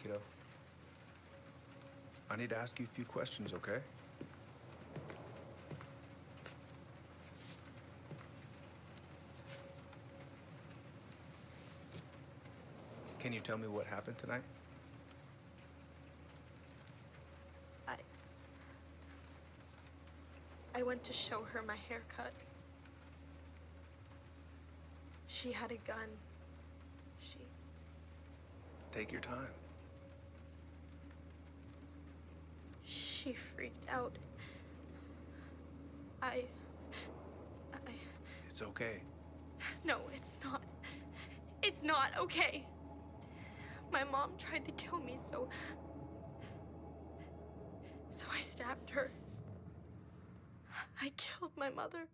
kiddo. I need to ask you a few questions, okay? Can you tell me what happened tonight? I went to show her my haircut. She had a gun. Take your time. She freaked out. It's okay. No, it's not. It's not okay. My mom tried to kill me, so I stabbed her. I killed my mother.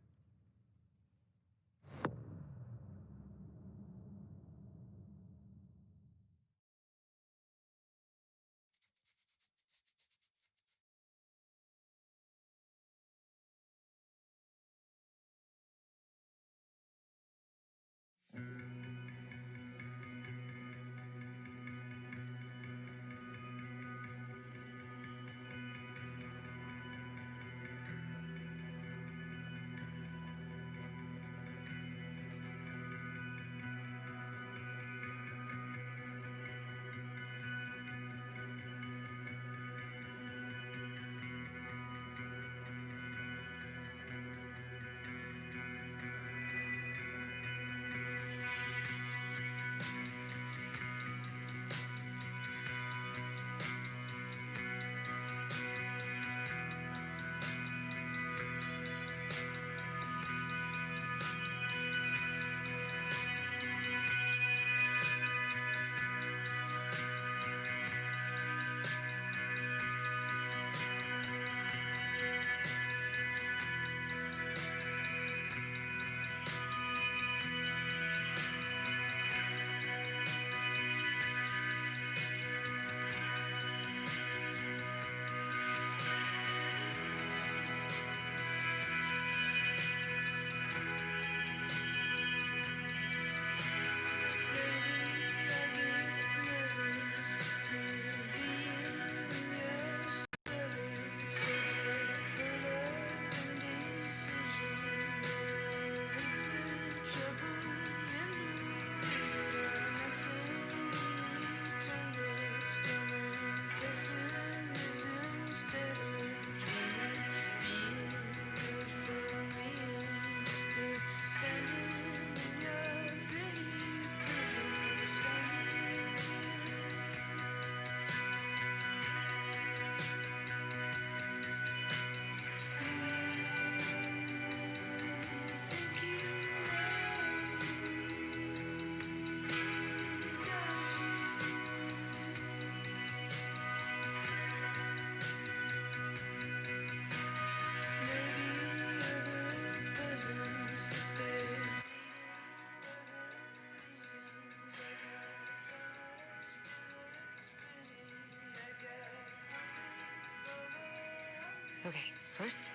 Okay, first,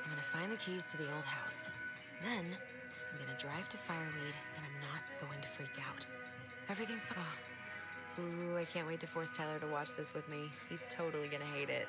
I'm gonna find the keys to the old house. Then, I'm gonna drive to Fireweed, and I'm not going to freak out. Everything's fine. Oh. Ooh, I can't wait to force Tyler to watch this with me. He's totally gonna hate it.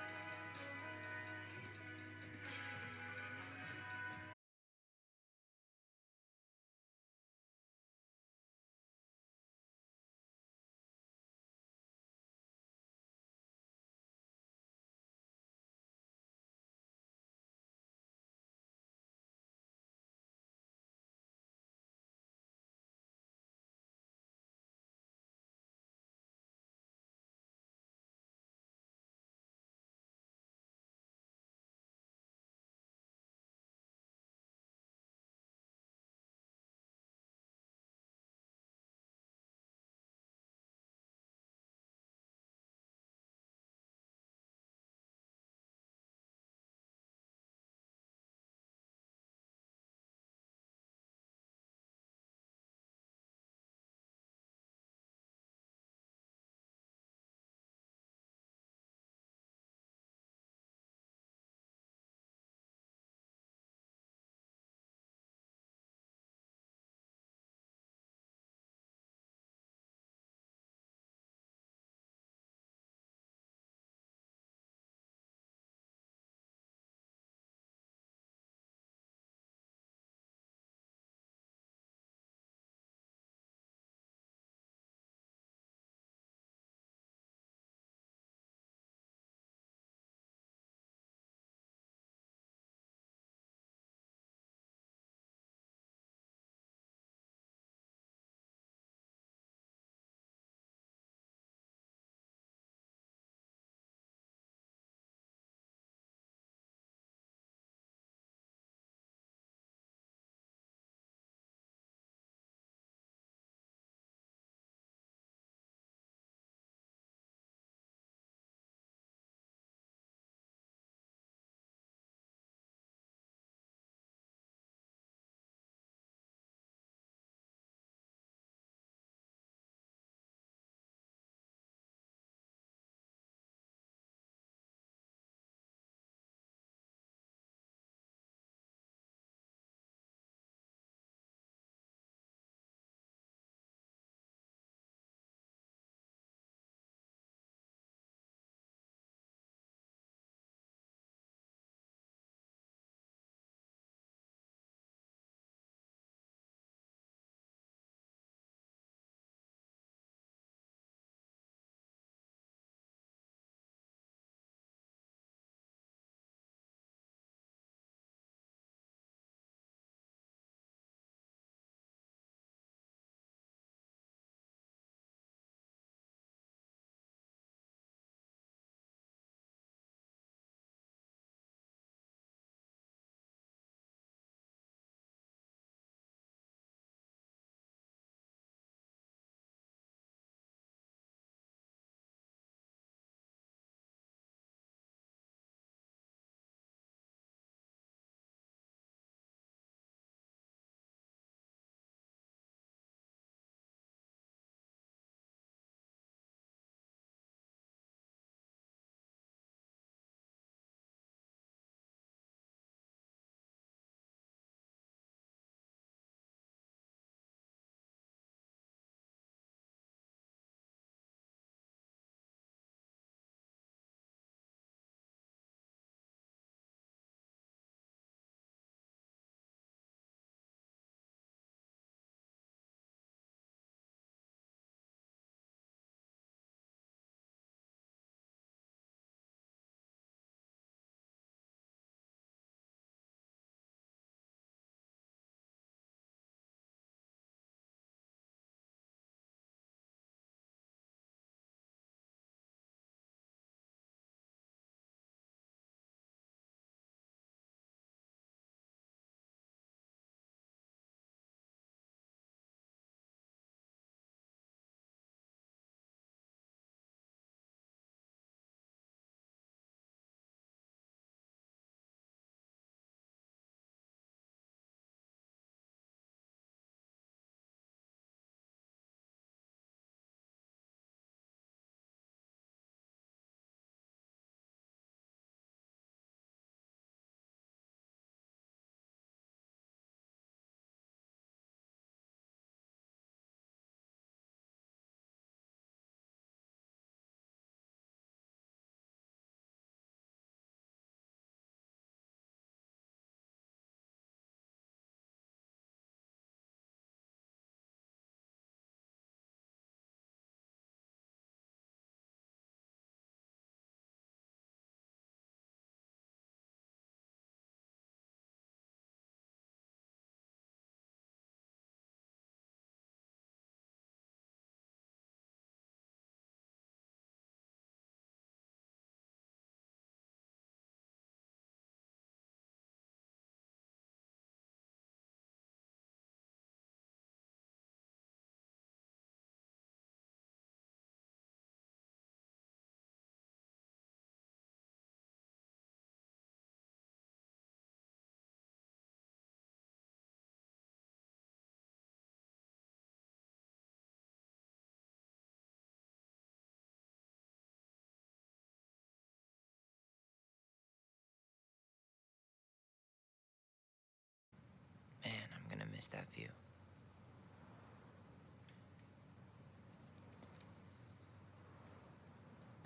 miss that view.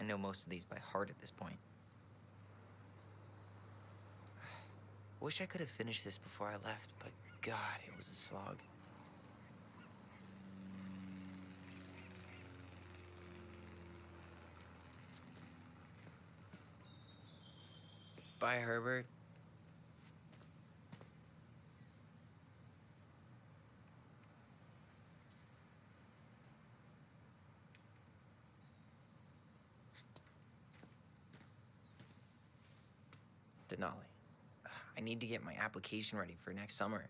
I know most of these by heart at this point. Wish I could have finished this before I left, but God, it was a slog. Bye, Herbert. Denali, I need to get my application ready for next summer.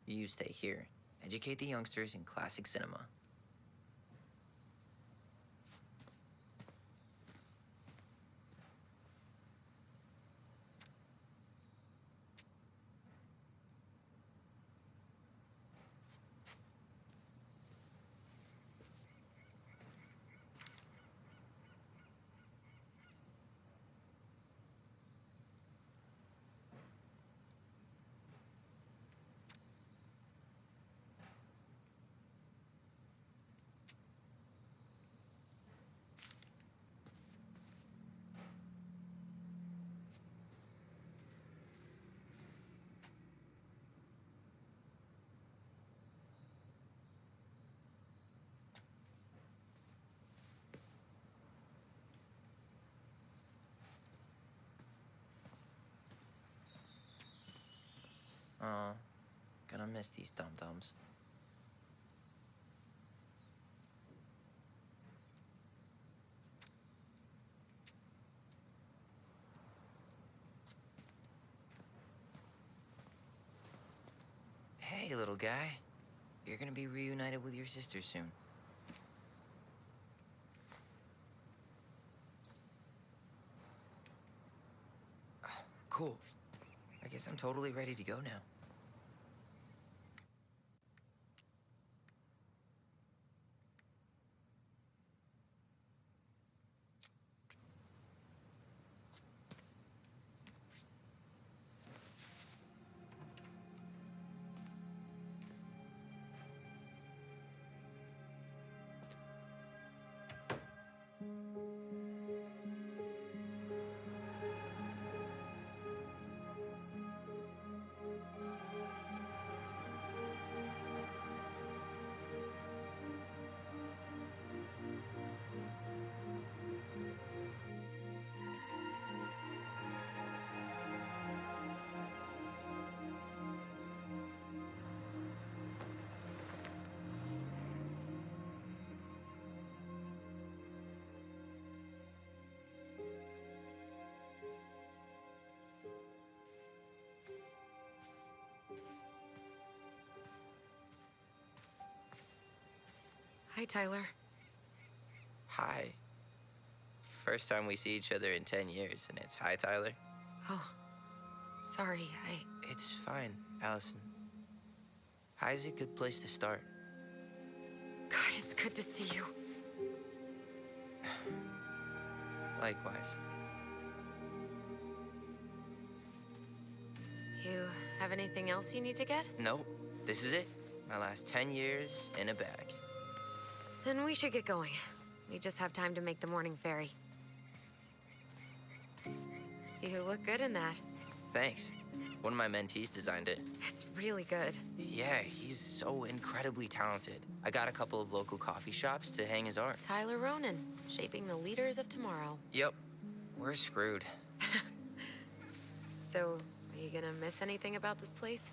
You stay here. Educate the youngsters in classic cinema. Oh, gonna miss these dum-dums. Hey, little guy. You're gonna be reunited with your sister soon. Cool. I guess I'm totally ready to go now. Hi, Tyler. Hi. First time we see each other in 10 years, and it's hi, Tyler. Oh, sorry, It's fine, Allison. Hi's a good place to start. God, it's good to see you. Likewise. You have anything else you need to get? Nope, this is it. My last 10 years in a bag. Then we should get going. We just have time to make the morning ferry. You look good in that. Thanks. One of my mentees designed it. It's really good. Yeah, he's so incredibly talented. I got a couple of local coffee shops to hang his art. Tyler Ronan, shaping the leaders of tomorrow. Yep, we're screwed. So, are you gonna miss anything about this place?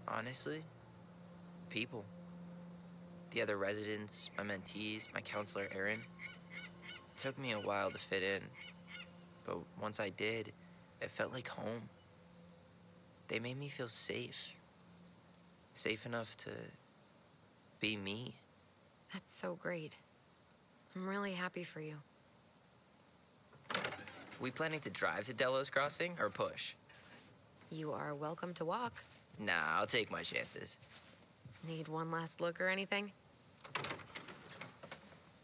Honestly, people. The other residents, my mentees, my counselor, Aaron. It took me a while to fit in, but once I did, it felt like home. They made me feel safe. Safe enough to be me. That's so great. I'm really happy for you. We planning to drive to Delos Crossing or push? You are welcome to walk. Nah, I'll take my chances. Need one last look or anything?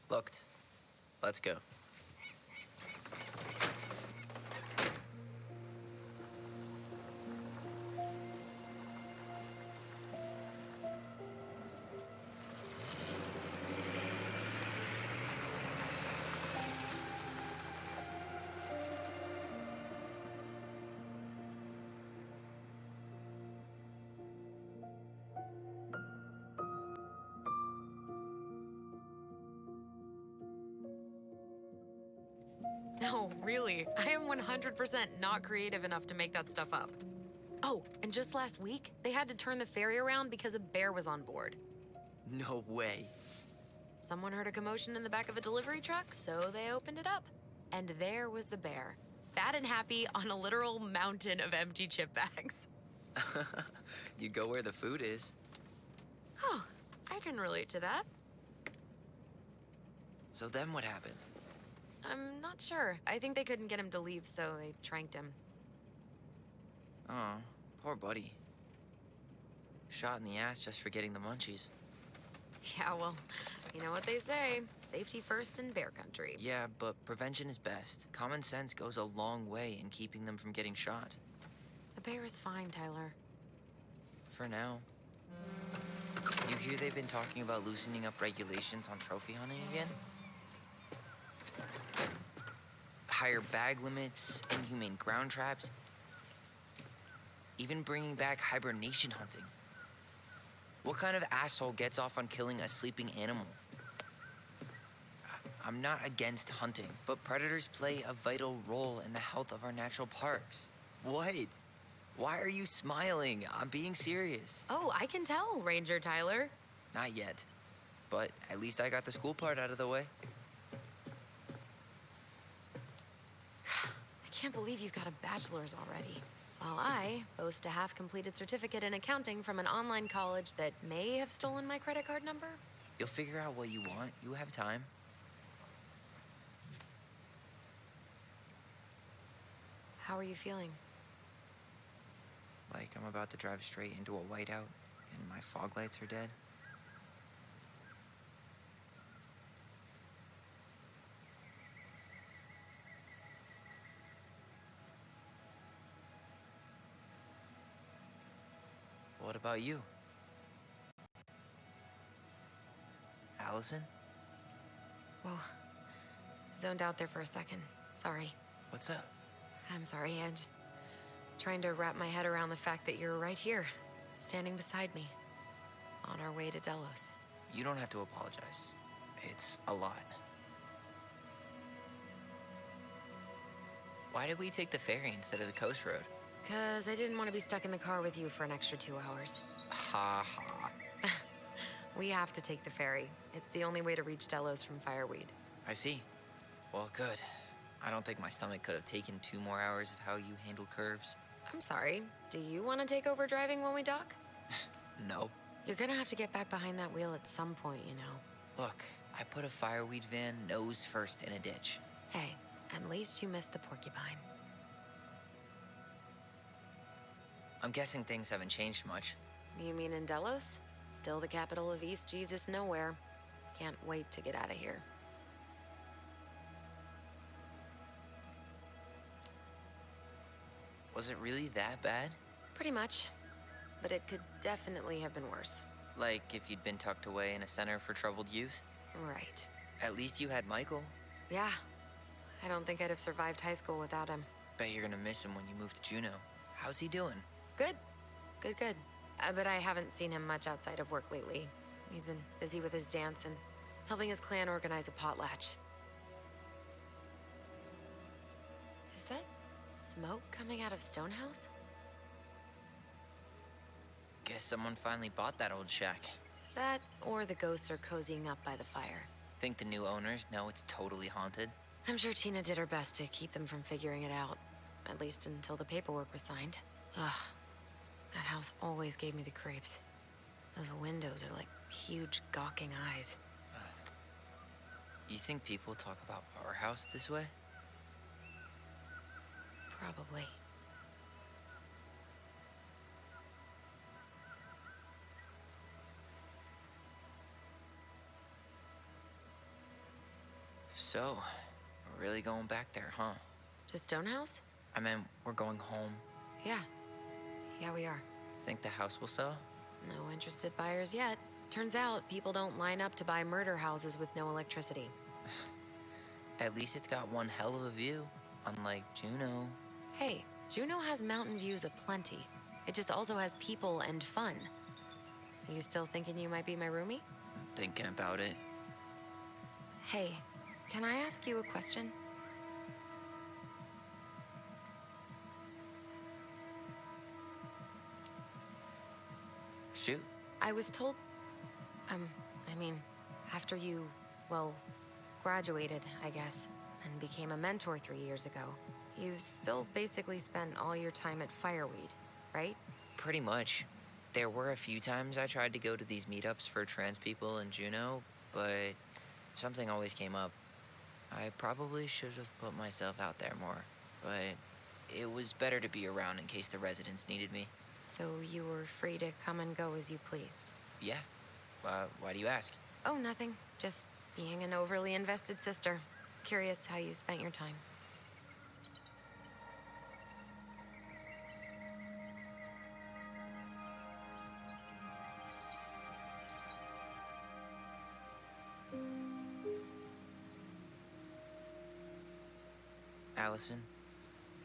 Looked. Let's go. No, really. I am 100% not creative enough to make that stuff up. Oh, and just last week, they had to turn the ferry around because a bear was on board. No way. Someone heard a commotion in the back of a delivery truck, so they opened it up. And there was the bear, fat and happy on a literal mountain of empty chip bags. You go where the food is. Oh, I can relate to that. So then what happened? I'm not sure. I think they couldn't get him to leave, so they tranked him. Oh, poor buddy. Shot in the ass just for getting the munchies. Yeah, well, you know what they say. Safety first in bear country. Yeah, but prevention is best. Common sense goes a long way in keeping them from getting shot. The bear is fine, Tyler. For now. You hear they've been talking about loosening up regulations on trophy hunting again? Higher bag limits, inhumane ground traps, even bringing back hibernation hunting. What kind of asshole gets off on killing a sleeping animal? I'm not against hunting, but predators play a vital role in the health of our natural parks. What? Why are you smiling? I'm being serious. Oh, I can tell, Ranger Tyler. Not yet, but at least I got the school part out of the way. I can't believe you've got a bachelor's already. While I boast a half-completed certificate in accounting from an online college that may have stolen my credit card number. You'll figure out what you want. You have time. How are you feeling? Like I'm about to drive straight into a whiteout and my fog lights are dead. What about you? Allison? Whoa. Zoned out there for a second. Sorry. What's up? I'm sorry. I'm just trying to wrap my head around the fact that you're right here, standing beside me, on our way to Delos. You don't have to apologize. It's a lot. Why did we take the ferry instead of the coast road? 'Cause I didn't want to be stuck in the car with you for an extra 2 hours. Ha ha. We have to take the ferry. It's the only way to reach Delos from Fireweed. I see. Well, good. I don't think my stomach could have taken 2 more hours of how you handle curves. I'm sorry. Do you want to take over driving when we dock? No. You're gonna have to get back behind that wheel at some point, you know. Look, I put a fireweed van nose first in a ditch. Hey, at least you missed the porcupine. I'm guessing things haven't changed much. You mean in Delos? Still the capital of East Jesus Nowhere. Can't wait to get out of here. Was it really that bad? Pretty much. But it could definitely have been worse. Like if you'd been tucked away in a center for troubled youth? Right. At least you had Michael. Yeah. I don't think I'd have survived high school without him. Bet you're gonna miss him when you move to Juneau. How's he doing? Good. Good. But I haven't seen him much outside of work lately. He's been busy with his dance and helping his clan organize a potlatch. Is that smoke coming out of Stonehouse? Guess someone finally bought that old shack. That, or the ghosts are cozying up by the fire. Think the new owners know it's totally haunted? I'm sure Tina did her best to keep them from figuring it out. At least until the paperwork was signed. Ugh. That house always gave me the creeps. Those windows are like huge gawking eyes. You think people talk about our house this way? Probably. So, we're really going back there, huh? To Stonehouse? I mean, we're going home. Yeah. Yeah, we are. Think the house will sell? No interested buyers yet. Turns out people don't line up to buy murder houses with no electricity. At least it's got one hell of a view, unlike Juno. Hey, Juneau has mountain views aplenty. It just also has people and fun. You still thinking you might be my roomie? Thinking about it. Hey, can I ask you a question? Shoot. I was told, I mean, after you, well, graduated, I guess, and became a mentor 3 years ago, you still basically spent all your time at Fireweed, right? Pretty much. There were a few times I tried to go to these meetups for trans people in Juneau, but something always came up. I probably should have put myself out there more, but it was better to be around in case the residents needed me. So you were free to come and go as you pleased? Yeah. Why do you ask? Oh, nothing. Just being an overly invested sister. Curious how you spent your time. Allison,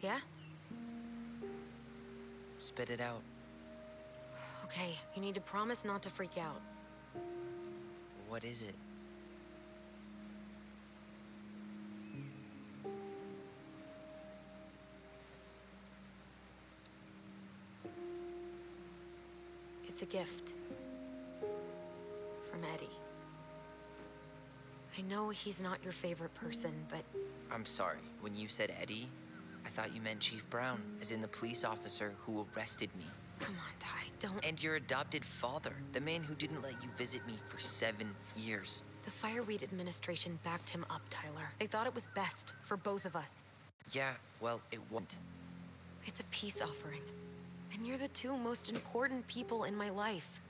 Yeah? spit it out. Okay, you need to promise not to freak out. What is it? It's a gift. From Eddie. I know he's not your favorite person, but I'm sorry. When you said Eddie, I thought you meant Chief Brown, as in the police officer who arrested me. come on, Ty, don't. And your adopted father, the man who didn't let you visit me for 7 years. The Fireweed administration backed him up, Tyler. They thought it was best for both of us. Yeah, well, it wasn't. It's a peace offering. And you're the two most important people in my life.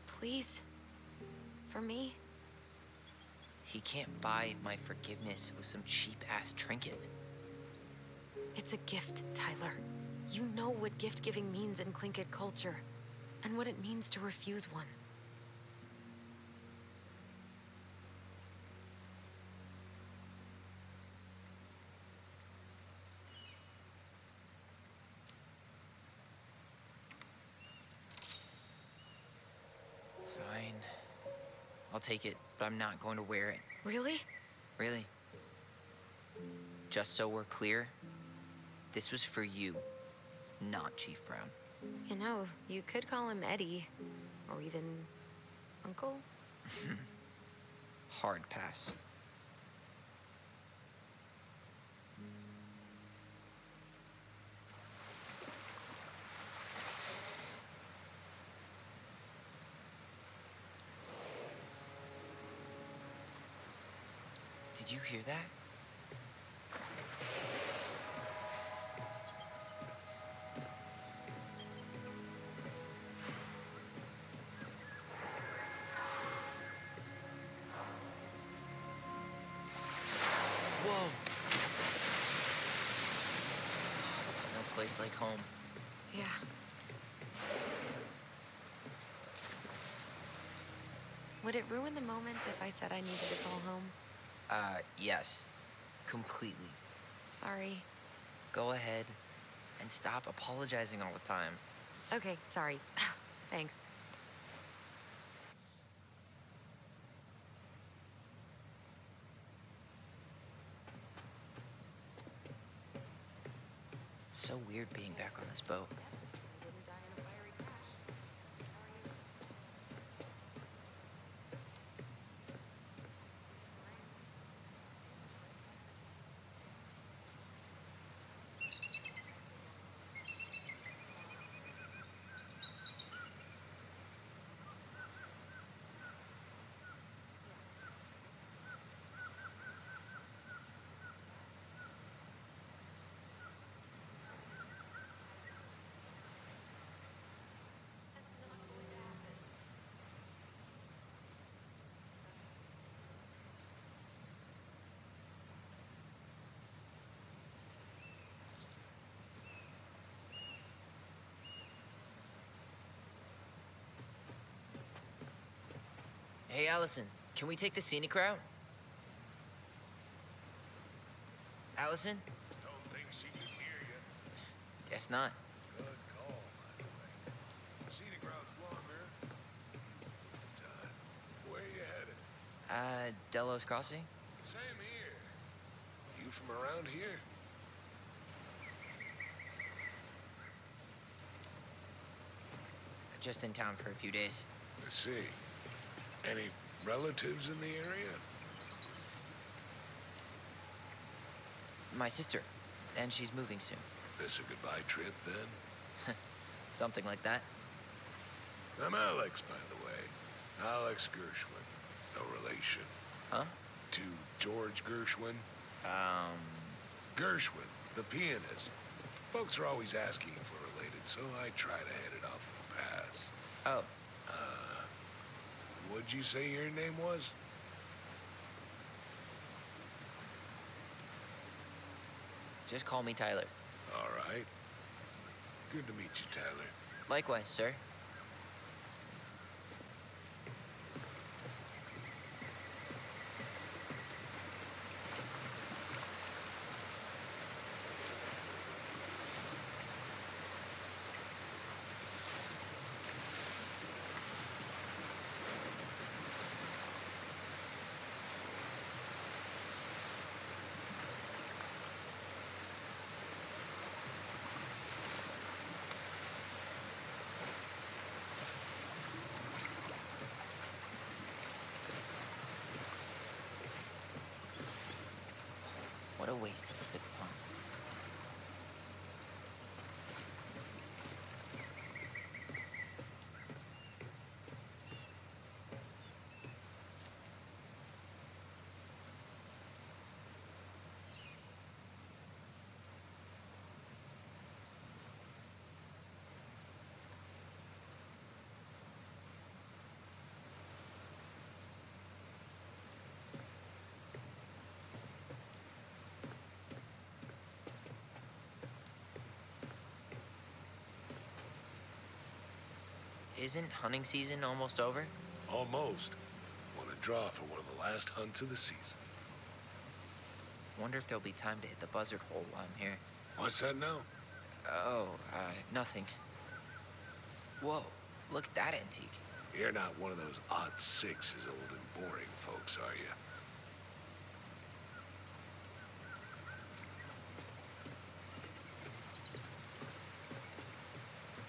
Please. For me. He can't buy my forgiveness with some cheap-ass trinket. It's a gift, Tyler. You know what gift-giving means in Tlingit culture, and what it means to refuse one. Fine. I'll take it, but I'm not going to wear it. Really? Really. Just so we're clear, this was for you, not Chief Brown. You know, you could call him Eddie, or even Uncle. Hard pass. Did you hear that? Whoa! There's no place like home. Yeah. Would it ruin the moment if I said I needed to call home? Yes. Completely. Sorry. Go ahead and stop apologizing all the time. Okay, sorry. Thanks. It's so weird being back on this boat. Hey, Allison, can we take the scenic route? Allison? Don't think she can hear you. Guess not. Good call, by the way. Scenic route's longer. Use with the time. Where you headed? Delos Crossing? Same here. You from around here? Just in town for a few days. I see. Any relatives in the area? My sister, and she's moving soon. This a goodbye trip, then? Something like that. I'm Alex, by the way. Alex Gershwin. No relation. Huh? To George Gershwin. Gershwin, the pianist. Folks are always asking if we're related, so I try to hit it off with a pass. Oh, What'd you say your name was? just call me Tyler. All right. Good to meet you, Tyler. Likewise, sir. What a waste of a good pun. Isn't hunting season almost over? Almost. Want to draw for one of the last hunts of the season. Wonder if there'll be time to hit the buzzard hole while I'm here. What's that now? Oh, nothing. Whoa, look at that antique. You're not one of those odd sixes, old and boring folks, are you?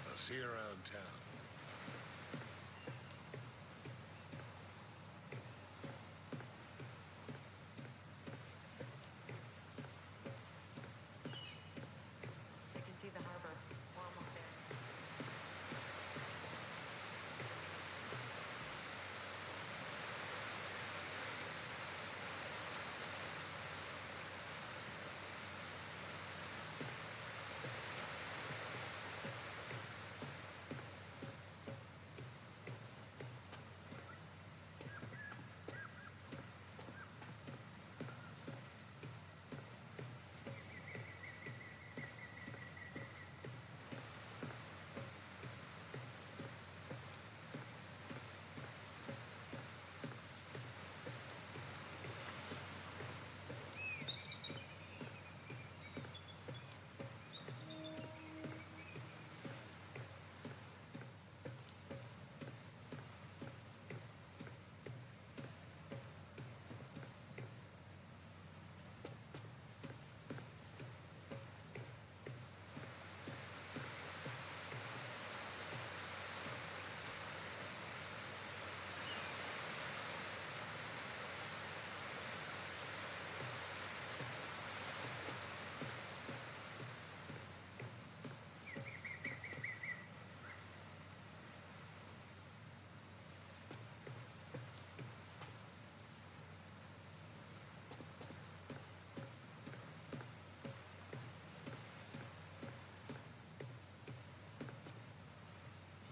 I'll see you around town. I can see the harbor. We're almost there.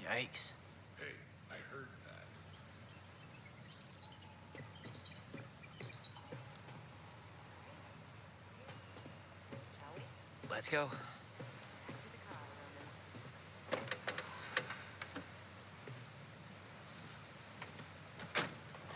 Yikes. Hey, I heard that. Shall we? Let's go. Back to the car, Roman.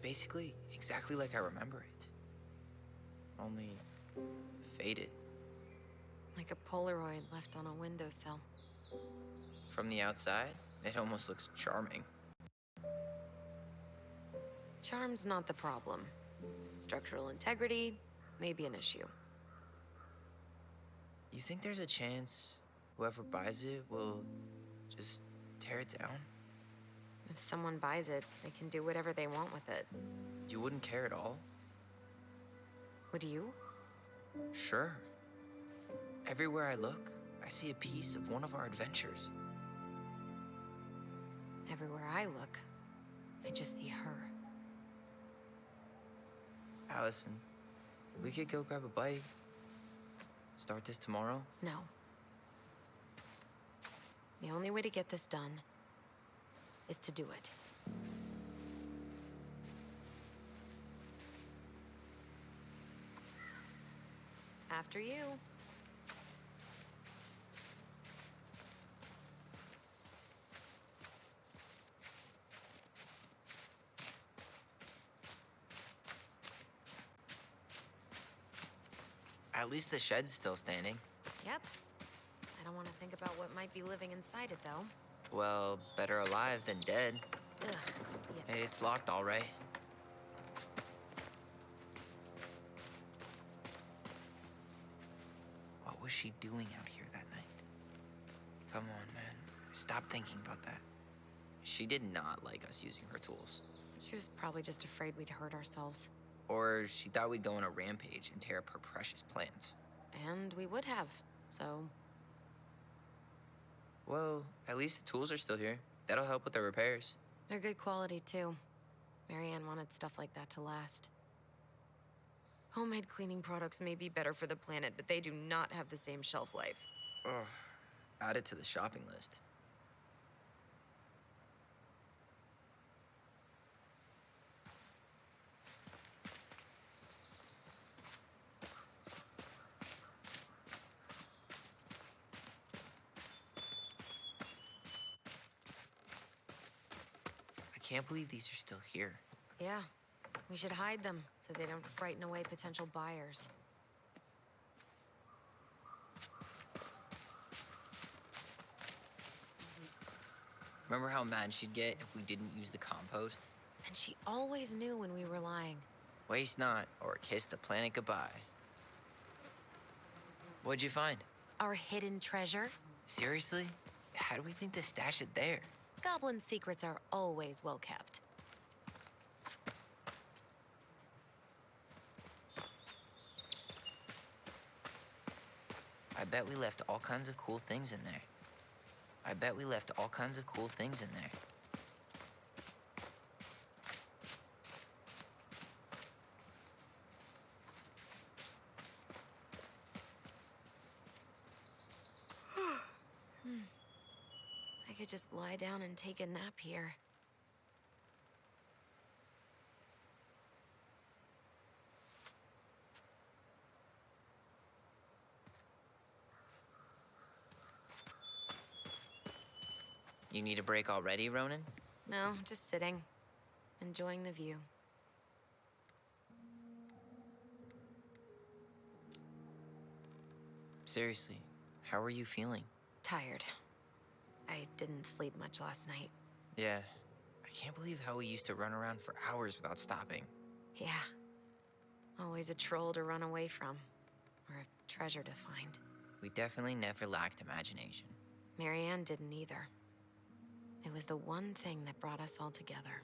basically exactly like I remember it. Only faded. Like a Polaroid left on a windowsill. From the outside, it almost looks charming. Charm's not the problem. Structural integrity may be an issue. You think there's a chance whoever buys it will just tear it down? If someone buys it, they can do whatever they want with it. You wouldn't care at all? Would you? Sure. Everywhere I look, I see a piece of one of our adventures. Everywhere I look, I just see her. Allison, we could go grab a bite. Start this tomorrow? No. The only way to get this done is to do it. After you. At least the shed's still standing. Yep. I don't want to think about what might be living inside it, though. Well, better alive than dead. Ugh. Yeah. Hey, it's locked all right. What was she doing out here that night? Come on, man. Stop thinking about that. She did not like us using her tools. She was probably just afraid we'd hurt ourselves. Or she thought we'd go on a rampage and tear up her precious plants. And we would have, so... Well, at least the tools are still here. That'll help with the repairs. They're good quality, too. Marianne wanted stuff like that to last. Homemade cleaning products may be better for the planet, but they do not have the same shelf life. Ugh. Add it to the shopping list. I can't believe these are still here. Yeah, we should hide them so they don't frighten away potential buyers. Remember how mad she'd get if we didn't use the compost? And she always knew when we were lying. Waste not, or kiss the planet goodbye. What'd you find? Our hidden treasure? Seriously? How do we think to stash it there? Goblin secrets are always well kept. I bet we left all kinds of cool things in there. I bet we left all kinds of cool things in there. I could just lie down and take a nap here. You need a break already, Ronan? No, just sitting, enjoying the view. Seriously, how are you feeling? Tired. I didn't sleep much last night. Yeah, I can't believe how we used to run around for hours without stopping. Yeah. Always a troll to run away from, or a treasure to find. We definitely never lacked imagination. Marianne didn't either. It was the one thing that brought us all together,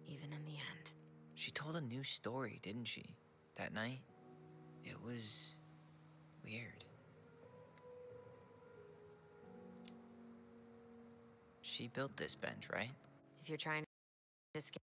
even in the end. She told a new story, didn't she? That night? It was weird. She built this bench, right? If you're trying to skip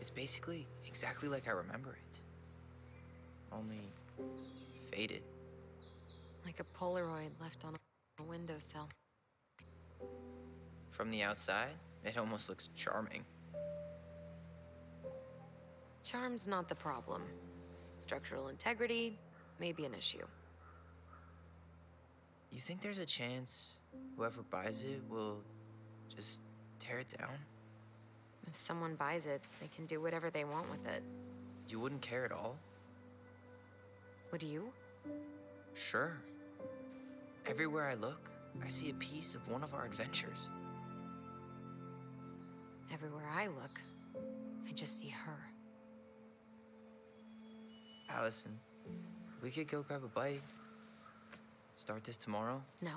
It's basically exactly like I remember it. Only faded. Like a Polaroid left on a windowsill. From the outside, it almost looks charming. Charm's not the problem. Structural integrity may be an issue. You think there's a chance whoever buys it will just tear it down? If someone buys it, they can do whatever they want with it. You wouldn't care at all? Would you? Sure. Everywhere I look, I see a piece of one of our adventures. Everywhere I look, I just see her. Allison, we could go grab a bite. Start this tomorrow? No.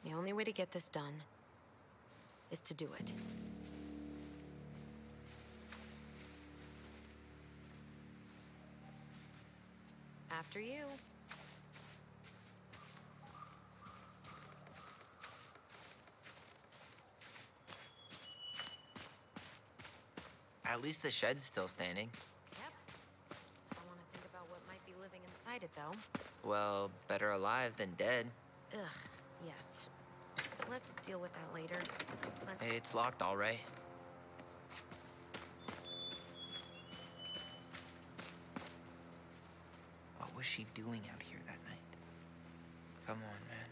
The only way to get this done is to do it. After you. At least the shed's still standing. Yep. I want to think about what might be living inside it, though. Well, better alive than dead. Ugh, yes. Let's deal with that later. It's locked, all right. What was she doing out here that night? Come on, man.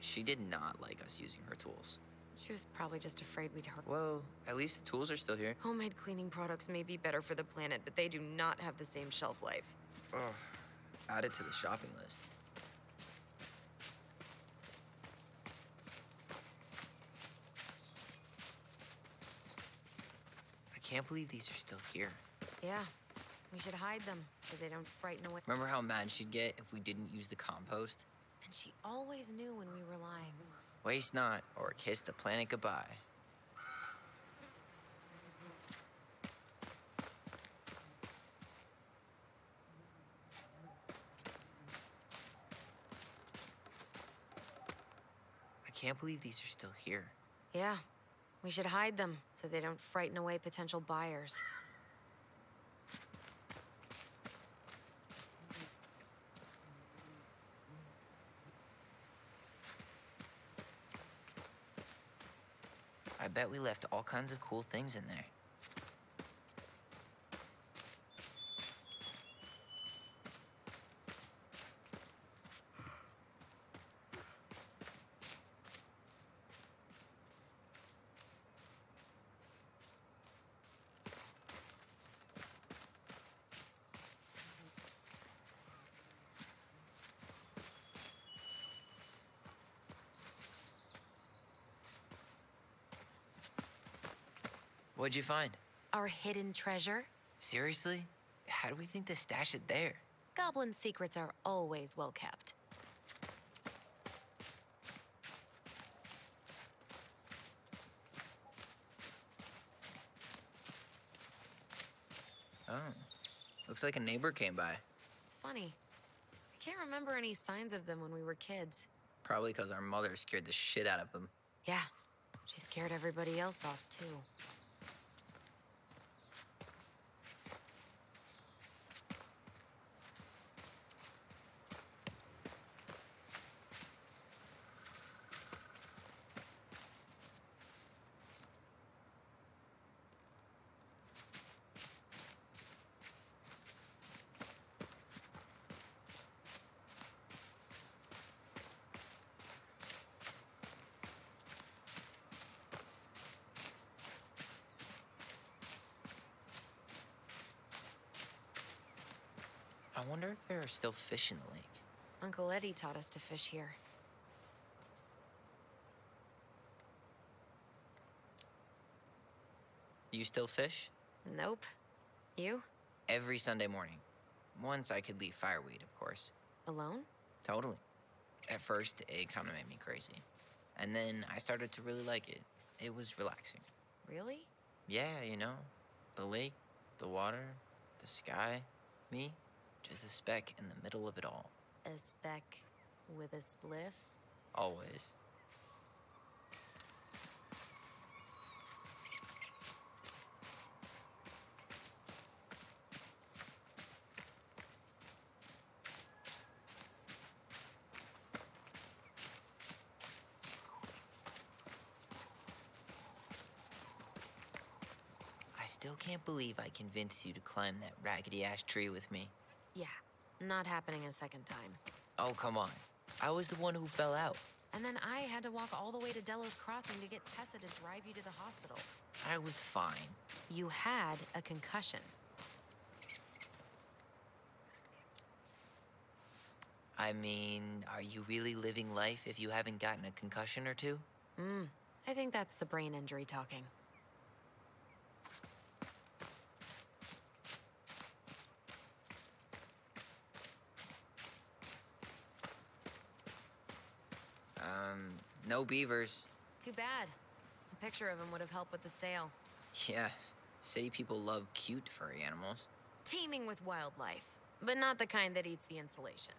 She did not like us using her tools. She was probably just afraid we'd hurt. Well, at least the tools are still here. Homemade cleaning products may be better for the planet, but they do not have the same shelf life. Oh, add it to the shopping list. I can't believe these are still here. Yeah, we should hide them so they don't frighten away. Remember how mad she'd get if we didn't use the compost? And she always knew when we were lying. Waste not, or kiss the planet goodbye. I can't believe these are still here. Yeah, we should hide them so they don't frighten away potential buyers. I bet we left all kinds of cool things in there. What'd you find? Our hidden treasure? Seriously? How do we think to stash it there? Goblin secrets are always well kept. Oh, looks like a neighbor came by. It's funny. I can't remember any signs of them when we were kids. Probably because our mother scared the shit out of them. Yeah, she scared everybody else off, too. I wonder if there are still fish in the lake. Uncle Eddie taught us to fish here. You still fish? Nope. You? Every Sunday morning. Once I could leave fireweed, of course. Alone? Totally. At first, it kind of made me crazy. And then I started to really like it. It was relaxing. Really? Yeah, you know, the lake, the water, the sky, me, just a speck in the middle of it all. A speck with a spliff? Always. still can't believe I convinced you to climb that raggedy ash tree with me. Yeah, not happening a second time. Oh, come on. I was the one who fell out. And then I had to walk all the way to Delos Crossing to get Tessa to drive you to the hospital. I was fine. You had a concussion. I mean, are you really living life if you haven't gotten a concussion or two? I think that's the brain injury talking. No beavers. Too bad. A picture of him would have helped with the sale. Yeah, city people love cute furry animals. Teeming with wildlife, but not the kind that eats the insulation.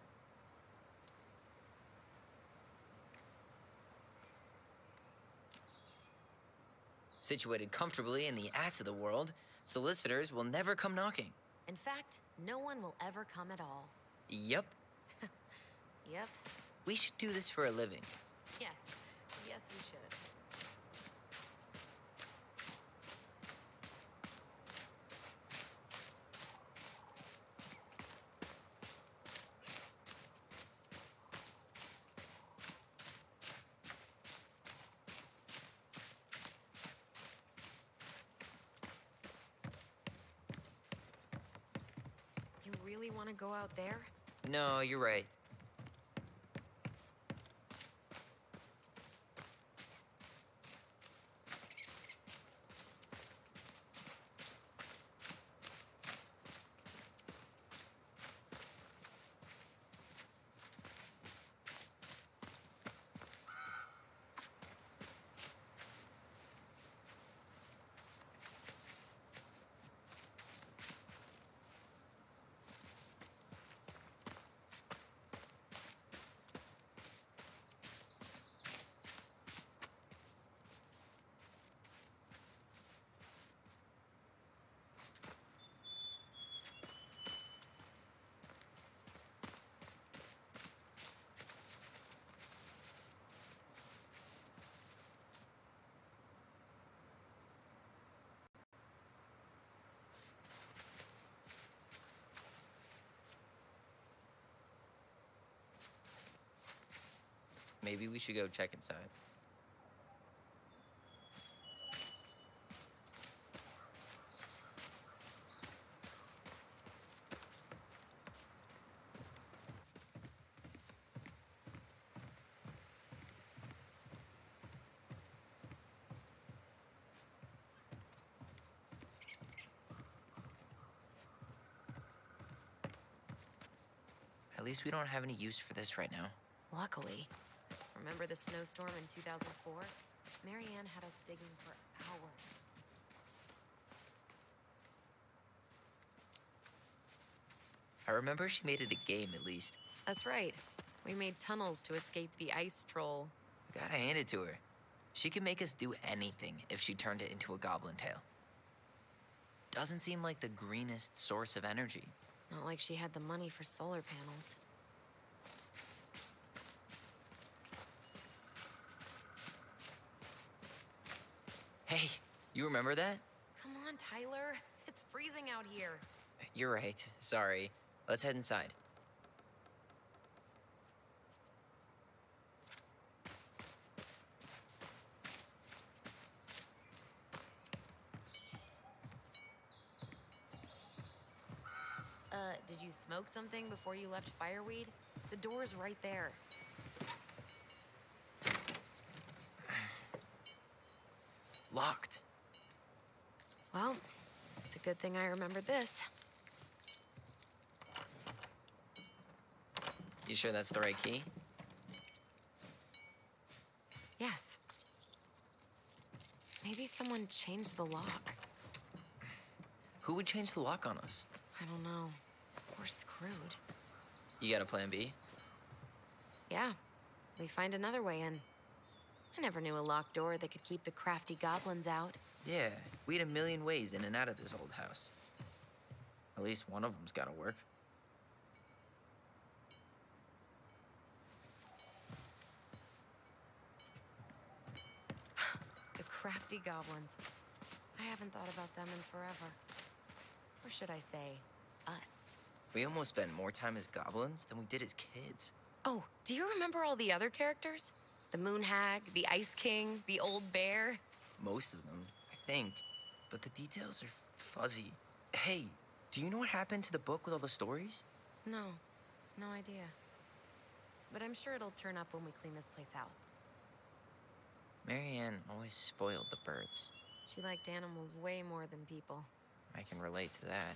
Situated comfortably in the ass of the world, solicitors will never come knocking. In fact, no one will ever come at all. Yep, Yep. we should do this for a living. Yes. Yes, we should. You really want to go out there? No, you're right. Maybe we should go check inside. At least we don't have any use for this right now. Luckily. Remember the snowstorm in 2004? Marianne had us digging for hours. I remember she made it a game at least. That's right. We made tunnels to escape the ice troll. I gotta hand it to her. She could make us do anything if she turned it into a goblin tail. Doesn't seem like the greenest source of energy. Not like she had the money for solar panels. Hey, you remember that? Come on, Tyler. It's freezing out here. You're right. Sorry. Let's head inside. Did you smoke something before you left Fireweed? The door's right there. Locked. Well, it's a good thing I remembered this. You sure that's the right key? Yes. Maybe someone changed the lock. Who would change the lock on us? I don't know. We're screwed. You got a plan B? Yeah, we find another way in. I never knew a locked door that could keep the crafty goblins out. Yeah, we had a million ways in and out of this old house. At least one of them's gotta work. The crafty goblins. I haven't thought about them in forever. Or should I say, us? We almost spent more time as goblins than we did as kids. Oh, do you remember all the other characters? The Moon Hag, the Ice King, the Old Bear? Most of them, I think. But the details are fuzzy. Hey, do you know what happened to the book with all the stories? No, no idea. But I'm sure it'll turn up when we clean this place out. Marianne always spoiled the birds. She liked animals way more than people. I can relate to that.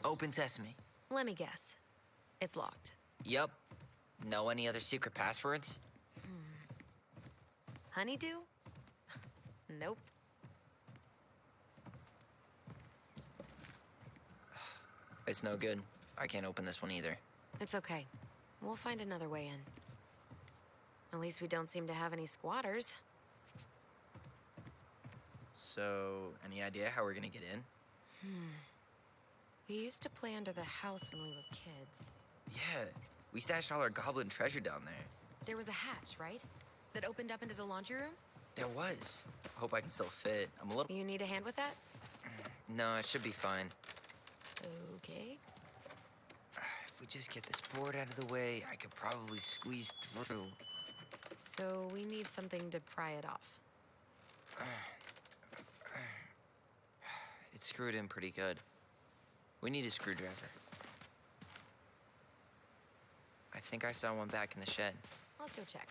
Open sesame. Let me guess. It's locked. Yup. Know any other secret passwords? Honeydew? Nope. It's no good. I can't open this one either. It's okay. We'll find another way in. At least we don't seem to have any squatters. So, any idea how we're gonna get in? We used to play under the house when we were kids. Yeah, we stashed all our goblin treasure down there. There was a hatch, right? That opened up into the laundry room? There was. Hope I can still fit. I'm a little... You need a hand with that? No, it should be fine. Okay. If we just get this board out of the way, I could probably squeeze through. So we need something to pry it off. It's screwed in pretty good. We need a screwdriver. I think I saw one back in the shed. Let's go check.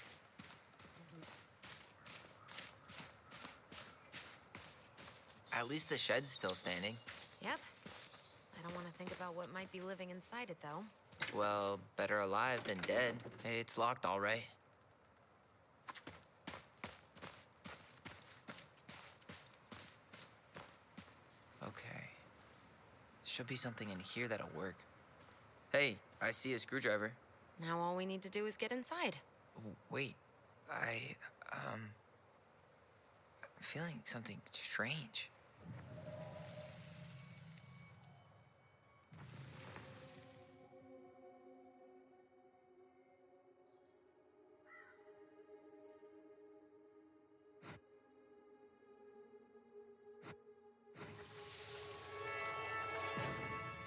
At least the shed's still standing. Yep. I don't want to think about what might be living inside it, though. Well, better alive than dead. Hey, it's locked all right. Okay. Should be something in here that'll work. Hey, I see a screwdriver. Now all we need to do is get inside. Wait, I'm feeling something strange.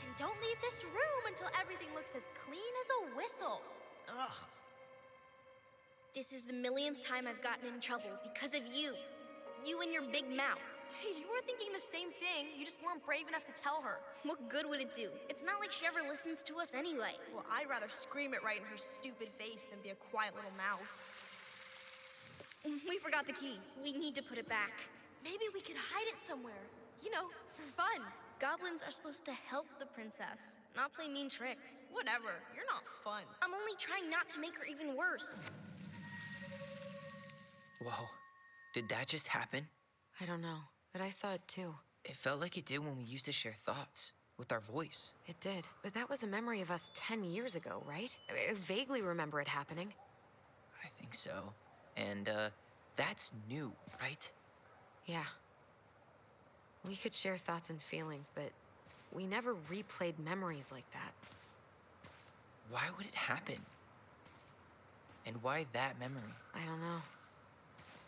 And don't leave this room until everything looks as clean as a whistle. Ugh. This is the millionth time I've gotten in trouble because of you. You and your big mouth. You were thinking the same thing. You just weren't brave enough to tell her. What good would it do? It's not like she ever listens to us anyway. Well, I'd rather scream it right in her stupid face than be a quiet little mouse. We forgot the key. We need to put it back. Maybe we could hide it somewhere. You know, for fun. Goblins are supposed to help the princess, not play mean tricks. Whatever. You're not fun. I'm only trying not to make her even worse. Whoa, did that just happen? I don't know, but I saw it too. It felt like it did when we used to share thoughts with our voice. It did. But that was a memory of us 10 years ago, right? I vaguely remember it happening. I think so. And, that's new, right? Yeah. We could share thoughts and feelings, but we never replayed memories like that. Why would it happen? And why that memory? I don't know.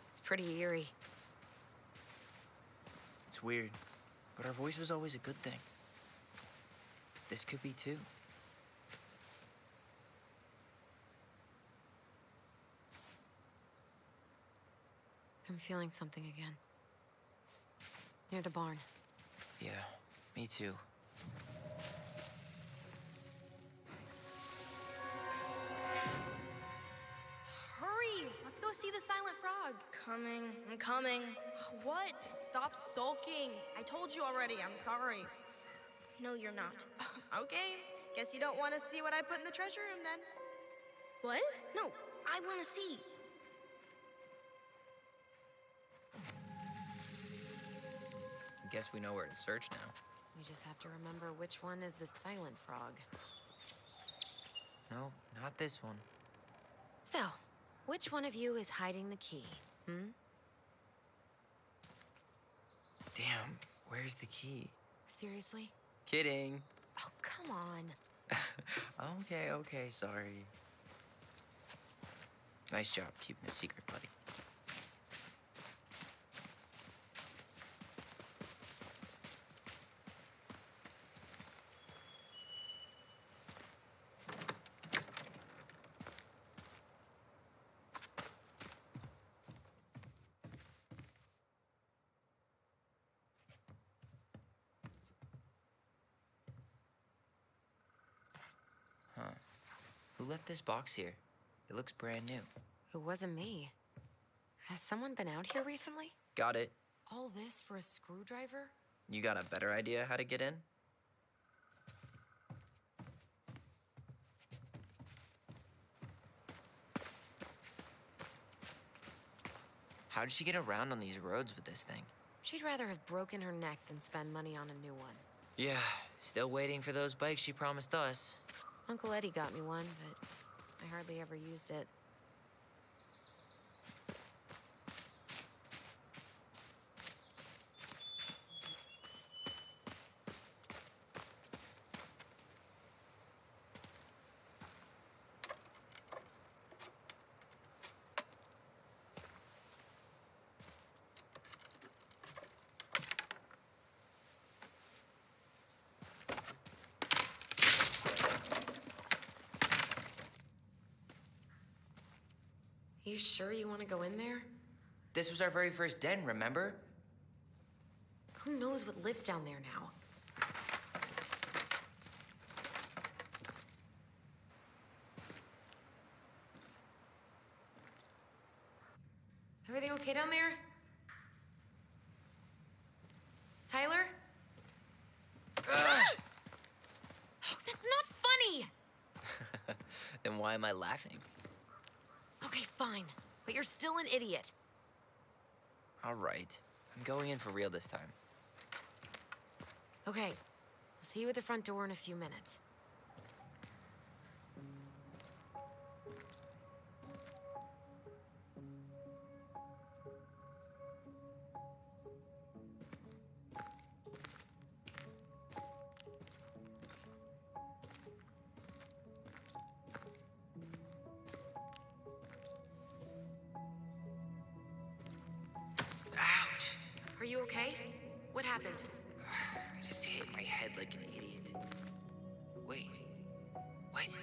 It's pretty eerie. It's weird, but our voice was always a good thing. This could be too. I'm feeling something again. Near the barn. Yeah, me too. Hurry! Let's go see the silent frog. I'm coming. What? Stop sulking. I told you already, I'm sorry. No, you're not. Okay, guess you don't want to see what I put in the treasure room then. What? No, I want to see. I guess we know where to search now. We just have to remember which one is the silent frog. No, not this one. So, which one of you is hiding the key? Damn, where's the key? Seriously? Kidding. Oh, come on. Okay, sorry. Nice job keeping the secret, buddy. Who left this box here? It looks brand new. It wasn't me. Has someone been out here recently? Got it. All this for a screwdriver? You got a better idea how to get in? How did she get around on these roads with this thing? She'd rather have broken her neck than spend money on a new one. Yeah, still waiting for those bikes she promised us. Uncle Eddie got me one, but I hardly ever used it. You sure you want to go in there? This was our very first den, remember? Who knows what lives down there now? Everything okay down there? Tyler? Oh, that's not funny! Then why am I laughing? Okay, fine. But you're still an idiot. All right. I'm going in for real this time. Okay. I'll see you at the front door in a few minutes. Ouch! Are you okay? What happened? I just hit my head like an idiot. Wait. What?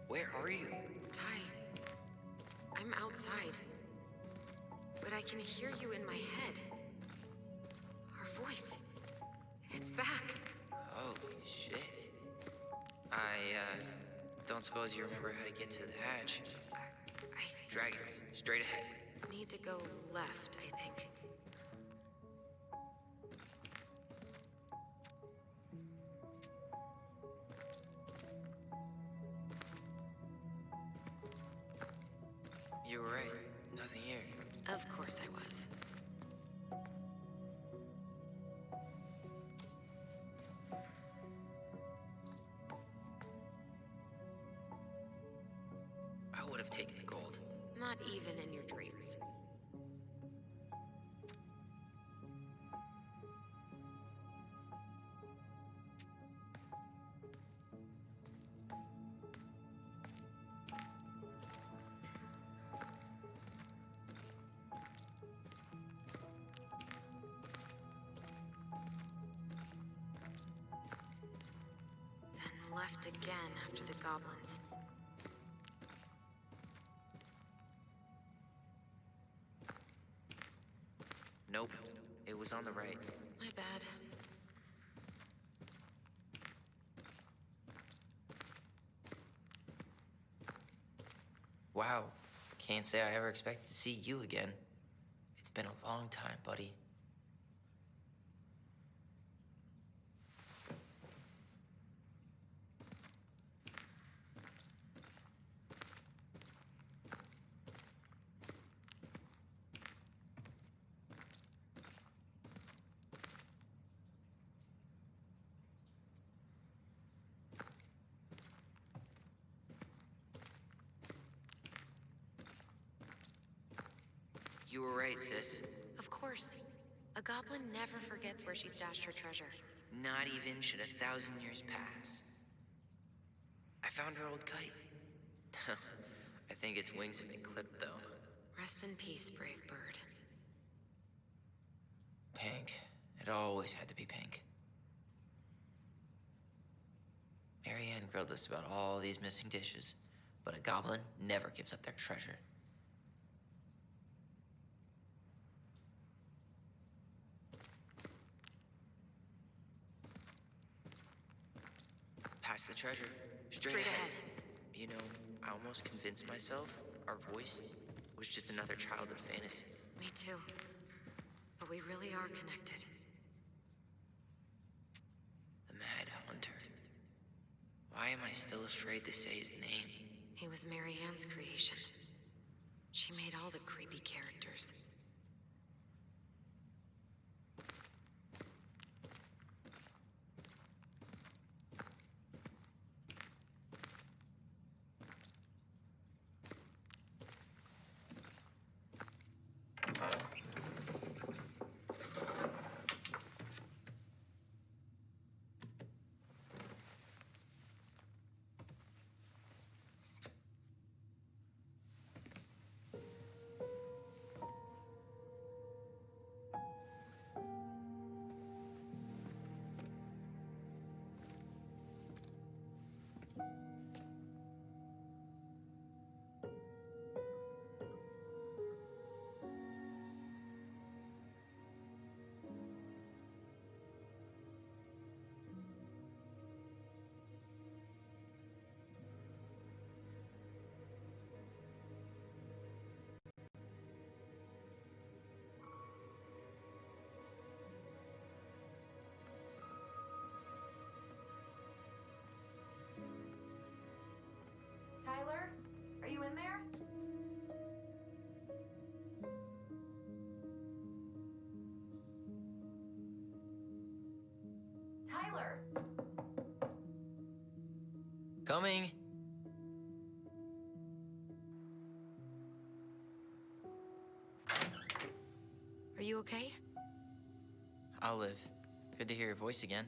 Where are you? Ty, I'm outside. But I can hear you in my head. Our voice. It's back. Holy shit. I, don't suppose you remember how to get to the hatch. I Dragons, straight ahead. need to go left, I think. You were right. Nothing here. Of course I was. I would have taken the gold. Not even in your dreams. Then left again after the goblins. Nope. It was on the right. My bad. Wow. Can't say I ever expected to see you again. It's been a long time, buddy. You were right, sis. Of course. A goblin never forgets where she stashed her treasure. Not even should 1,000 years pass. I found her old kite. I think its wings have been clipped, though. Rest in peace, brave bird. Pink. It always had to be pink. Marianne grilled us about all these missing dishes, but a goblin never gives up their treasure. Past the treasure. Straight ahead. You know, I almost convinced myself our voice was just another childhood fantasy. Me too. But we really are connected. The Mad Hunter. Why am I still afraid to say his name? He was Marianne's creation. She made all the creepy characters. Tyler, are you in there? Tyler! Coming! Are you okay? I'll live. Good to hear your voice again.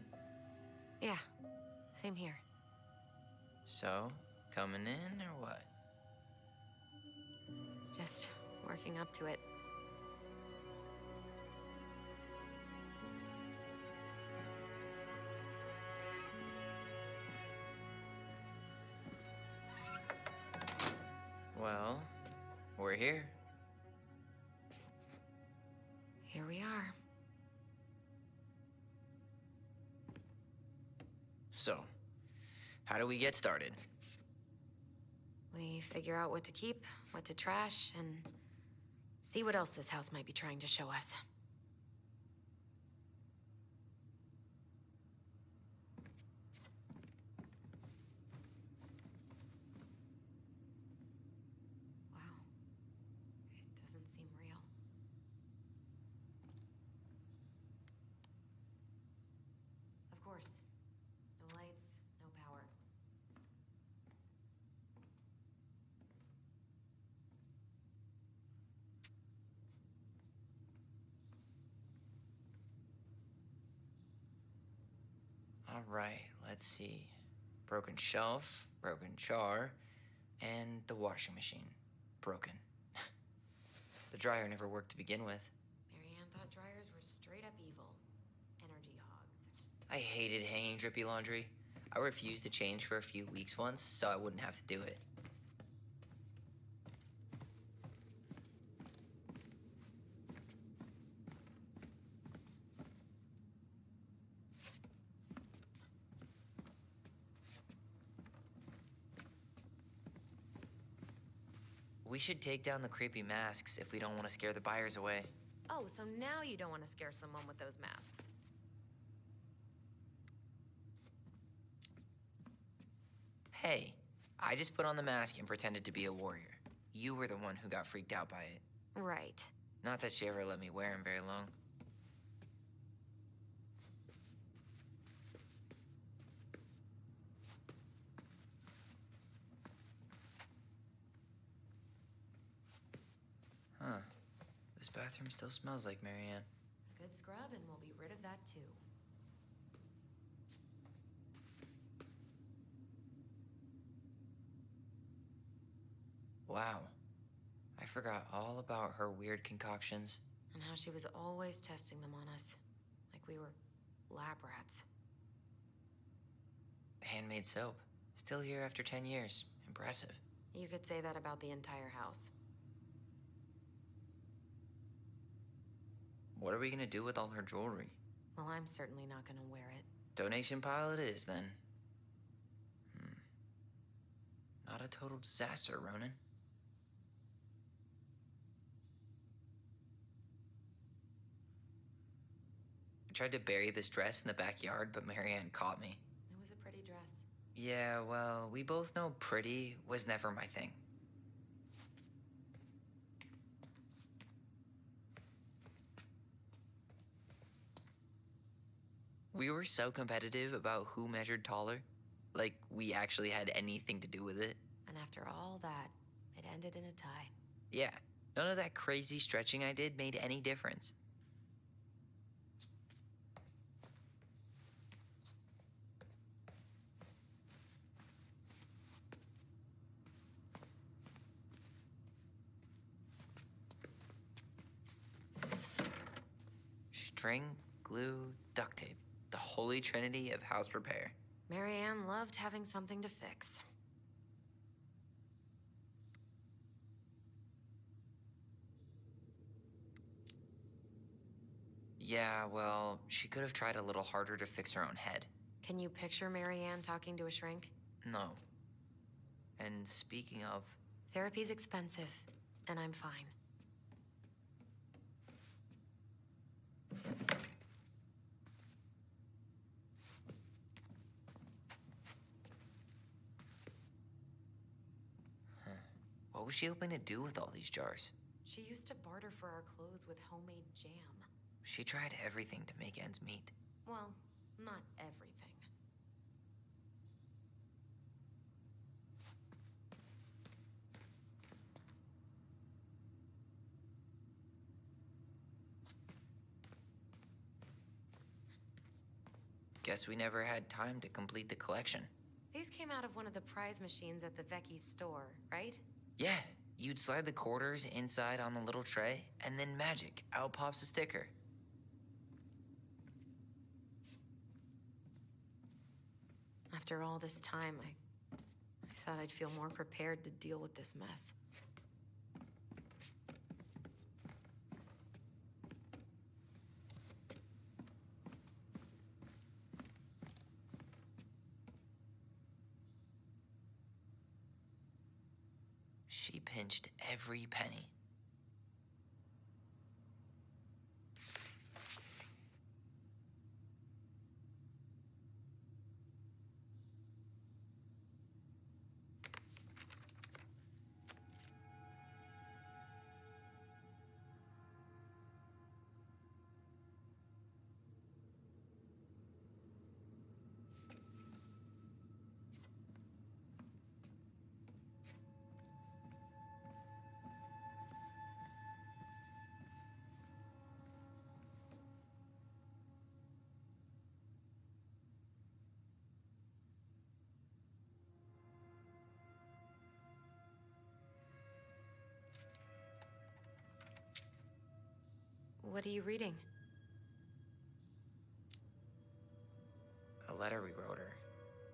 Yeah, same here. So, coming in or what? Just working up to it. Well, we're here. Here we are. So, how do we get started? We figure out what to keep, what to trash, and see what else this house might be trying to show us. Wow. It doesn't seem real. Of course. No lights, no power. All right, let's see. Broken shelf, broken jar, and the washing machine. Broken. The dryer never worked to begin with. Marianne thought dryers were straight up evil. Energy hogs. I hated hanging drippy laundry. I refused to change for a few weeks once, so I wouldn't have to do it. We should take down the creepy masks if we don't want to scare the buyers away. Oh, so now you don't want to scare someone with those masks. Hey, I just put on the mask and pretended to be a warrior. You were the one who got freaked out by it. Right. Not that she ever let me wear him very long. Huh. This bathroom still smells like Marianne. A good scrub and we'll be rid of that too. Wow. I forgot all about her weird concoctions. And how she was always testing them on us. Like we were lab rats. Handmade soap. Still here after 10 years. Impressive. You could say that about the entire house. What are we gonna do with all her jewelry? Well, I'm certainly not gonna wear it. Donation pile it is, then. Not a total disaster, Ronan. I tried to bury this dress in the backyard, but Marianne caught me. It was a pretty dress. Yeah, well, we both know pretty was never my thing. We were so competitive about who measured taller. Like, we actually had anything to do with it. And after all that, it ended in a tie. Yeah, none of that crazy stretching I did made any difference. String, glue, duct tape. The holy trinity of house repair. Marianne loved having something to fix. Yeah, well, she could have tried a little harder to fix her own head. Can you picture Marianne talking to a shrink? No. And speaking of, Therapy's expensive, and I'm fine. what was she hoping to do with all these jars? She used to barter for our clothes with homemade jam. She tried everything to make ends meet. Well, not everything. Guess we never had time to complete the collection. These came out of one of the prize machines at the Vecchi's store, right? Yeah, you'd slide the quarters inside on the little tray, and then magic, out pops a sticker. After all this time, I thought I'd feel more prepared to deal with this mess. She pinched every penny. What are you reading? A letter we wrote her.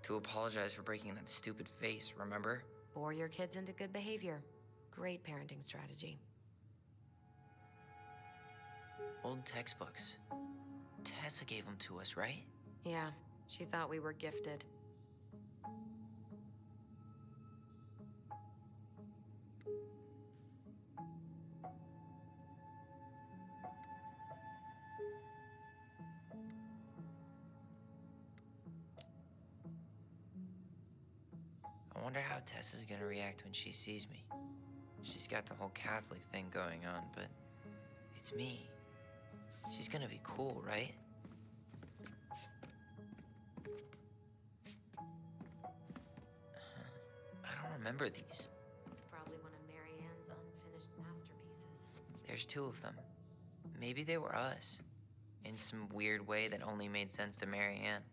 To apologize for breaking that stupid face, remember? Bore your kids into good behavior. Great parenting strategy. Old textbooks. Tessa gave them to us, right? Yeah, she thought we were gifted. wonder how Tessa's gonna react when she sees me. She's got the whole Catholic thing going on, but it's me. She's gonna be cool, right? I don't remember these. It's probably one of Marianne's unfinished masterpieces. There's 2 of them. Maybe they were us. In some weird way that only made sense to Marianne.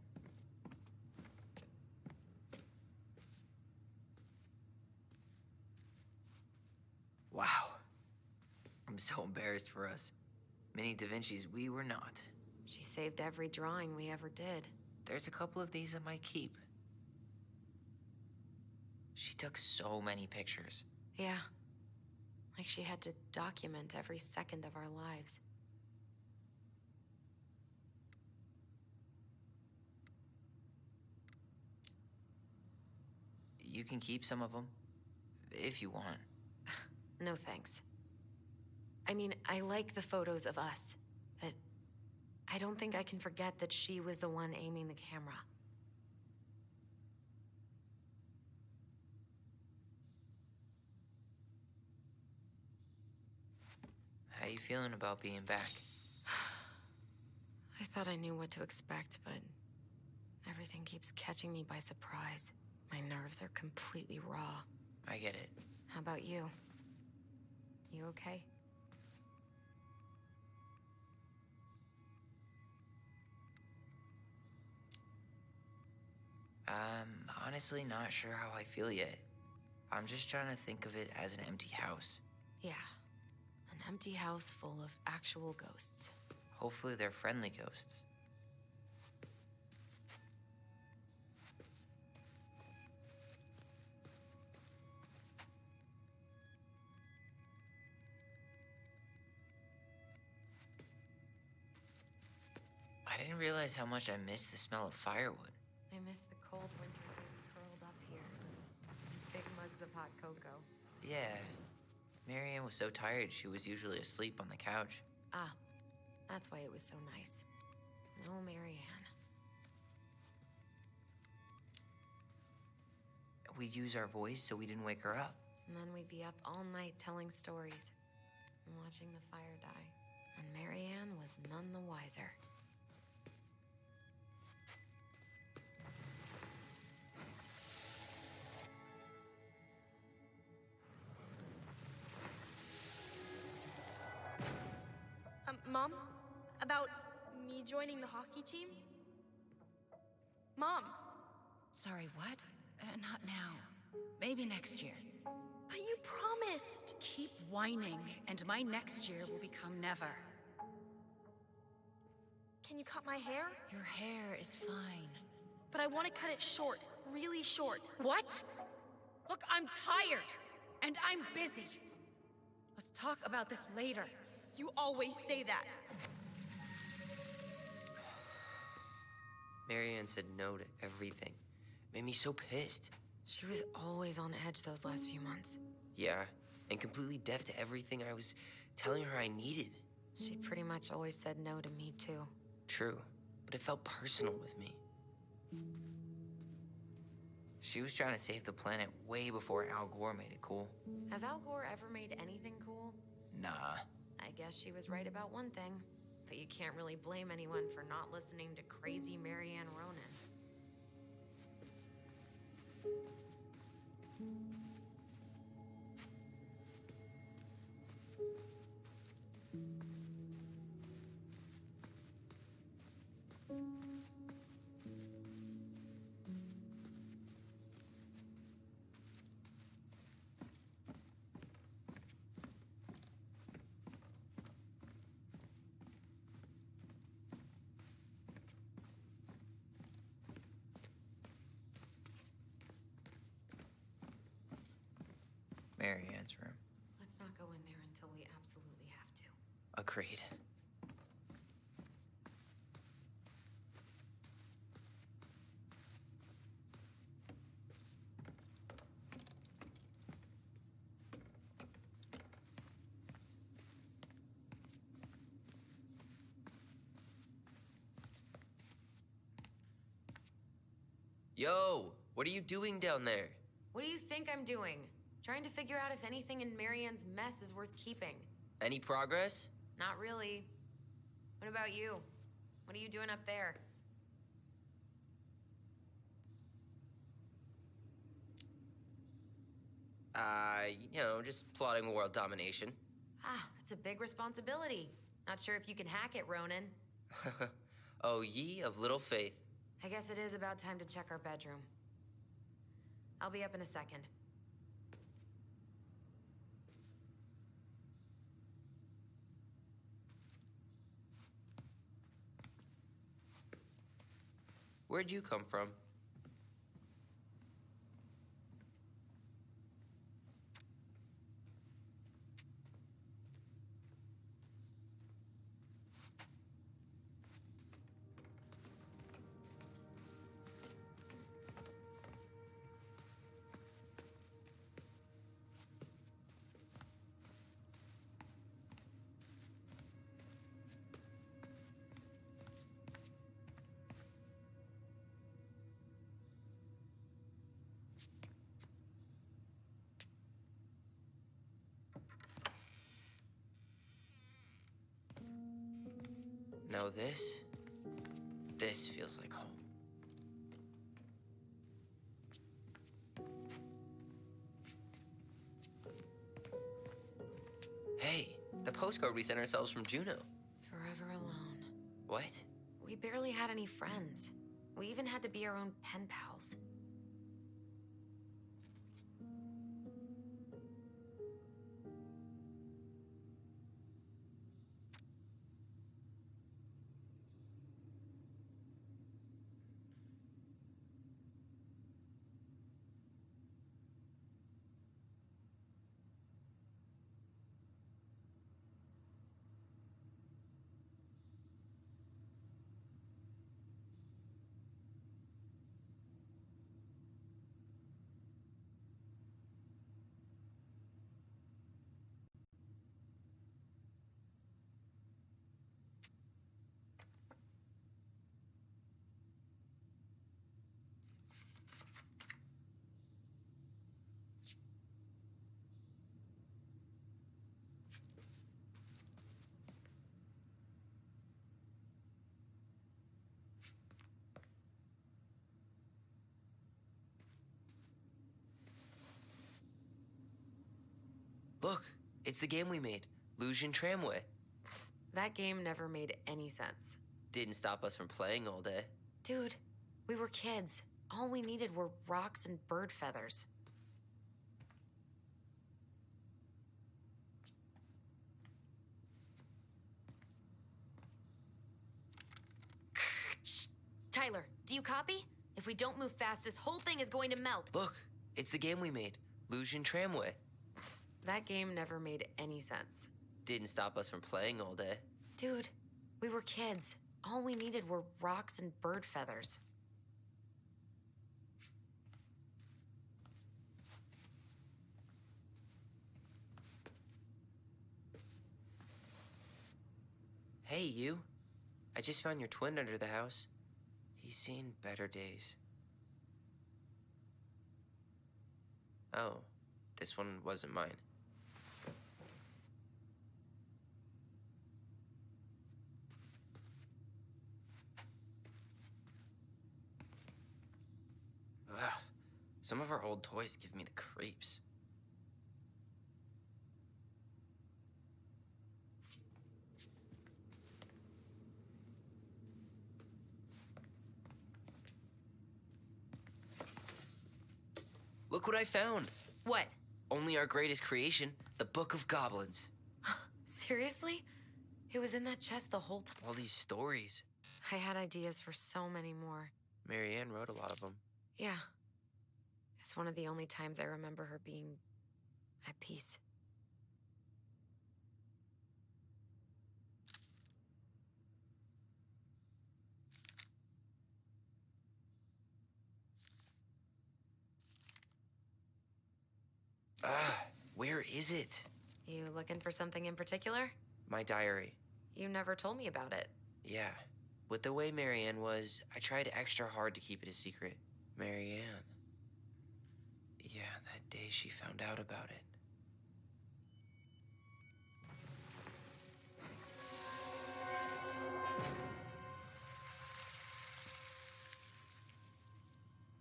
Wow. I'm so embarrassed for us. Mini Da Vinci's we were not. She saved every drawing we ever did. There's a couple of these I might keep. She took so many pictures. Yeah. Like she had to document every second of our lives. You can keep some of them, if you want. No thanks. I mean, I like the photos of us, but I don't think I can forget that she was the one aiming the camera. How you feeling about being back? I thought I knew what to expect, but everything keeps catching me by surprise. My nerves are completely raw. I get it. How about you? You okay? I'm honestly not sure how I feel yet. I'm just trying to think of it as an empty house. Yeah. An empty house full of actual ghosts. Hopefully they're friendly ghosts. I didn't realize how much I missed the smell of firewood. I miss the cold winter days curled up here. Big mugs of hot cocoa. Yeah. Marianne was so tired she was usually asleep on the couch. Ah, that's why it was so nice. No Marianne. We'd use our voice so we didn't wake her up. And then we'd be up all night telling stories and watching the fire die. And Marianne was none the wiser. Mom? About me joining the hockey team? Mom! Sorry, what? Not now. Maybe next year. But you promised! Keep whining, and my next year will become never. Can you cut my hair? Your hair is fine. But I want to cut it short. Really short. What? Look, I'm tired, and I'm busy. Let's talk about this later. You always say that. Marianne said no to everything. Made me so pissed. She was always on edge those last few months. Yeah, and completely deaf to everything I was telling her I needed. She pretty much always said no to me, too. True, but it felt personal with me. She was trying to save the planet way before Al Gore made it cool. Has Al Gore ever made anything cool? Nah. I guess she was right about one thing. But you can't really blame anyone for not listening to crazy Marianne Ronan. Marianne's room. Let's not go in there until we absolutely have to. Agreed. Yo, what are you doing down there? What do you think I'm doing? Trying to figure out if anything in Marianne's mess is worth keeping. Any progress? Not really. What about you? What are you doing up there? Just plotting world domination. Ah, it's a big responsibility. Not sure if you can hack it, Ronan. Oh, ye of little faith. I guess it is about time to check our bedroom. I'll be up in a second. Where'd you come from? Now this feels like home. Hey, the postcard we sent ourselves from Juno. Forever alone. What? We barely had any friends. We even had to be our own pen pals. Look, it's the game we made, Lusion Tramway. That game never made any sense. Didn't stop us from playing all day. Dude, we were kids. All we needed were rocks and bird feathers. Tyler, do you copy? If we don't move fast, this whole thing is going to melt. Look, it's the game we made, Lusion Tramway. That game never made any sense. Didn't stop us from playing all day. Dude, we were kids. All we needed were rocks and bird feathers. Hey, you. I just found your twin under the house. He's seen better days. Oh, this one wasn't mine. Ugh, some of our old toys give me the creeps. Look what I found. What? Only our greatest creation, the Book of Goblins. Seriously? It was in that chest the whole time. All these stories. I had ideas for so many more. Marianne wrote a lot of them. Yeah. It's one of the only times I remember her being at peace. Where is it? You looking for something in particular? My diary. You never told me about it. Yeah. With the way Marianne was, I tried extra hard to keep it a secret. Marianne. Yeah, that day she found out about it.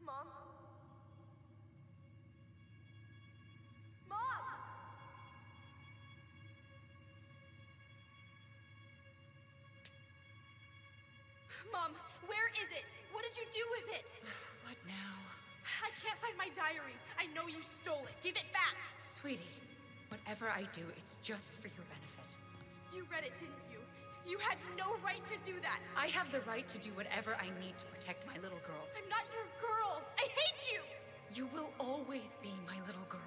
Mom? Mom! Mom, where is it? What did you do with it? What now? I can't find my diary. I know you stole it. Give it back. Sweetie, whatever I do, it's just for your benefit. You read it, didn't you? You had no right to do that. I have the right to do whatever I need to protect my little girl. I'm not your girl. I hate you. You will always be my little girl.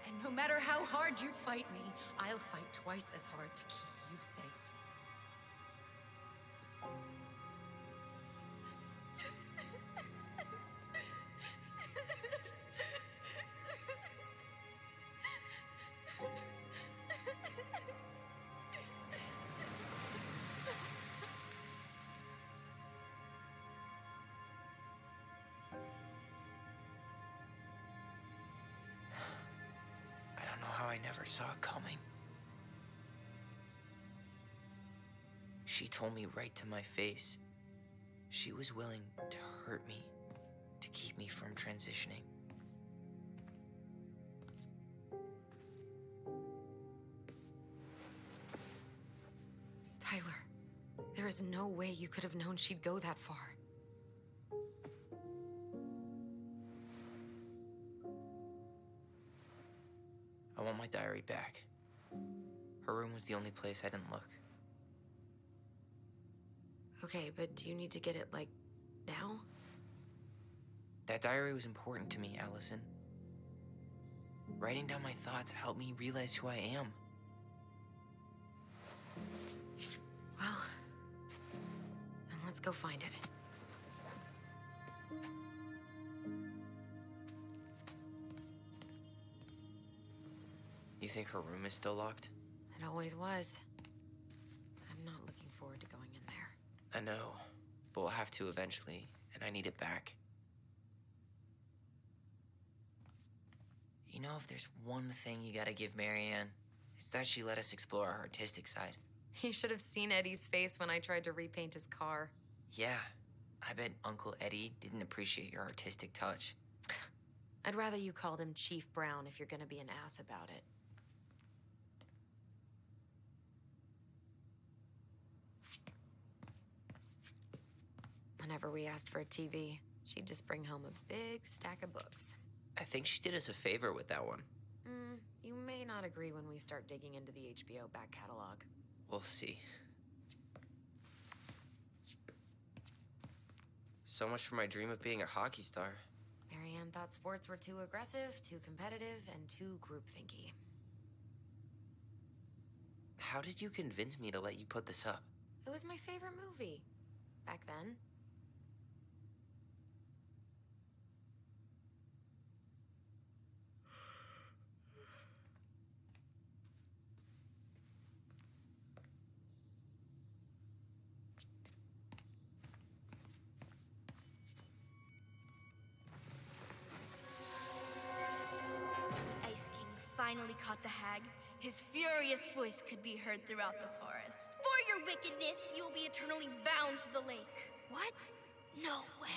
And no matter how hard you fight me, I'll fight twice as hard to keep you safe. I don't know how I never saw it coming. She told me right to my face. She was willing to hurt me to keep me from transitioning. Tyler, there is no way you could have known she'd go that far. I want my diary back. Her room was the only place I didn't look. Okay, but do you need to get it, like, now? That diary was important to me, Allison. Writing down my thoughts helped me realize who I am. Well, then let's go find it. You think her room is still locked? It always was. I'm not looking forward to going in there. I know, but we'll have to eventually, and I need it back. You know, if there's one thing you gotta give Marianne, it's that she let us explore our artistic side. You should have seen Eddie's face when I tried to repaint his car. Yeah, I bet Uncle Eddie didn't appreciate your artistic touch. I'd rather you called him Chief Brown if you're gonna be an ass about it. Whenever we asked for a TV, she'd just bring home a big stack of books. I think she did us a favor with that one. You may not agree when we start digging into the HBO back catalog. We'll see. So much for my dream of being a hockey star. Marianne thought sports were too aggressive, too competitive, and too groupthinky. How did you convince me to let you put this up? It was my favorite movie back then. The Ice King finally caught the hag. His furious voice could be heard throughout the forest. For your wickedness, you will be eternally bound to the lake. What? No way.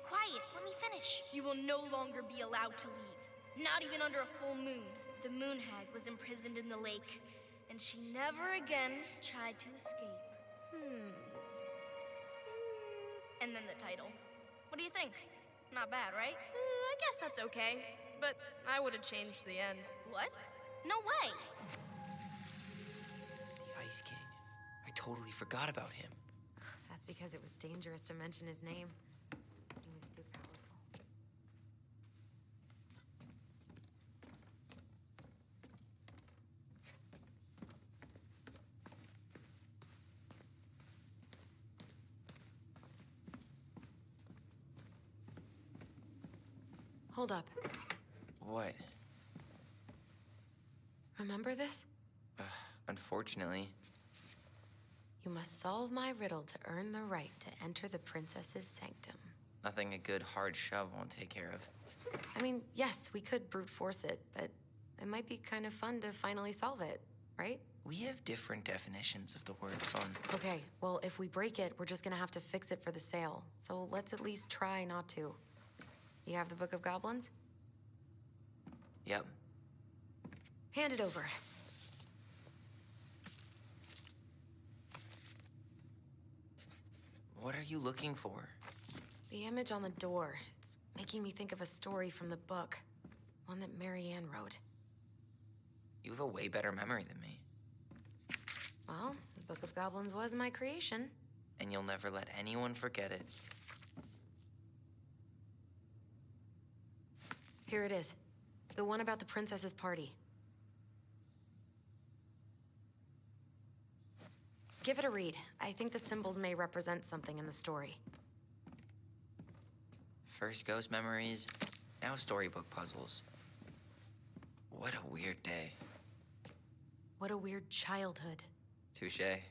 Quiet, let me finish. You will no longer be allowed to leave. Not even under a full moon. The moon hag was imprisoned in the lake, and she never again tried to escape. And then the title. What do you think? Not bad, right? I guess that's okay. But I would have changed the end. What? No way. The Ice King. I totally forgot about him. That's because it was dangerous to mention his name. He was too powerful. Hold up. What? Remember this? Unfortunately. You must solve my riddle to earn the right to enter the princess's sanctum. Nothing a good hard shove won't take care of. I mean, yes, we could brute force it, but it might be kind of fun to finally solve it, right? We have different definitions of the word fun. Okay, well, if we break it, we're just gonna have to fix it for the sale. So let's at least try not to. You have the Book of Goblins? Yep. Hand it over. What are you looking for? The image on the door. It's making me think of a story from the book. One that Marianne wrote. You have a way better memory than me. Well, the Book of Goblins was my creation. And you'll never let anyone forget it. Here it is. The one about the princess's party. Give it a read. I think the symbols may represent something in the story. First ghost memories, now storybook puzzles. What a weird day. What a weird childhood. Touché.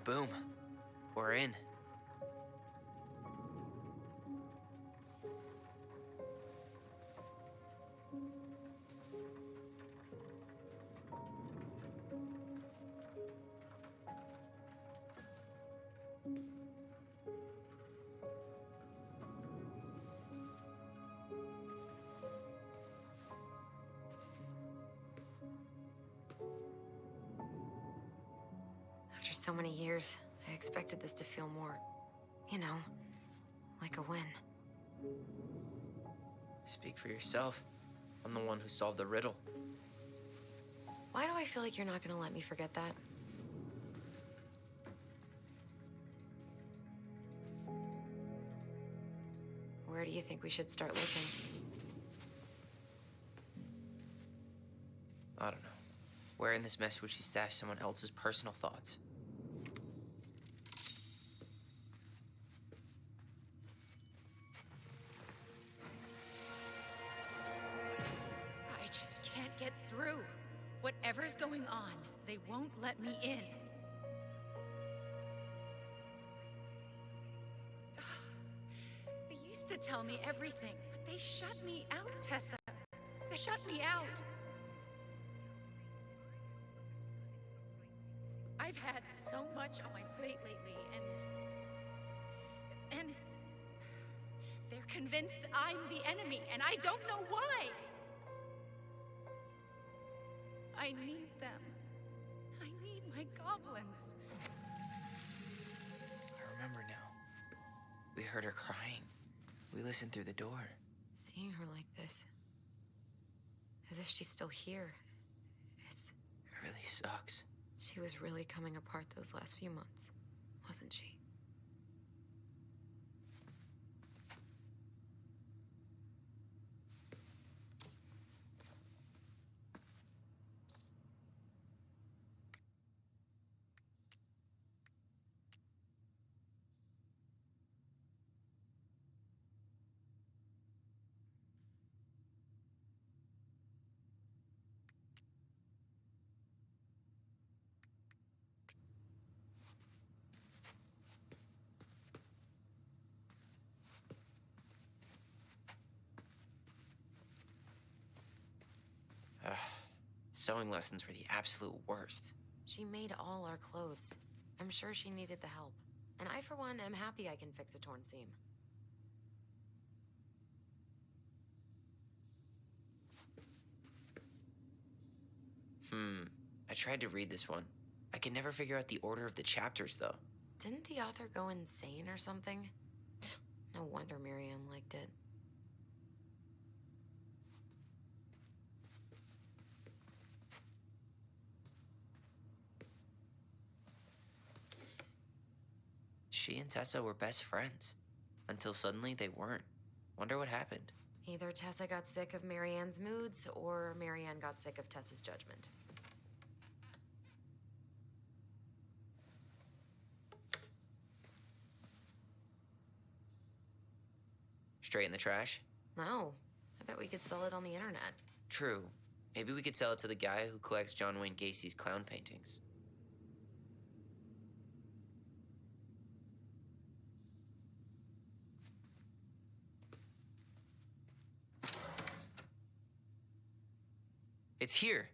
Boom. We're in. After so many years, I expected this to feel more, you know, like a win. Speak for yourself. I'm the one who solved the riddle. Why do I feel like you're not gonna let me forget that? Where do you think we should start looking? I don't know. Where in this mess would she stash someone else's personal thoughts? I just can't get through. Whatever's going on, they won't let me in. They used to tell me everything, but they shut me out, Tessa. They shut me out. I've had so much on my plate lately, and they're convinced I'm the enemy, and I don't know why. I need them. I need my goblins. I remember now. We heard her crying. We listened through the door. Seeing her like this, as if she's still here, it's... It really sucks. She was really coming apart those last few months, wasn't she? Sewing lessons were the absolute worst. She made all our clothes. I'm sure she needed the help. And I, for one, am happy I can fix a torn seam. I tried to read this one. I could never figure out the order of the chapters, though. Didn't the author go insane or something? No wonder Marianne liked it. She and Tessa were best friends. Until suddenly they weren't. Wonder what happened. Either Tessa got sick of Marianne's moods, or Marianne got sick of Tessa's judgment. Straight in the trash? No, I bet we could sell it on the internet. True. Maybe we could sell it to the guy who collects John Wayne Gacy's clown paintings. It's here.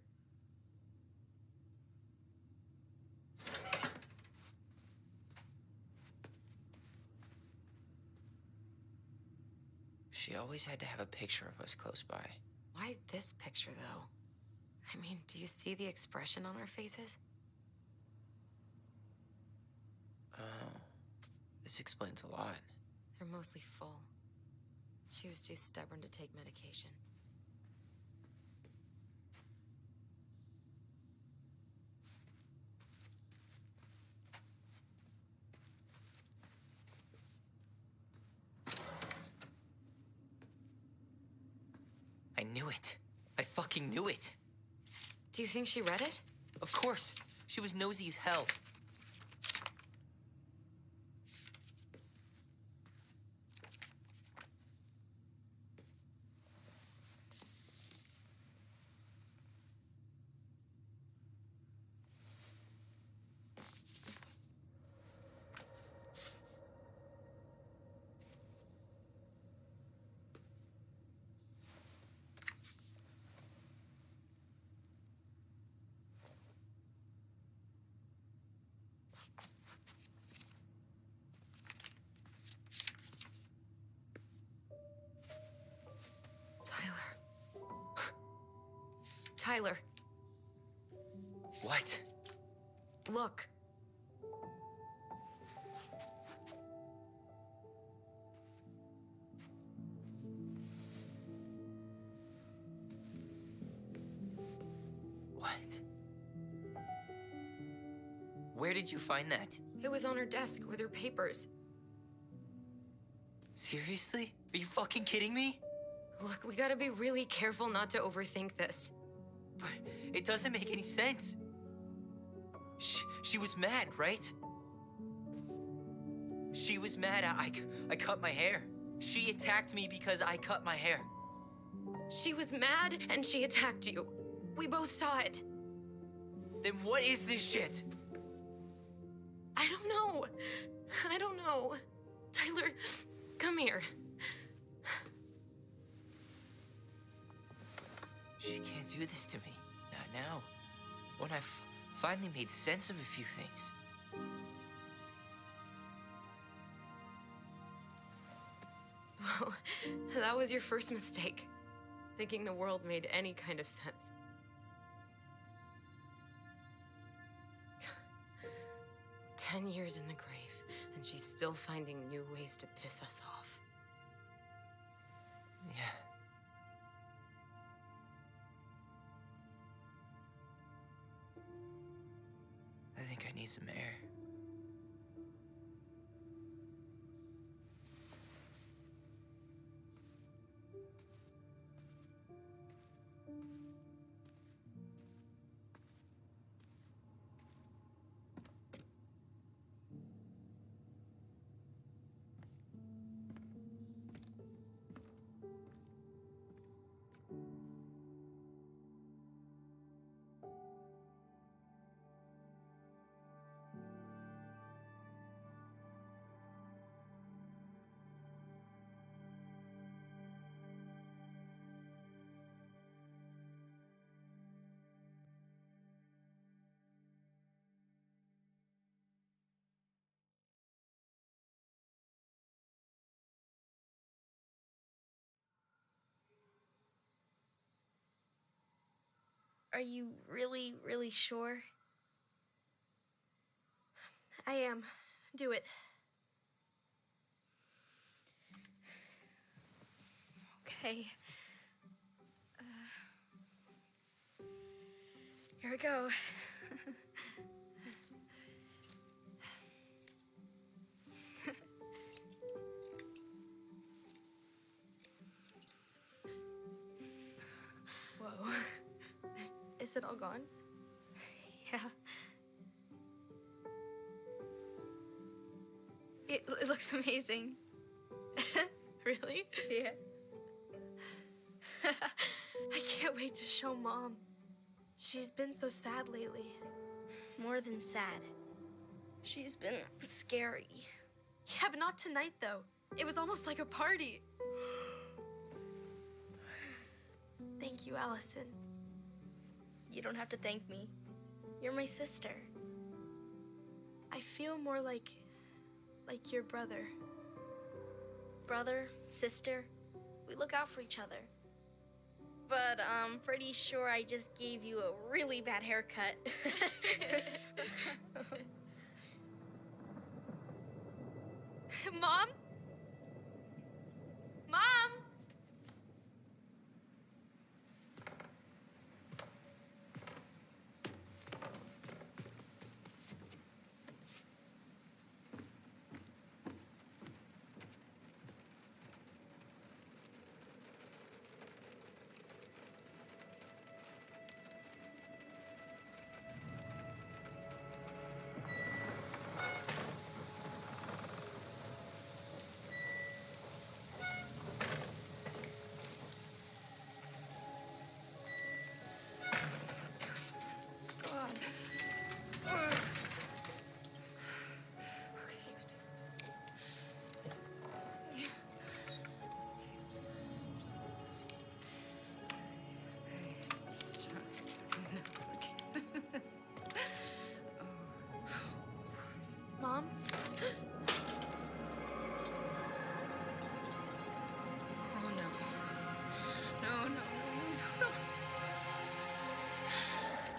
She always had to have a picture of us close by. Why this picture, though? I mean, do you see the expression on our faces? Oh, this explains a lot. They're mostly full. She was too stubborn to take medication. I knew it. I fucking knew it. Do you think she read it? Of course. She was nosy as hell. Tyler, What? look. What? Where did you find that? It was on her desk with her papers. Seriously? Are you fucking kidding me? Look, we gotta be really careful not to overthink this. But it doesn't make any sense. She was mad, right? She was mad I cut my hair. She attacked me because I cut my hair. She was mad and she attacked you. We both saw it. Then what is this shit? I don't know. I don't know. Tyler, come here. She can't do this to me. Not now. When I've finally made sense of a few things. Well, that was your first mistake. Thinking the world made any kind of sense. 10 years in the grave, and she's still finding new ways to piss us off. Yeah. I think I need some air. Are you really, really sure? I am. Do it. Okay. Here we go. Whoa. Is it all gone? Yeah. It looks amazing. Really? Yeah. I can't wait to show Mom. She's been so sad lately. More than sad. She's been scary. Yeah, but not tonight, though. It was almost like a party. Thank you, Allison. You don't have to thank me. You're my sister. I feel more like your brother. Brother, sister, we look out for each other. But I'm pretty sure I just gave you a really bad haircut. Mom? Mom?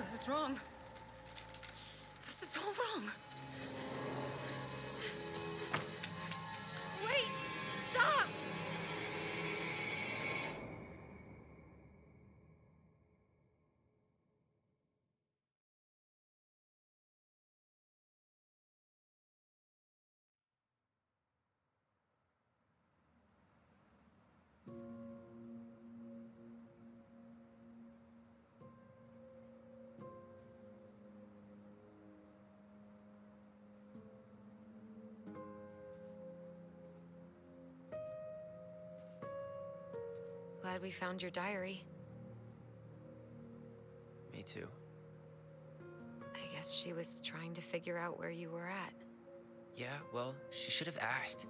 This is wrong. This is all wrong. Wait! Stop! Glad we found your diary. Me too. I guess she was trying to figure out where you were at. Yeah, well, she should have asked.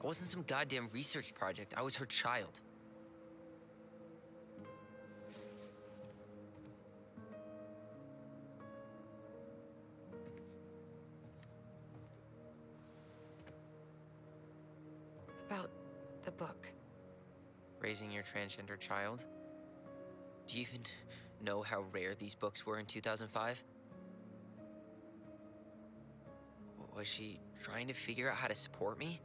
I wasn't some goddamn research project. I was her child. About the book. Raising your transgender child? Do you even know how rare these books were in 2005? Was she trying to figure out how to support me?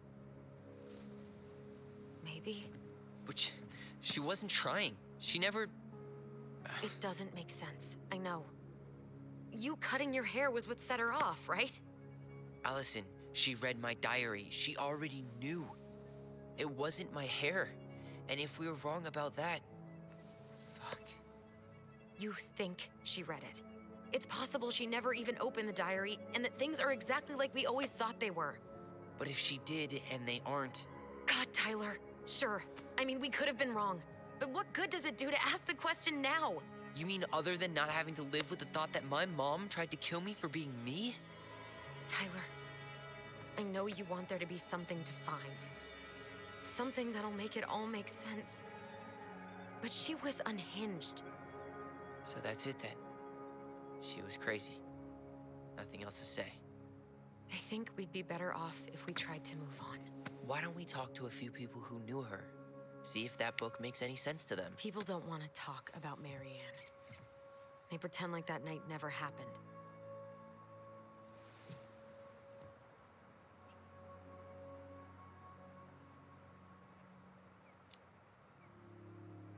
Maybe. But she wasn't trying. She never... It doesn't make sense. I know. You cutting your hair was what set her off, right? Allison, she read my diary. She already knew. It wasn't my hair. And if we were wrong about that... Fuck. You think she read it. It's possible she never even opened the diary, and that things are exactly like we always thought they were. But if she did, and they aren't... God, Tyler. Sure. I mean, we could have been wrong. But what good does it do to ask the question now? You mean other than not having to live with the thought that my mom tried to kill me for being me? Tyler, I know you want there to be something to find. Something that'll make it all make sense. But she was unhinged. So that's it then. She was crazy. Nothing else to say. I think we'd be better off if we tried to move on. Why don't we talk to a few people who knew her? See if that book makes any sense to them. People don't want to talk about Marianne. They pretend like that night never happened.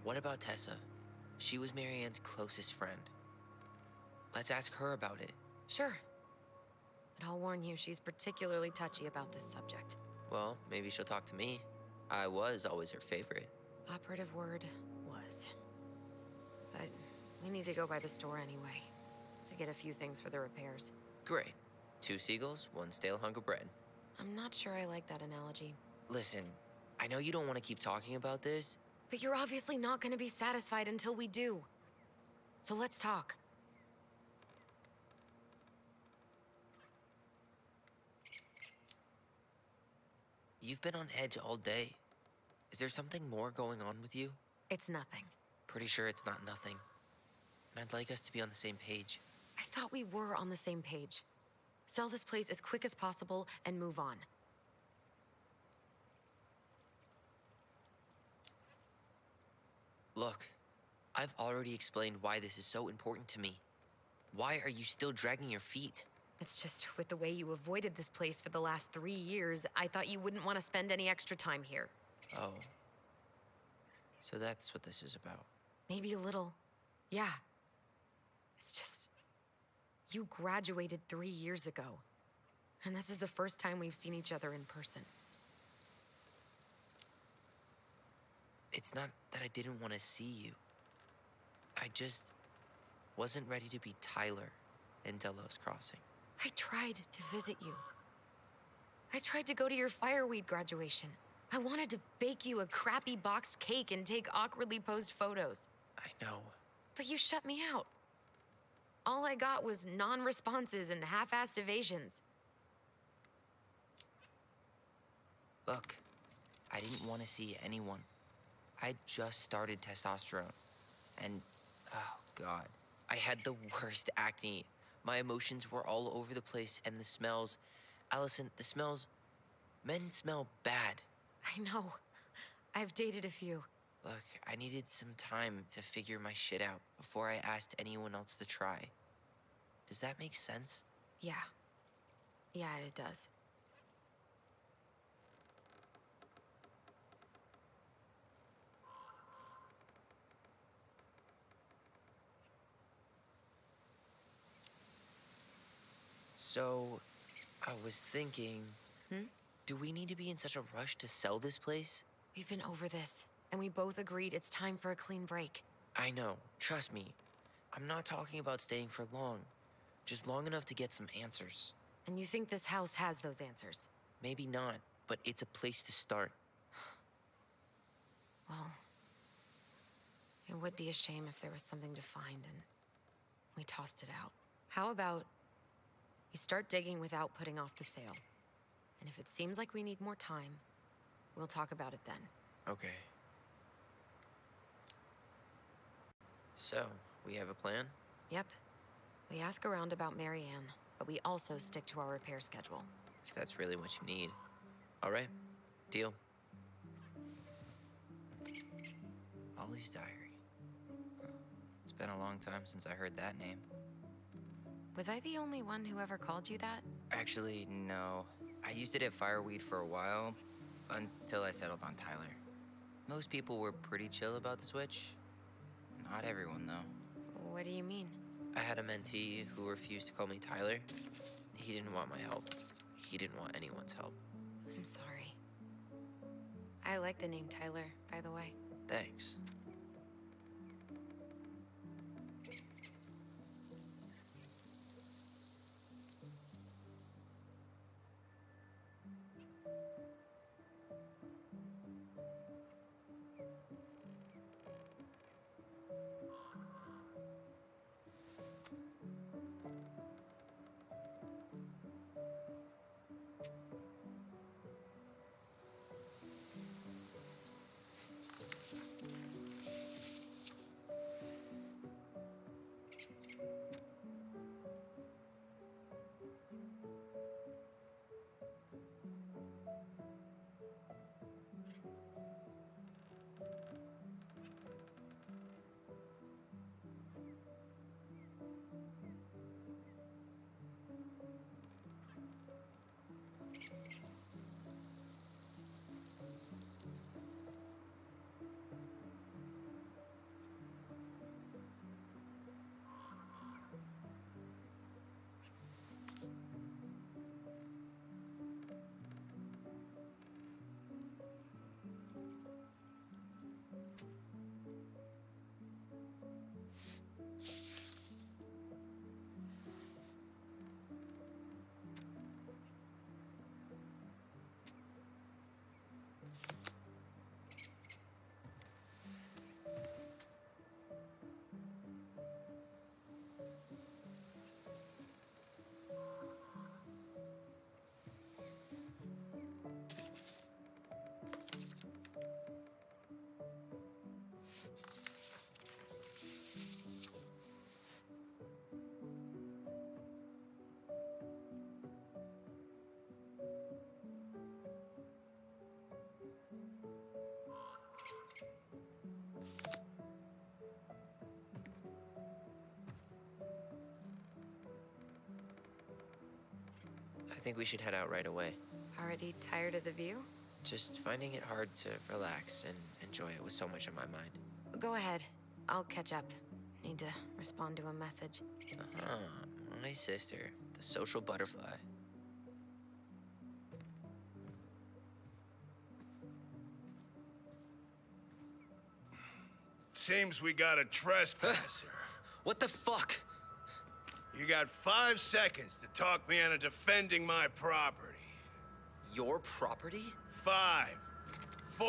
What about Tessa? She was Marianne's closest friend. Let's ask her about it. Sure. But I'll warn you, she's particularly touchy about this subject. Well, maybe she'll talk to me. I was always her favorite. Operative word was. But we need to go by the store anyway, to get a few things for the repairs. Great. 2 seagulls, 1 stale hunk of bread. I'm not sure I like that analogy. Listen, I know you don't want to keep talking about this. But you're obviously not going to be satisfied until we do. So let's talk. You've been on edge all day. Is there something more going on with you? It's nothing. Pretty sure it's not nothing. And I'd like us to be on the same page. I thought we were on the same page. Sell this place as quick as possible and move on. Look, I've already explained why this is so important to me. Why are you still dragging your feet? It's just with the way you avoided this place for the last 3 years, I thought you wouldn't want to spend any extra time here. Oh. So that's what this is about. Maybe a little. Yeah. It's just... You graduated 3 years ago. And this is the first time we've seen each other in person. It's not that I didn't want to see you. I just wasn't ready to be Tyler in Delos Crossing. I tried to visit you. I tried to go to your fireweed graduation. I wanted to bake you a crappy boxed cake and take awkwardly posed photos. I know. But you shut me out. All I got was non-responses and half-assed evasions. Look, I didn't want to see anyone. I just started testosterone. And, oh God, I had the worst acne. My emotions were all over the place, and the smells... Allison, the smells... Men smell bad. I know. I've dated a few. Look, I needed some time to figure my shit out before I asked anyone else to try. Does that make sense? Yeah. Yeah, it does. So, I was thinking... Do we need to be in such a rush to sell this place? We've been over this, and we both agreed it's time for a clean break. I know, trust me. I'm not talking about staying for long. Just long enough to get some answers. And you think this house has those answers? Maybe not, but it's a place to start. Well, it would be a shame if there was something to find and we tossed it out. How about you start digging without putting off the sale? And if it seems like we need more time, we'll talk about it then. Okay. So, we have a plan? Yep. We ask around about Marianne, but we also stick to our repair schedule. If that's really what you need. All right, deal. Ollie's diary. It's been a long time since I heard that name. Was I the only one who ever called you that? Actually, no. I used it at Fireweed for a while, until I settled on Tyler. Most people were pretty chill about the switch. Not everyone, though. What do you mean? I had a mentee who refused to call me Tyler. He didn't want my help. He didn't want anyone's help. I'm sorry. I like the name Tyler, by the way. Thanks. I think we should head out right away. Already tired of the view? Just finding it hard to relax and enjoy it with so much on my mind. Go ahead. I'll catch up. Need to respond to a message. My sister, the social butterfly. Seems we got a trespasser. What the fuck? You got 5 seconds to talk me into defending my property. Your property? 5, 4.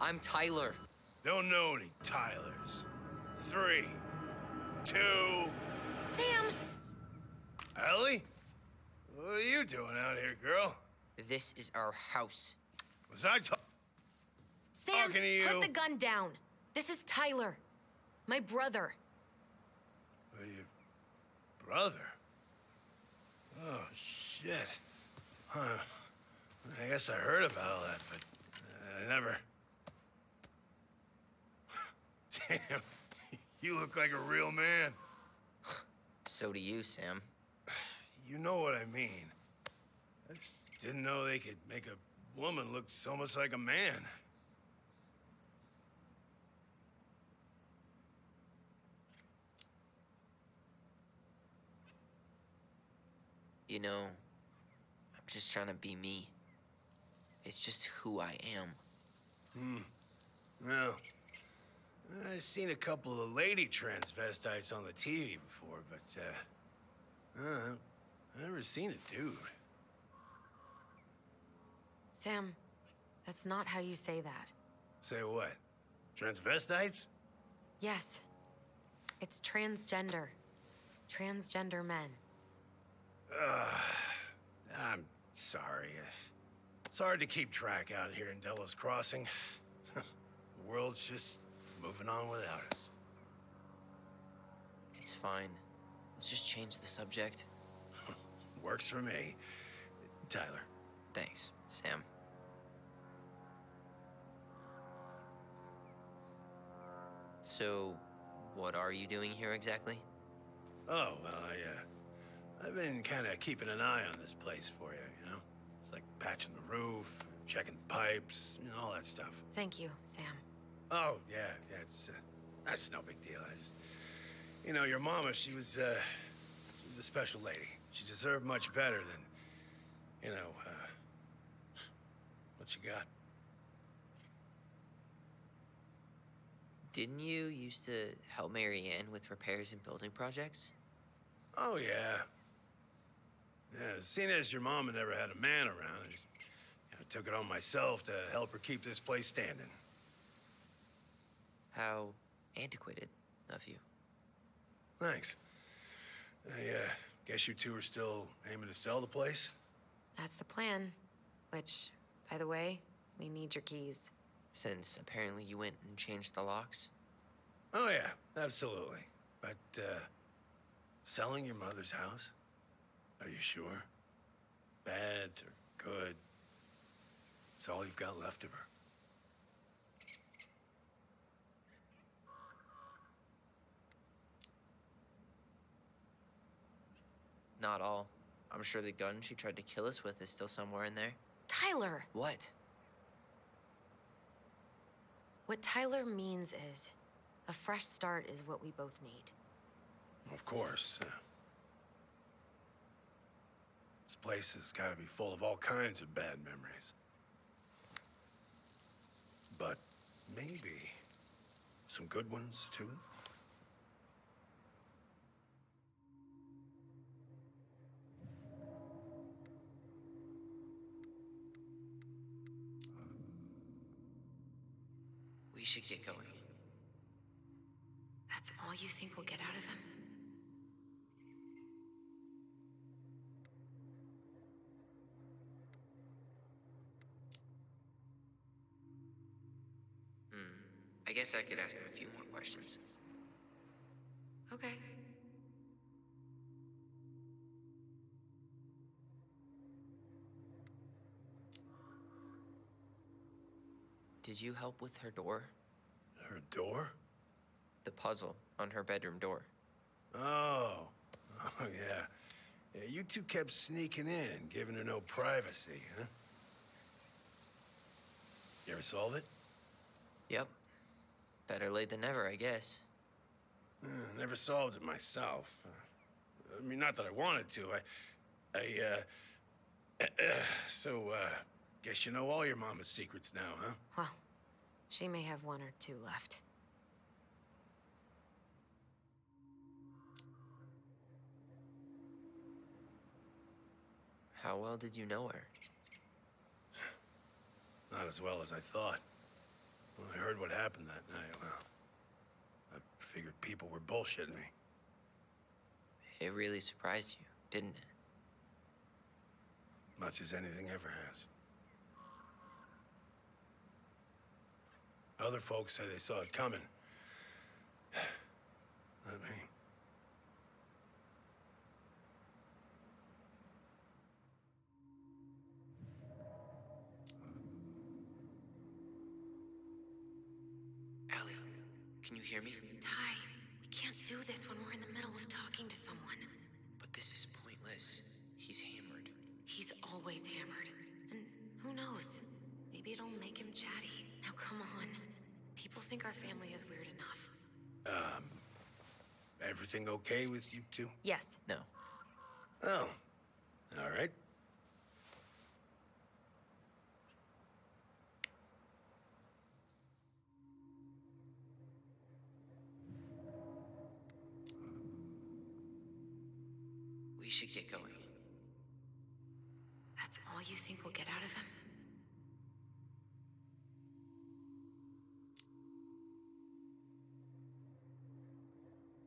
I'm Tyler. Don't know any Tylers. 3, 2. Sam! Ellie? What are you doing out here, girl? This is our house. Was I Sam, talking to you? put the gun down. This is Tyler. My brother. Your brother? Oh, shit. Huh. I guess I heard about all that, but I never... Damn, you look like a real man. So do you, Sam. You know what I mean. I just didn't know they could make a woman look so much like a man. You know, I'm just trying to be me. It's just who I am. Well, I've seen a couple of lady transvestites on the TV before, but, I've never seen a dude. Sam, that's not how you say that. Say what? Transvestites? Yes. It's transgender. Transgender men. I'm sorry. It's hard to keep track out here in Delos Crossing. The world's just moving on without us. It's fine. Let's just change the subject. Works for me. Tyler. Thanks, Sam. So, what are you doing here exactly? Oh, well, I've been kind of keeping an eye on this place for you, you know? It's like patching the roof, checking the pipes, you know, all that stuff. Thank you, Sam. Oh, yeah, that's no big deal. I just, you know, your mama, she was a special lady. She deserved much better than, you know, what you got. Didn't you used to help Mary Ann with repairs and building projects? Oh, yeah. Yeah, seeing as your mama never had a man around, I just took it on myself to help her keep this place standing. How antiquated of you. Thanks. I guess you two are still aiming to sell the place? That's the plan. Which, by the way, we need your keys. Since apparently you went and changed the locks? Oh, yeah, absolutely. But, selling your mother's house? Are you sure? Bad or good? It's all you've got left of her. Not all. I'm sure the gun she tried to kill us with is still somewhere in there. Tyler! What? What Tyler means is, a fresh start is what we both need. Of course. This place has got to be full of all kinds of bad memories. But maybe some good ones, too? We should get going. That's all you think we'll get out of him? I guess I could ask him a few more questions. Okay. Did you help with her door? Her door? The puzzle on her bedroom door. Oh, yeah. Yeah, you two kept sneaking in, giving her no privacy, huh? You ever solve it? Yep. Better late than never, I guess. Never solved it myself. I mean, not that I wanted to. So, guess you know all your mama's secrets now, huh? Well, she may have one or two left. How well did you know her? Not as well as I thought. When I heard what happened that night, well, I figured people were bullshitting me. It really surprised you, didn't it? Much as anything ever has. Other folks say they saw it coming. Not me. Allie, can you hear me? Ty, we can't do this when we're in the middle of talking to someone. think our family is weird enough. Everything okay with you two? Yes. No. Oh, all right. We should get going. That's all you think we'll get out of him?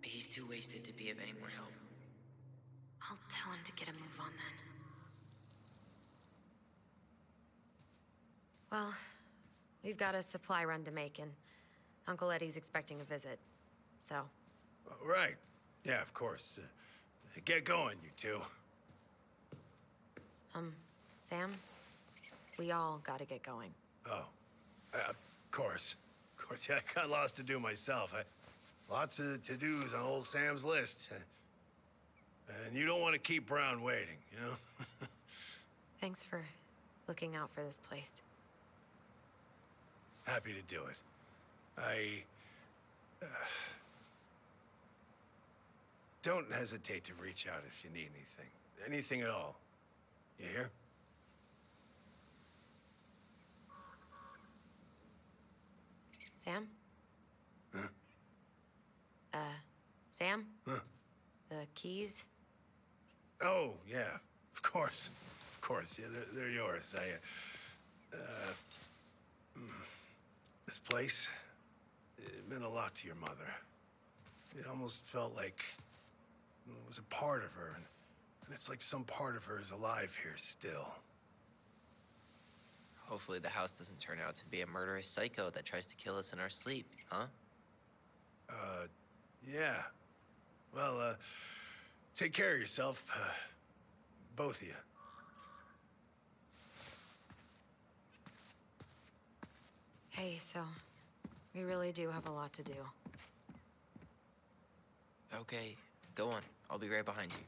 He's too wasted to be of any more help. I'll tell him to get a move on then. Well, we've got a supply run to make, and Uncle Eddie's expecting a visit. So, All right. Yeah, of course. Get going, you two. Sam, we all gotta get going. Oh, of course. Of course, yeah, I got lots to do myself. Lots of to-dos on old Sam's list. And you don't want to keep Brown waiting, you know? Thanks for looking out for this place. Happy to do it. Don't hesitate to reach out if you need anything. Anything at all. You hear? Sam? Huh? Sam? Huh? The keys? Oh, yeah. Of course. Of course. Yeah, they're yours. This place, it meant a lot to your mother. It almost felt like it was a part of her, and it's like some part of her is alive here still. Hopefully the house doesn't turn out to be a murderous psycho that tries to kill us in our sleep, huh? Yeah. Well, take care of yourself, both of you. Hey, so we really do have a lot to do. Okay, go on. I'll be right behind you.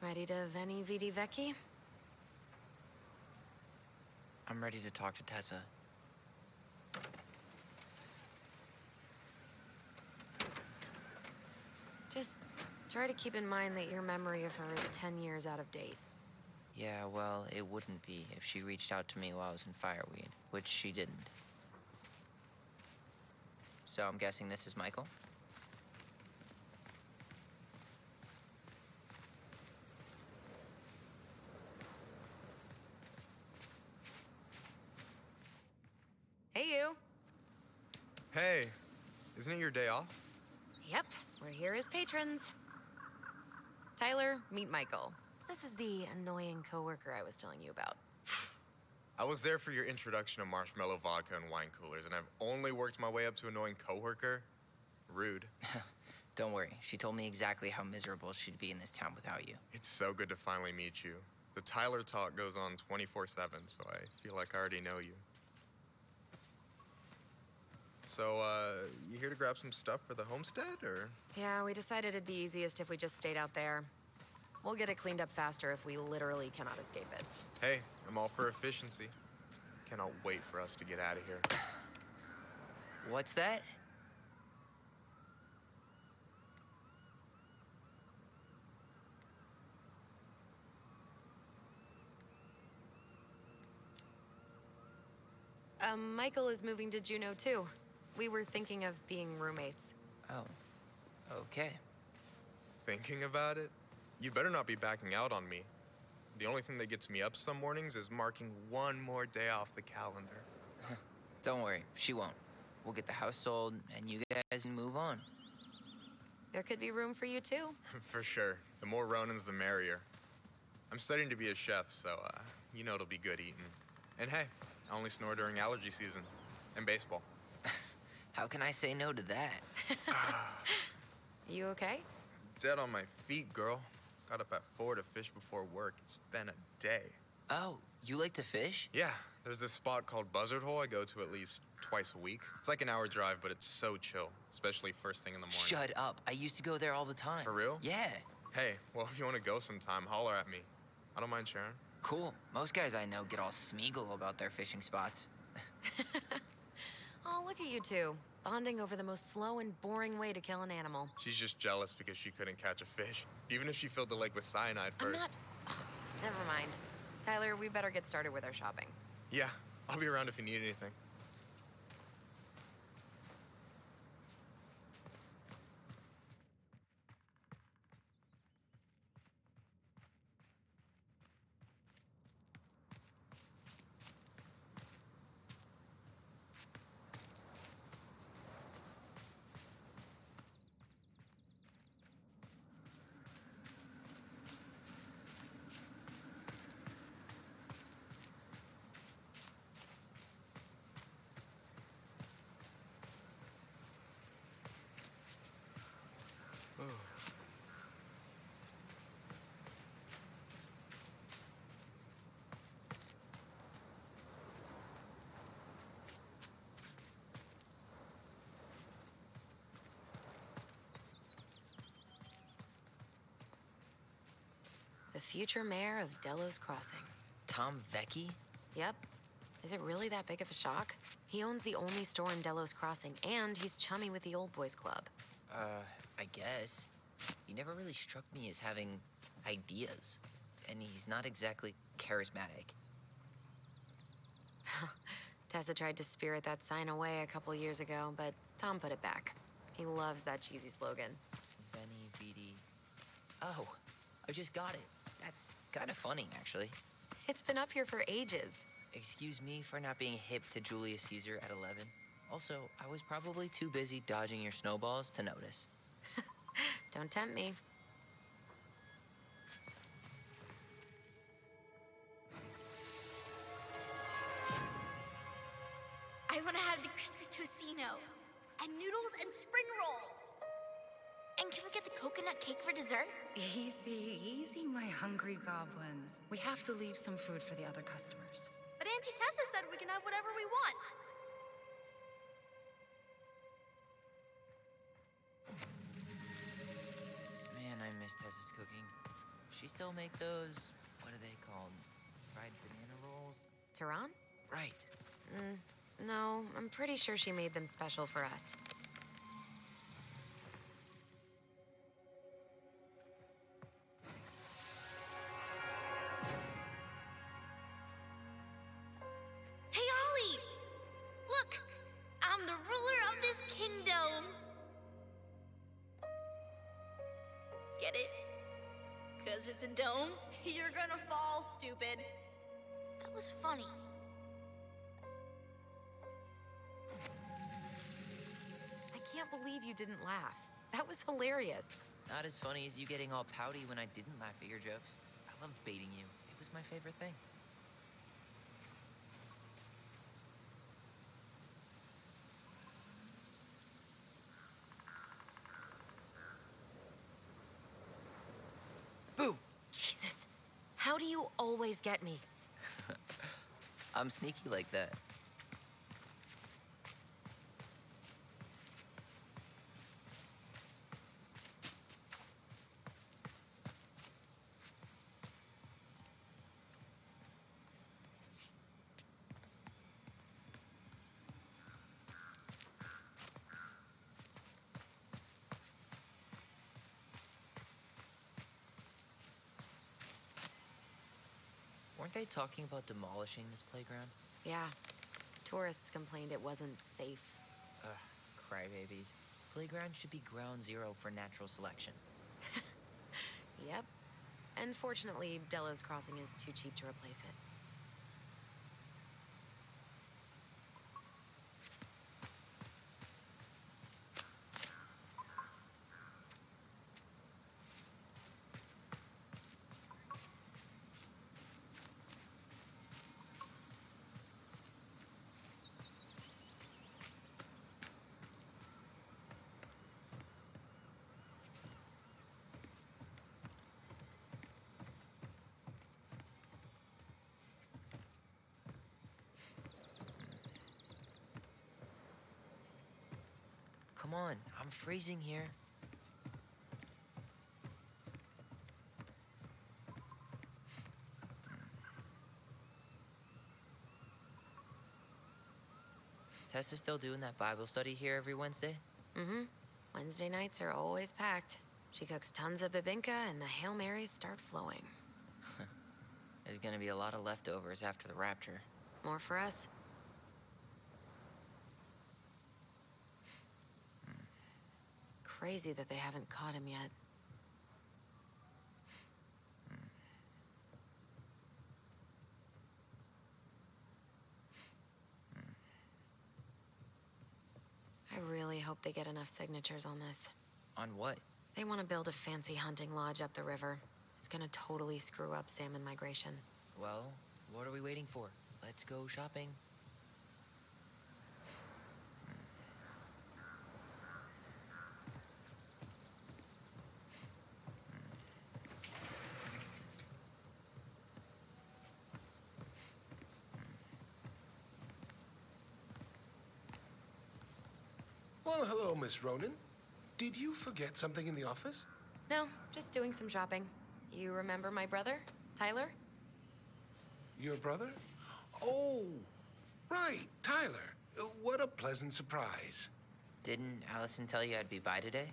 Ready to Veni Vidi Vici? I'm ready to talk to Tessa. Just try to keep in mind that your memory of her is 10 years out of date. Yeah, well, it wouldn't be if she reached out to me while I was in Fireweed, which she didn't. So I'm guessing this is Michael? Hey, you. Hey, isn't it your day off? Yep, we're here as patrons. Tyler, meet Michael. This is the annoying coworker I was telling you about. I was there for your introduction to marshmallow vodka and wine coolers, and I've only worked my way up to annoying coworker. Rude. Don't worry, she told me exactly how miserable she'd be in this town without you. It's so good to finally meet you. The Tyler talk goes on 24/7, so I feel like I already know you. So, you here to grab some stuff for the homestead, or? Yeah, we decided it'd be easiest if we just stayed out there. We'll get it cleaned up faster if we literally cannot escape it. Hey, I'm all for efficiency. Cannot wait for us to get out of here. What's that? Michael is moving to Juneau too. We were thinking of being roommates. Oh, okay. Thinking about it? You better not be backing out on me. The only thing that gets me up some mornings is marking one more day off the calendar. Don't worry, she won't. We'll get the house sold, and you guys can move on. There could be room for you too. For sure. The more Ronins, the merrier. I'm studying to be a chef, so, you know it'll be good eating. And hey, I only snore during allergy season. And baseball. How can I say no to that? You okay? Dead on my feet, girl. Got up at 4 to fish before work. It's been a day. Oh, you like to fish? Yeah, there's this spot called Buzzard Hole I go to at least twice a week. It's like an hour drive, but it's so chill, especially first thing in the morning. Shut up. I used to go there all the time. For real? Yeah. Hey, well, if you want to go sometime, holler at me. I don't mind sharing. Cool. Most guys I know get all Smeagol about their fishing spots. Oh, look at you two. Bonding over the most slow and boring way to kill an animal. She's just jealous because she couldn't catch a fish, even if she filled the lake with cyanide I'm first. not... Ugh, never mind. Tyler, we better get started with our shopping. Yeah, I'll be around if you need anything. The future mayor of Delos Crossing. Tom Vecchi? Yep. Is it really that big of a shock? He owns the only store in Delos Crossing, and he's chummy with the Old Boys Club. I guess. He never really struck me as having ideas. And he's not exactly charismatic. Tessa tried to spirit that sign away a couple years ago, but Tom put it back. He loves that cheesy slogan. Veni Vidi. Oh, I just got it. That's kind of funny, actually. It's been up here for ages. Excuse me for not being hip to Julius Caesar at 11. Also, I was probably too busy dodging your snowballs to notice. Don't tempt me. I want to have the crispy tocino, and noodles and spring rolls. And can we get the coconut cake for dessert? Easy, easy, my hungry goblins. We have to leave some food for the other customers. But Auntie Tessa said we can have whatever we want. Man, I miss Tessa's cooking. She still make those, what are they called? Fried banana rolls? Tehran? Right. No, I'm pretty sure she made them special for us. Hey, Ollie! Look, I'm the ruler of this kingdom. Get it? 'Cause it's a dome? You're gonna fall, stupid. That was funny. I can't believe you didn't laugh. That was hilarious. Not as funny as you getting all pouty when I didn't laugh at your jokes. I loved baiting you. It was my favorite thing. Boo! Jesus, how do you always get me? I'm sneaky like that. Weren't they talking about demolishing this playground? Yeah. Tourists complained it wasn't safe. Ugh, crybabies. Playground should be ground zero for natural selection. Yep. And fortunately, Delos Crossing is too cheap to replace it. Come on, I'm freezing here. Tessa's still doing that Bible study here every Wednesday? Mm-hmm. Wednesday nights are always packed. She cooks tons of bibinka and the Hail Marys start flowing. There's gonna be a lot of leftovers after the rapture. More for us. Crazy that they haven't caught him yet. I really hope they get enough signatures on this. On what? They want to build a fancy hunting lodge up the river. It's gonna totally screw up salmon migration. Well, what are we waiting for? Let's go shopping. Well, hello, Miss Ronan. Did you forget something in the office? No, just doing some shopping. You remember my brother, Tyler? Your brother? Oh, right, Tyler. What a pleasant surprise. Didn't Allison tell you I'd be by today?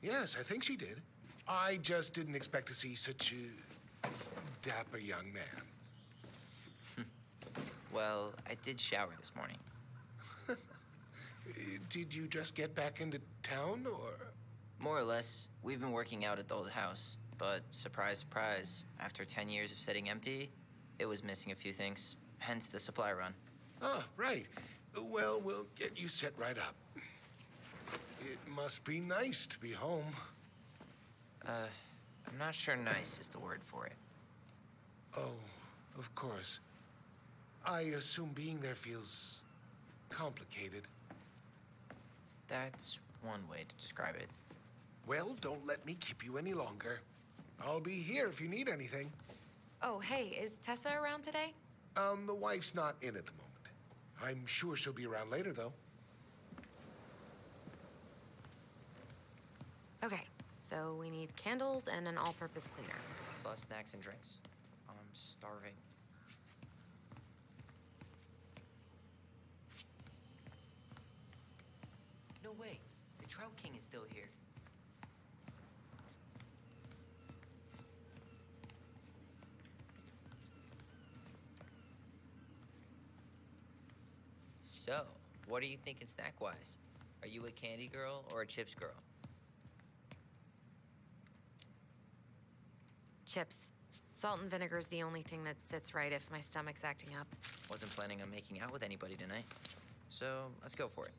Yes, I think she did. I just didn't expect to see such a dapper young man. Well, I did shower this morning. Did you just get back into town, or? More or less, we've been working out at the old house. But surprise, surprise, after 10 years of sitting empty, it was missing a few things. Hence the supply run. Ah, right. Well, we'll get you set right up. It must be nice to be home. I'm not sure nice is the word for it. Oh, of course. I assume being there feels complicated. That's one way to describe it. Well, don't let me keep you any longer. I'll be here if you need anything. Oh, hey, is Tessa around today? The wife's not in at the moment. I'm sure she'll be around later, though. Okay, so we need candles and an all-purpose cleaner. Plus snacks and drinks. I'm starving. No way. The Trout King is still here. So, what are you thinking snack-wise? Are you a candy girl or a chips girl? Chips. Salt and vinegar's the only thing that sits right if my stomach's acting up. Wasn't planning on making out with anybody tonight. So, let's go for it.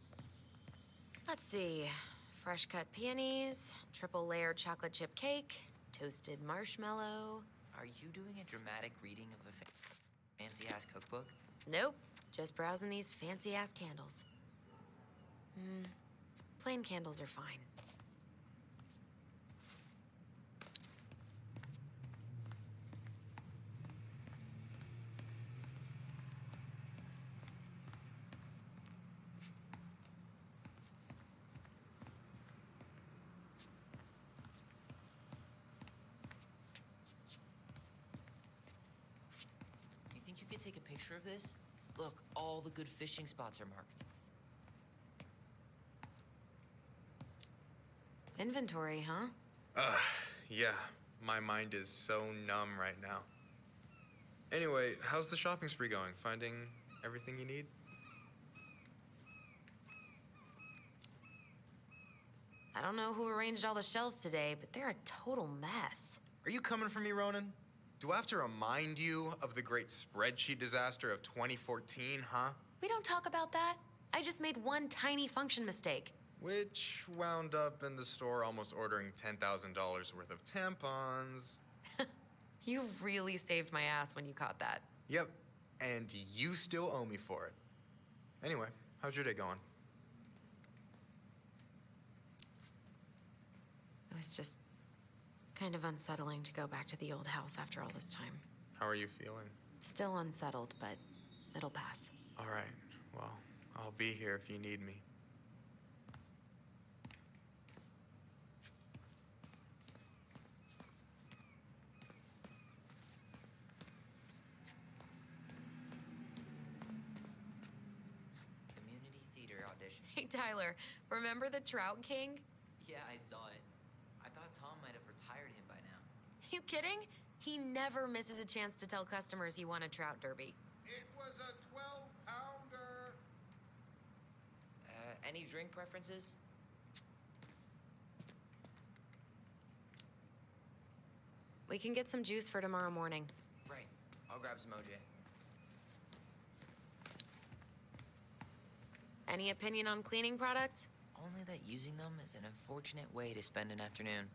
Let's see. Fresh cut peonies, triple layered chocolate chip cake, toasted marshmallow. Are you doing a dramatic reading of a fancy-ass cookbook? Nope. Just browsing these fancy-ass candles. Plain candles are fine. You think you could take a picture of this? Look, all the good fishing spots are marked. Inventory, huh? Yeah. My mind is so numb right now. Anyway, how's the shopping spree going? Finding everything you need? I don't know who arranged all the shelves today, but they're a total mess. Are you coming for me, Ronan? Do I have to remind you of the great spreadsheet disaster of 2014, huh? We don't talk about that. I just made one tiny function mistake. Which wound up in the store almost ordering $10,000 worth of tampons. You really saved my ass when you caught that. Yep, and you still owe me for it. Anyway, how's your day going? It was just kind of unsettling to go back to the old house after all this time. How are you feeling? Still unsettled, but it'll pass. All right, well, I'll be here if you need me. Community theater audition. Hey, Tyler, remember the Trout King? Yeah, I saw it. I thought Tom might have retired him by now. You kidding? He never misses a chance to tell customers he won a trout derby. It was a 12-pounder. Any drink preferences? We can get some juice for tomorrow morning. Right. I'll grab some OJ. Any opinion on cleaning products? Only that using them is an unfortunate way to spend an afternoon.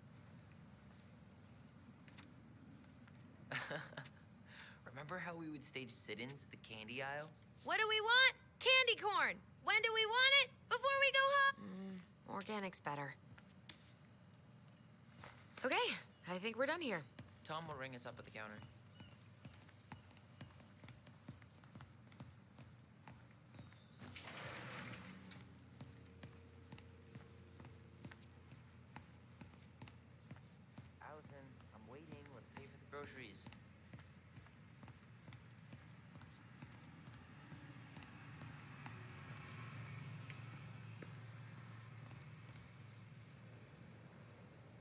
Remember how we would stage sit-ins at the candy aisle? What do we want? Candy corn! When do we want it? Before we go home? Organic's better. Okay, I think we're done here. Tom will ring us up at the counter. Allison, I'm waiting. Let's pay for the groceries.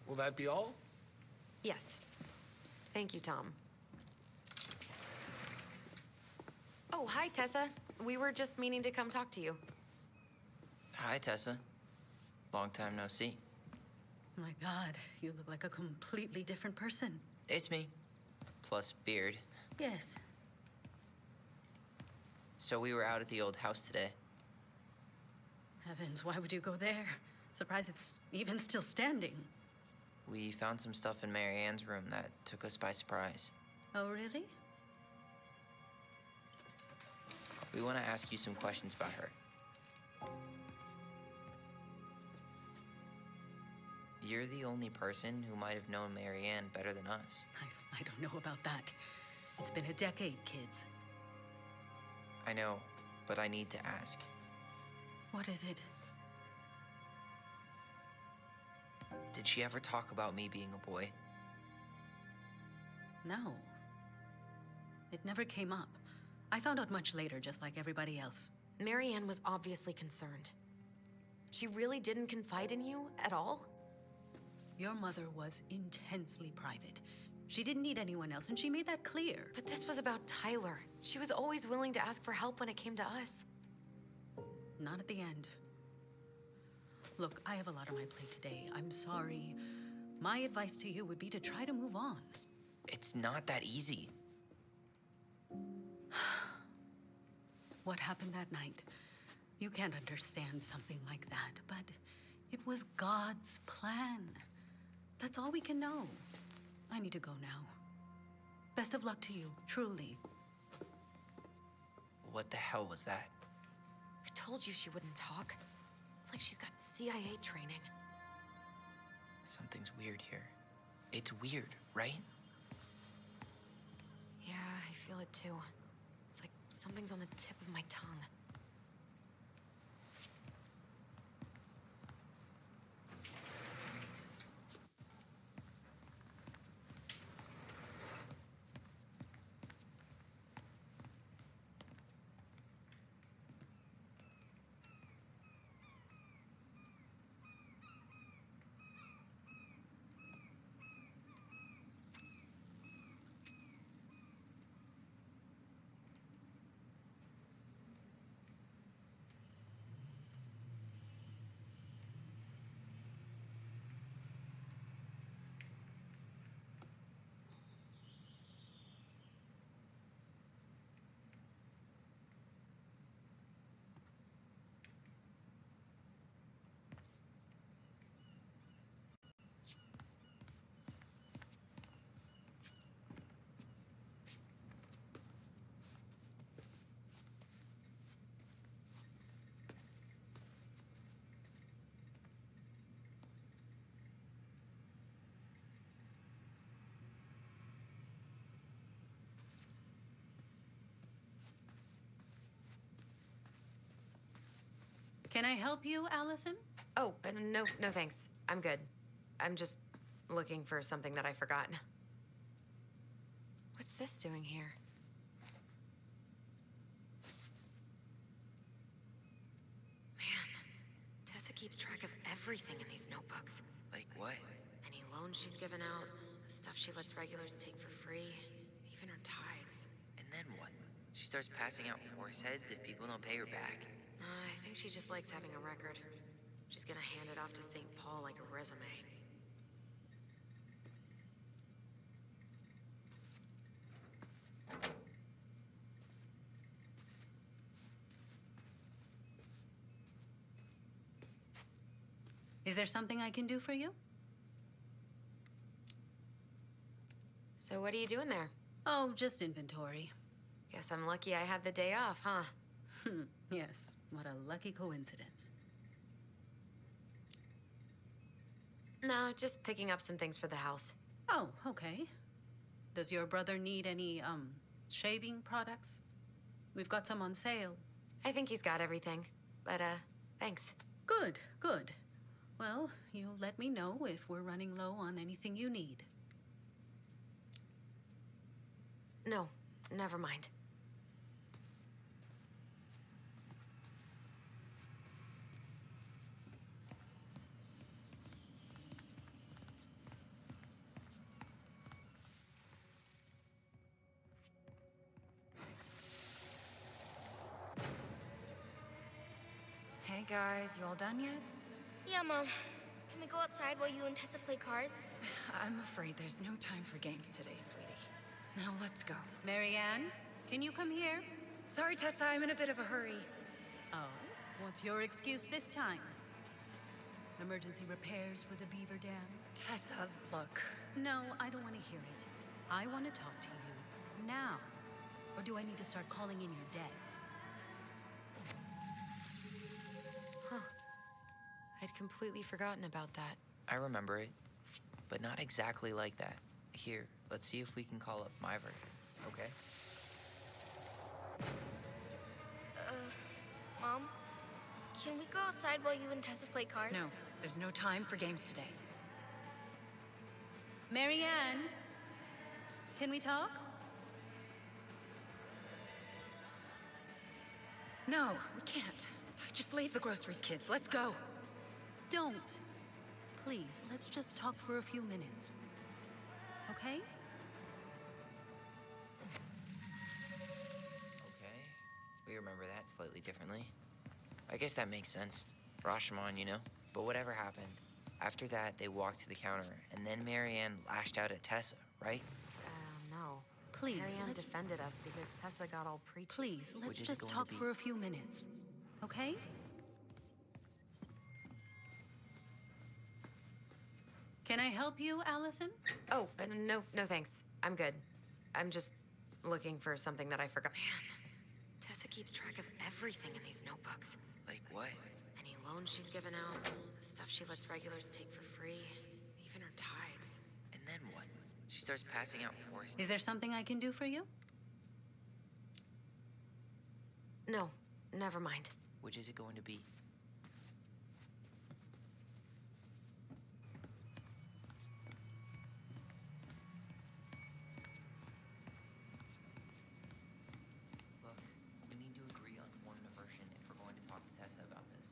Will that be all? Yes. Thank you, Tom. Oh, hi, Tessa. We were just meaning to come talk to you. Hi, Tessa. Long time no see. My God, you look like a completely different person. It's me. Plus beard. Yes. So we were out at the old house today. Heavens, why would you go there? Surprised it's even still standing. We found some stuff in Mary Ann's room that took us by surprise. Oh, really? We want to ask you some questions about her. You're the only person who might have known Mary Ann better than us. I don't know about that. It's been a decade, kids. I know, but I need to ask. What is it? Did she ever talk about me being a boy? No. It never came up. I found out much later, just like everybody else. Mary Ann was obviously concerned. She really didn't confide in you at all? Your mother was intensely private. She didn't need anyone else, and she made that clear. But this was about Tyler. She was always willing to ask for help when it came to us. Not at the end. Look, I have a lot on my plate today. I'm sorry. My advice to you would be to try to move on. It's not that easy. What happened that night? You can't understand something like that, but it was God's plan. That's all we can know. I need to go now. Best of luck to you, truly. What the hell was that? I told you she wouldn't talk. It's like she's got CIA training. Something's weird here. It's weird, right? Yeah, I feel it too. It's like something's on the tip of my tongue. Can I help you, Allison? Oh, no, no thanks. I'm good. I'm just looking for something that I forgot. What's this doing here? Man, Tessa keeps track of everything in these notebooks. Like what? Any loans she's given out, the stuff she lets regulars take for free, even her tithes. And then what? She starts passing out horse heads if people don't pay her back. I think she just likes having a record. She's gonna hand it off to St. Paul like a resume. Is there something I can do for you? So what are you doing there? Oh, just inventory. Guess I'm lucky I had the day off, huh? Yes, what a lucky coincidence. No, just picking up some things for the house. Oh, okay. Does your brother need any, shaving products? We've got some on sale. I think he's got everything. But, thanks. Good, good. Well, you let me know if we're running low on anything you need. No, never mind. Hey guys, you all done yet? Yeah, Mom. Can we go outside while you and Tessa play cards? I'm afraid there's no time for games today, sweetie. Now let's go. Marianne, can you come here? Sorry, Tessa, I'm in a bit of a hurry. Oh, what's your excuse this time? Emergency repairs for the beaver dam? Tessa, look. No, I don't want to hear it. I want to talk to you now. Or do I need to start calling in your dads? I'd completely forgotten about that. I remember it, but not exactly like that. Here, let's see if we can call up Myver, okay? Mom, can we go outside while you and Tessa play cards? No, there's no time for games today. Marianne, can we talk? No, we can't. Just leave the groceries, kids. Let's go. Don't. Please, let's just talk for a few minutes. Okay? Okay, we remember that slightly differently. I guess that makes sense. Rashomon, you know? But whatever happened, after that, they walked to the counter, and then Marianne lashed out at Tessa, right? No. Please, Marianne let's... defended us because Tessa got all preachy. Please, let's Which is just going to talk be- for a few minutes. Okay? Can I help you, Allison? Oh, no, no thanks. I'm good. I'm just looking for something that I forgot. Man, Tessa keeps track of everything in these notebooks. Like what? Any loans she's given out, the stuff she lets regulars take for free, even her tithes. And then what? She starts passing out horse. Is there something I can do for you? No, never mind. Which is it going to be? Look, we need to agree on one version if we're going to talk to Tessa about this.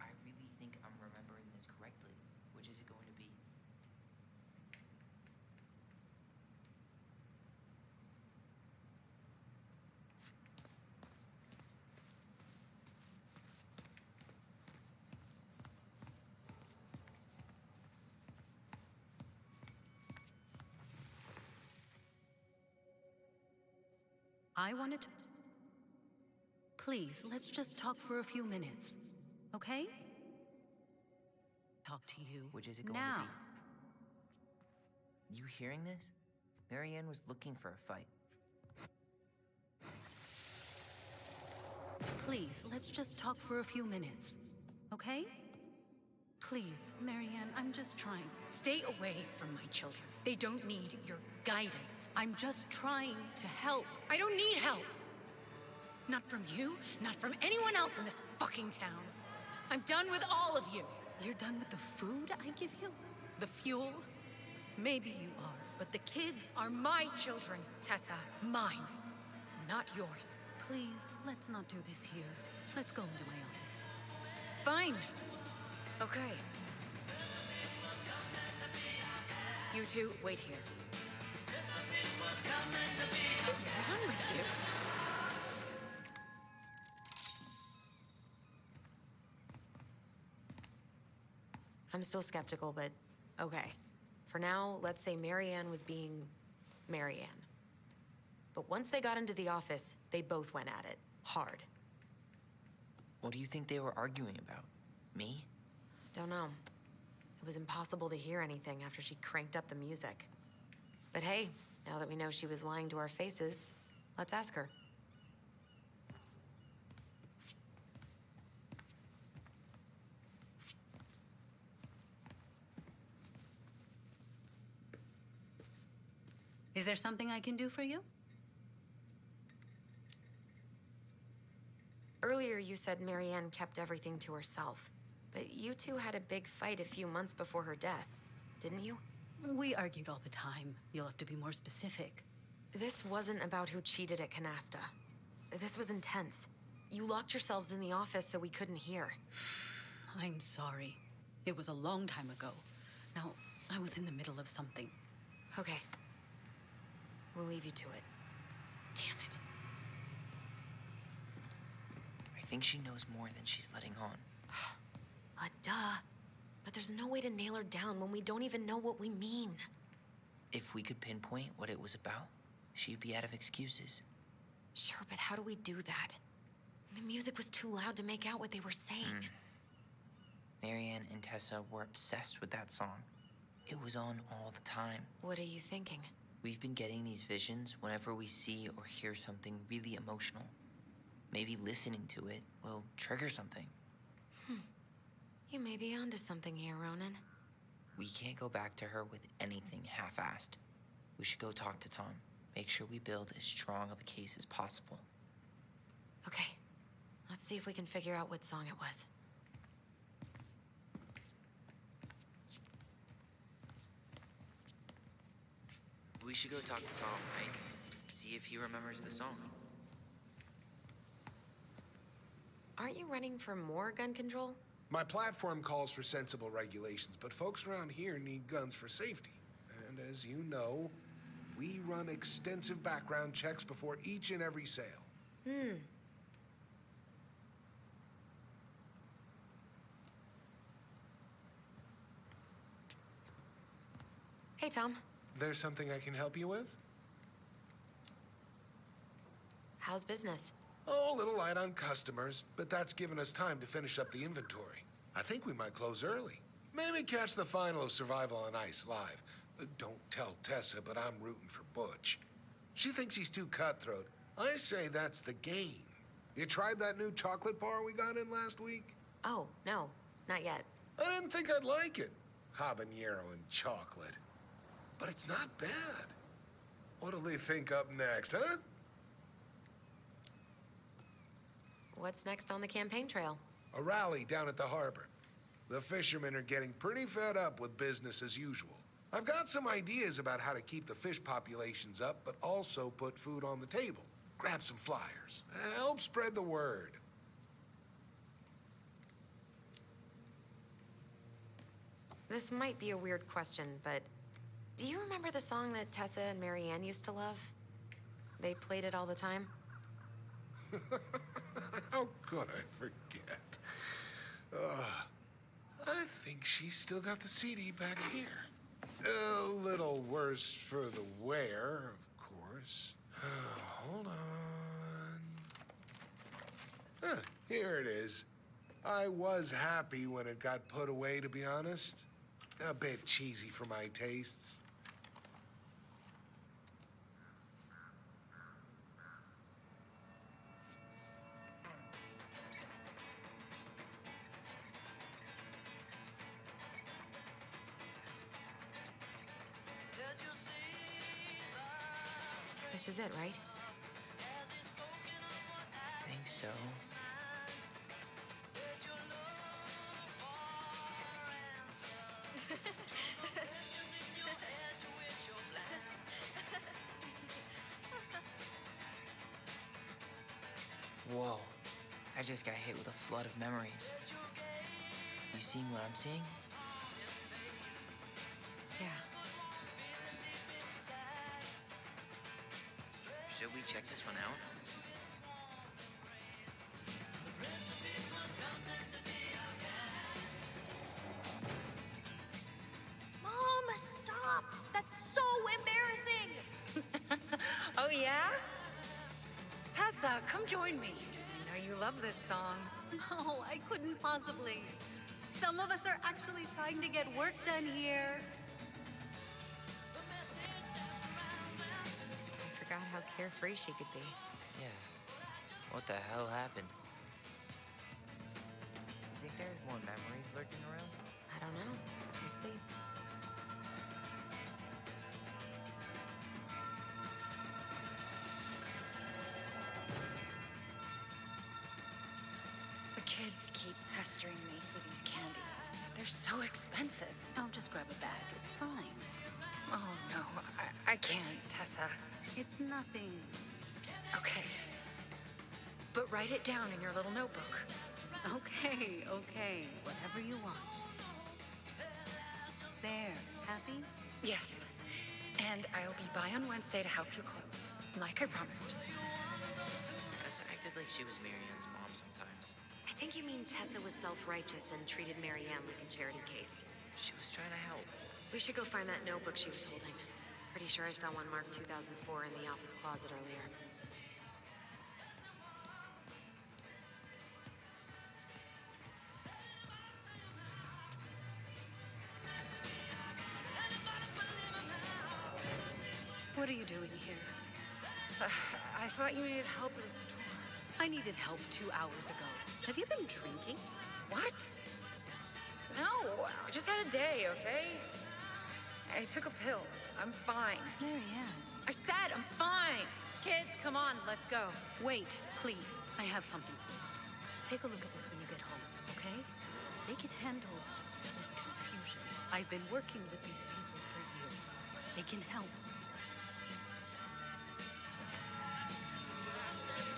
I really think I'm remembering this correctly. Which is it going to be? I wanted to... Please, let's just talk for a few minutes. Okay? Talk to you Which is it going now. to be? You hearing this? Marianne was looking for a fight. Please, let's just talk for a few minutes. Okay? Please, Marianne, I'm just trying. Stay away from my children. They don't need your guidance. I'm just trying to help. I don't need help. Not from you, not from anyone else in this fucking town. I'm done with all of you. You're done with the food I give you? The fuel? Maybe you are, but the kids Are my children, Tessa. Mine, not yours. Please, let's not do this here. Let's go into my office. Fine. Okay. You two, wait here. What is wrong with you? I'm still skeptical, but okay. For now, let's say Marianne was being Marianne. But once they got into the office, they both went at it. Hard. What do you think they were arguing about? Me? Don't know. It was impossible to hear anything after she cranked up the music. But hey, now that we know she was lying to our faces, let's ask her. Is there something I can do for you? Earlier, you said Marianne kept everything to herself. But you two had a big fight a few months before her death, didn't you? We argued all the time. You'll have to be more specific. This wasn't about who cheated at Canasta. This was intense. You locked yourselves in the office so we couldn't hear. I'm sorry. It was a long time ago. Now, I was in the middle of something. Okay. We'll leave you to it. Damn it. I think she knows more than she's letting on. Duh. But there's no way to nail her down when we don't even know what we mean. If we could pinpoint what it was about, she'd be out of excuses. Sure, but how do we do that? The music was too loud to make out what they were saying. Marianne and Tessa were obsessed with that song. It was on all the time. What are you thinking? We've been getting these visions whenever we see or hear something really emotional. Maybe listening to it will trigger something. You may be onto something here, Ronan. We can't go back to her with anything half-assed. We should go talk to Tom. Make sure we build as strong of a case as possible. Okay. Let's see if we can figure out what song it was. We should go talk to Tom, right? See if he remembers the song. Aren't you running for more gun control? My platform calls for sensible regulations, but folks around here need guns for safety. And as you know, we run extensive background checks before each and every sale. Hey, Tom. There's something I can help you with? How's business? Oh, a little light on customers, but that's given us time to finish up the inventory. I think we might close early. Maybe catch the final of Survival on Ice live. Don't tell Tessa, but I'm rooting for Butch. She thinks he's too cutthroat. I say that's the game. You tried that new chocolate bar we got in last week? Oh, no. Not yet. I didn't think I'd like it. Habanero and chocolate. But it's not bad. What'll they think up next, huh? What's next on the campaign trail? A rally down at the harbor. The fishermen are getting pretty fed up with business as usual. I've got some ideas about how to keep the fish populations up, but also put food on the table. Grab some flyers. Help spread the word. This might be a weird question, but do you remember the song that Tessa and Marianne used to love? They played it all the time. How could I forget? I think she's still got the CD back here. A little worse for the wear, of course. Hold on. Here it is. I was happy when it got put away, to be honest. A bit cheesy for my tastes. This is it, right? I think so. Whoa. I just got hit with a flood of memories. You seeing what I'm seeing? Yeah. Should we check this one out? Mom, stop! That's so embarrassing! Oh, yeah? Tessa, come join me. I know you love this song. Oh, I couldn't possibly. Some of us are actually trying to get work done here. I forgot how carefree she could be. Yeah. What the hell happened? Think there's more memories lurking around? I don't know. Let's see. The kids keep pestering me for these candies. They're so expensive. Oh, just grab a bag. It's fine. Oh, no. I can't, Tessa. It's nothing. Okay. But write it down in your little notebook. Okay, okay. Whatever you want. There. Happy? Yes. And I'll be by on Wednesday to help you close, like I promised. Tessa acted like she was Marianne's mom sometimes. I think you mean Tessa was self-righteous and treated Marianne like a charity case. She was trying to help. We should go find that notebook she was holding. Pretty sure I saw one marked 2004 in the office closet earlier. What are you doing here? I thought you needed help at the store. I needed help 2 hours ago. Have you been drinking? What? No, I just had a day, okay? I took a pill. I'm fine. Marianne. I said I'm fine. Kids, come on, let's go. Wait, please. I have something for you. Take a look at this when you get home, okay? They can handle this confusion. I've been working with these people for years. They can help.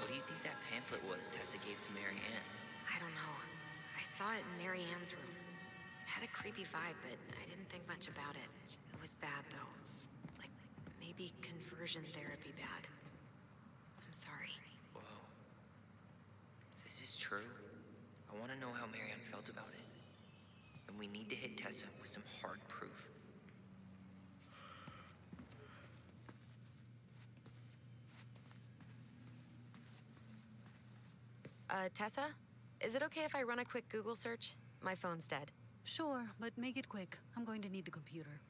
What do you think that pamphlet was Tessa gave to Marianne? I don't know. I saw it in Marianne's room. It had a creepy vibe, but I didn't think much about it. It was bad, though. Like, maybe conversion therapy bad. I'm sorry. Whoa. If this is true, I want to know how Marianne felt about it. And we need to hit Tessa with some hard proof. Tessa? Is it okay if I run a quick Google search? My phone's dead. Sure, but make it quick. I'm going to need the computer.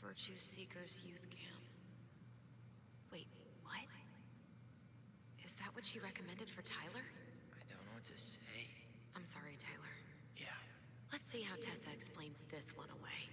Virtue Seekers Youth Camp. Wait, what? Is that what she recommended for Tyler? I don't know what to say. I'm sorry, Tyler. Yeah. Let's see how Tessa explains this one away.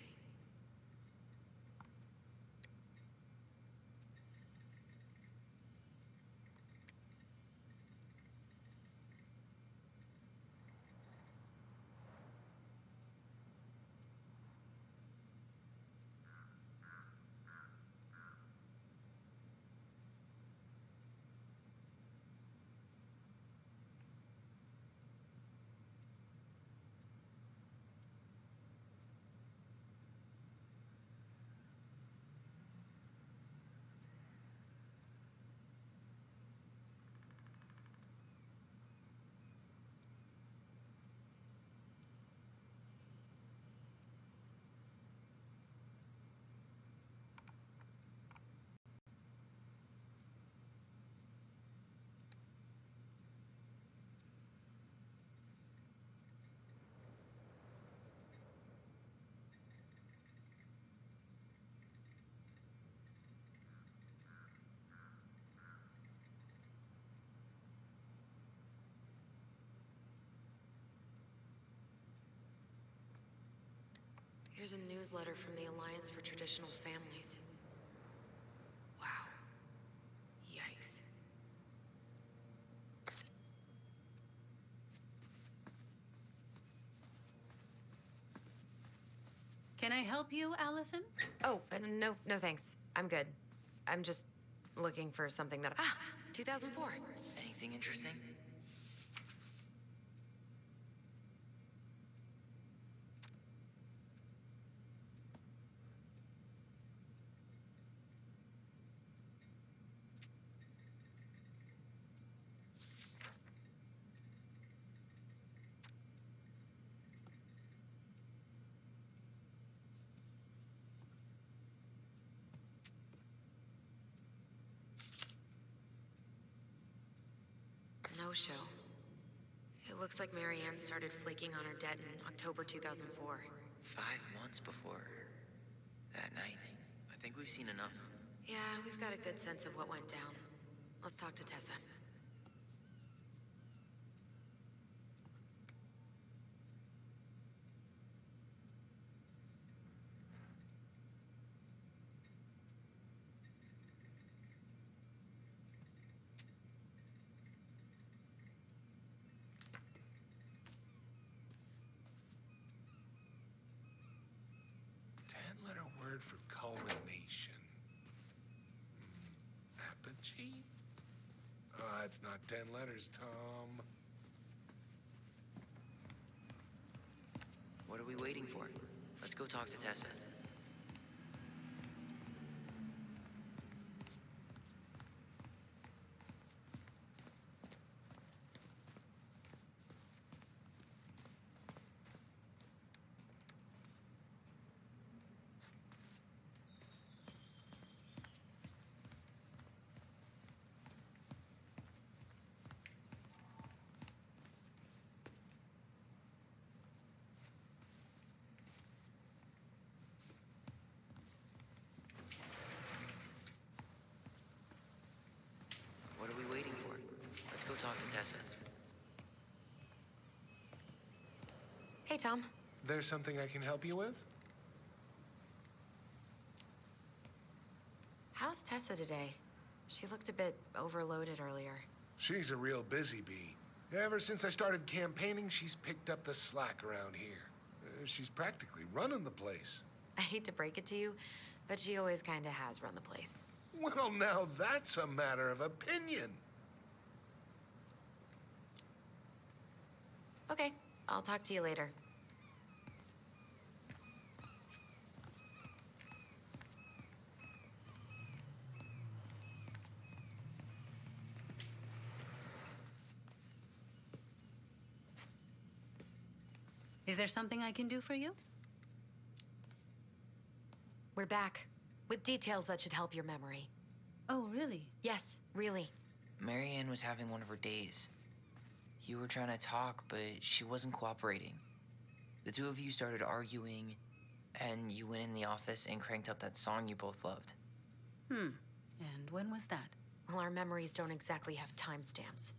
Here's a newsletter from the Alliance for Traditional Families. Wow. Yikes. Can I help you, Allison? Oh, no, no thanks. I'm good. I'm just looking for something that... Ah, 2004. Anything interesting? No show. It looks like Mary Ann started flaking on her debt in October 2004. 5 months before that night. I think we've seen enough. Yeah, we've got a good sense of what went down. Let's talk to Tessa. Ten-letter word for culmination. Apogee? It's not 10 letters, Tom. What are we waiting for? Let's go talk to Tessa. What are we waiting for? Let's go talk to Tessa. Hey, Tom. There's something I can help you with? How's Tessa today? She looked a bit overloaded earlier. She's a real busy bee. Ever since I started campaigning, she's picked up the slack around here. She's practically running the place. I hate to break it to you, but she always kind of has run the place. Well, now that's a matter of opinion. Okay, I'll talk to you later. Is there something I can do for you? We're back, with details that should help your memory. Oh, really? Yes, really. Mary Ann was having one of her days. You were trying to talk, but she wasn't cooperating. The two of you started arguing, and you went in the office and cranked up that song you both loved. And when was that? Well, our memories don't exactly have timestamps.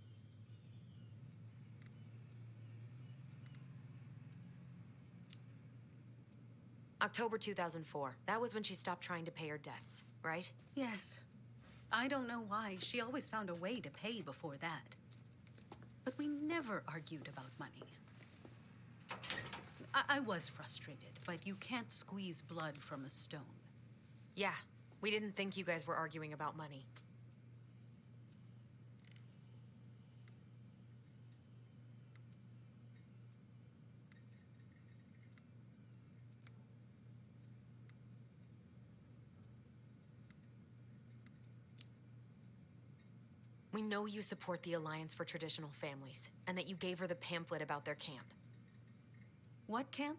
October 2004. That was when she stopped trying to pay her debts, right? Yes. I don't know why. She always found a way to pay before that. But we never argued about money. I was frustrated, but you can't squeeze blood from a stone. Yeah, we didn't think you guys were arguing about money. We know you support the Alliance for Traditional Families, and that you gave her the pamphlet about their camp. What camp?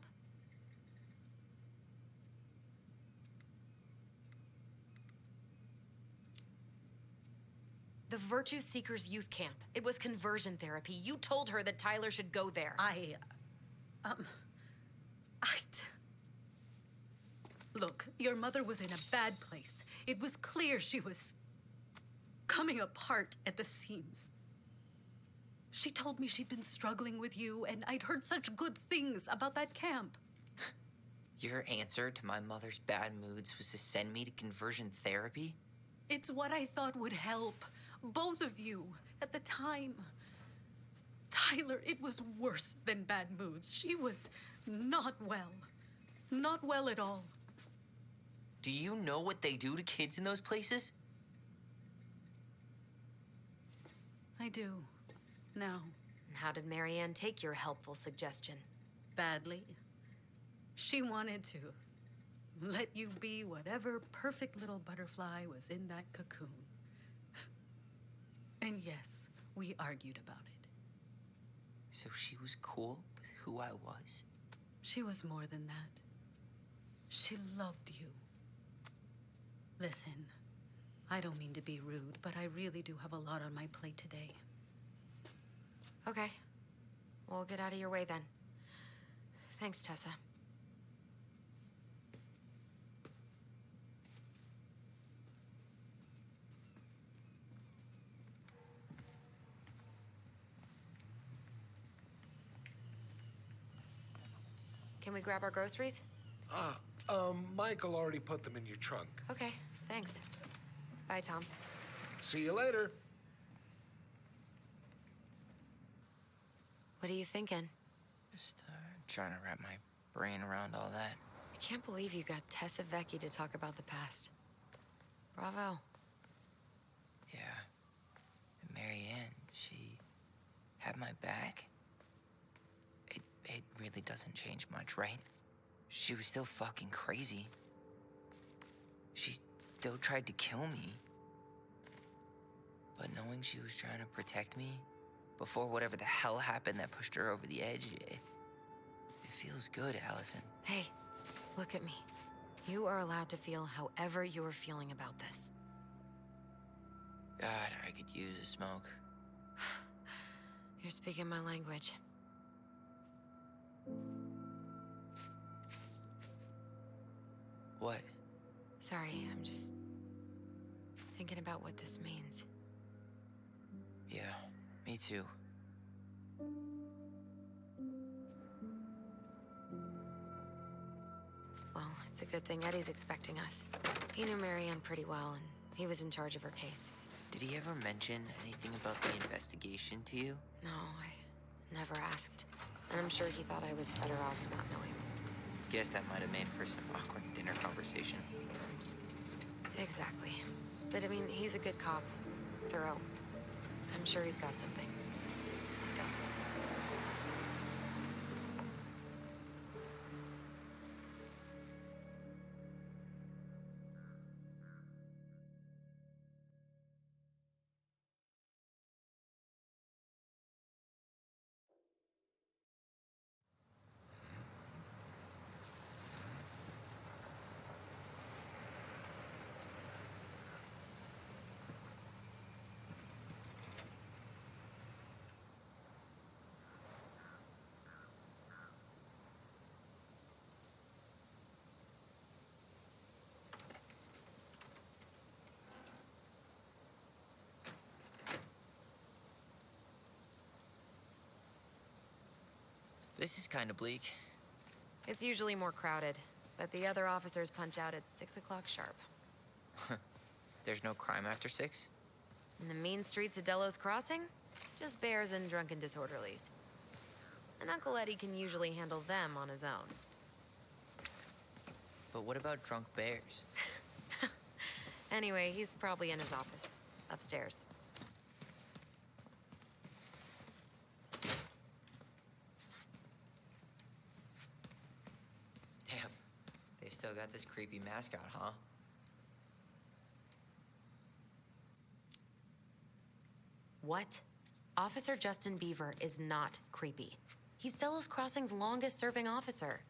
The Virtue Seekers Youth Camp. It was conversion therapy. You told her that Tyler should go there. Look, your mother was in a bad place. It was clear she was coming apart at the seams. She told me she'd been struggling with you, and I'd heard such good things about that camp. Your answer to my mother's bad moods was to send me to conversion therapy? It's what I thought would help both of you at the time. Tyler, it was worse than bad moods. She was not well. Not well at all. Do you know what they do to kids in those places? I do. Now. And how did Marianne take your helpful suggestion? Badly. She wanted to let you be whatever perfect little butterfly was in that cocoon. And yes, we argued about it. So she was cool with who I was? She was more than that. She loved you. Listen, I don't mean to be rude, but I really do have a lot on my plate today. Okay. We'll get out of your way then. Thanks, Tessa. Can we grab our groceries? Michael already put them in your trunk. Okay, thanks. Bye, Tom. See you later. What are you thinking? Just trying to wrap my brain around all that. I can't believe you got Tessa Vecchi to talk about the past. Bravo. Yeah. And Marianne, she had my back. It really doesn't change much, right? She was still fucking crazy. She still tried to kill me. But knowing she was trying to protect me before whatever the hell happened that pushed her over the edge, it feels good, Allison. Hey, look at me. You are allowed to feel however you're feeling about this. God, I could use a smoke. You're speaking my language. What? Sorry, I'm just thinking about what this means. Yeah, me too. Well, it's a good thing Eddie's expecting us. He knew Marianne pretty well, and he was in charge of her case. Did he ever mention anything about the investigation to you? No, I never asked. And I'm sure he thought I was better off not knowing. Guess that might have made for some awkward dinner conversation. Exactly. But I mean, he's a good cop. Thorough. I'm sure he's got something. Let's go. This is kind of bleak. It's usually more crowded, but the other officers punch out at 6 o'clock sharp. There's no crime after 6? In the mean streets of Delos Crossing, just bears and drunken disorderlies. And Uncle Eddie can usually handle them on his own. But what about drunk bears? Anyway, he's probably in his office, upstairs. Damn, they've still got this creepy mascot, huh? What? Officer Justin Beaver is not creepy. He's Delos Crossing's longest-serving officer.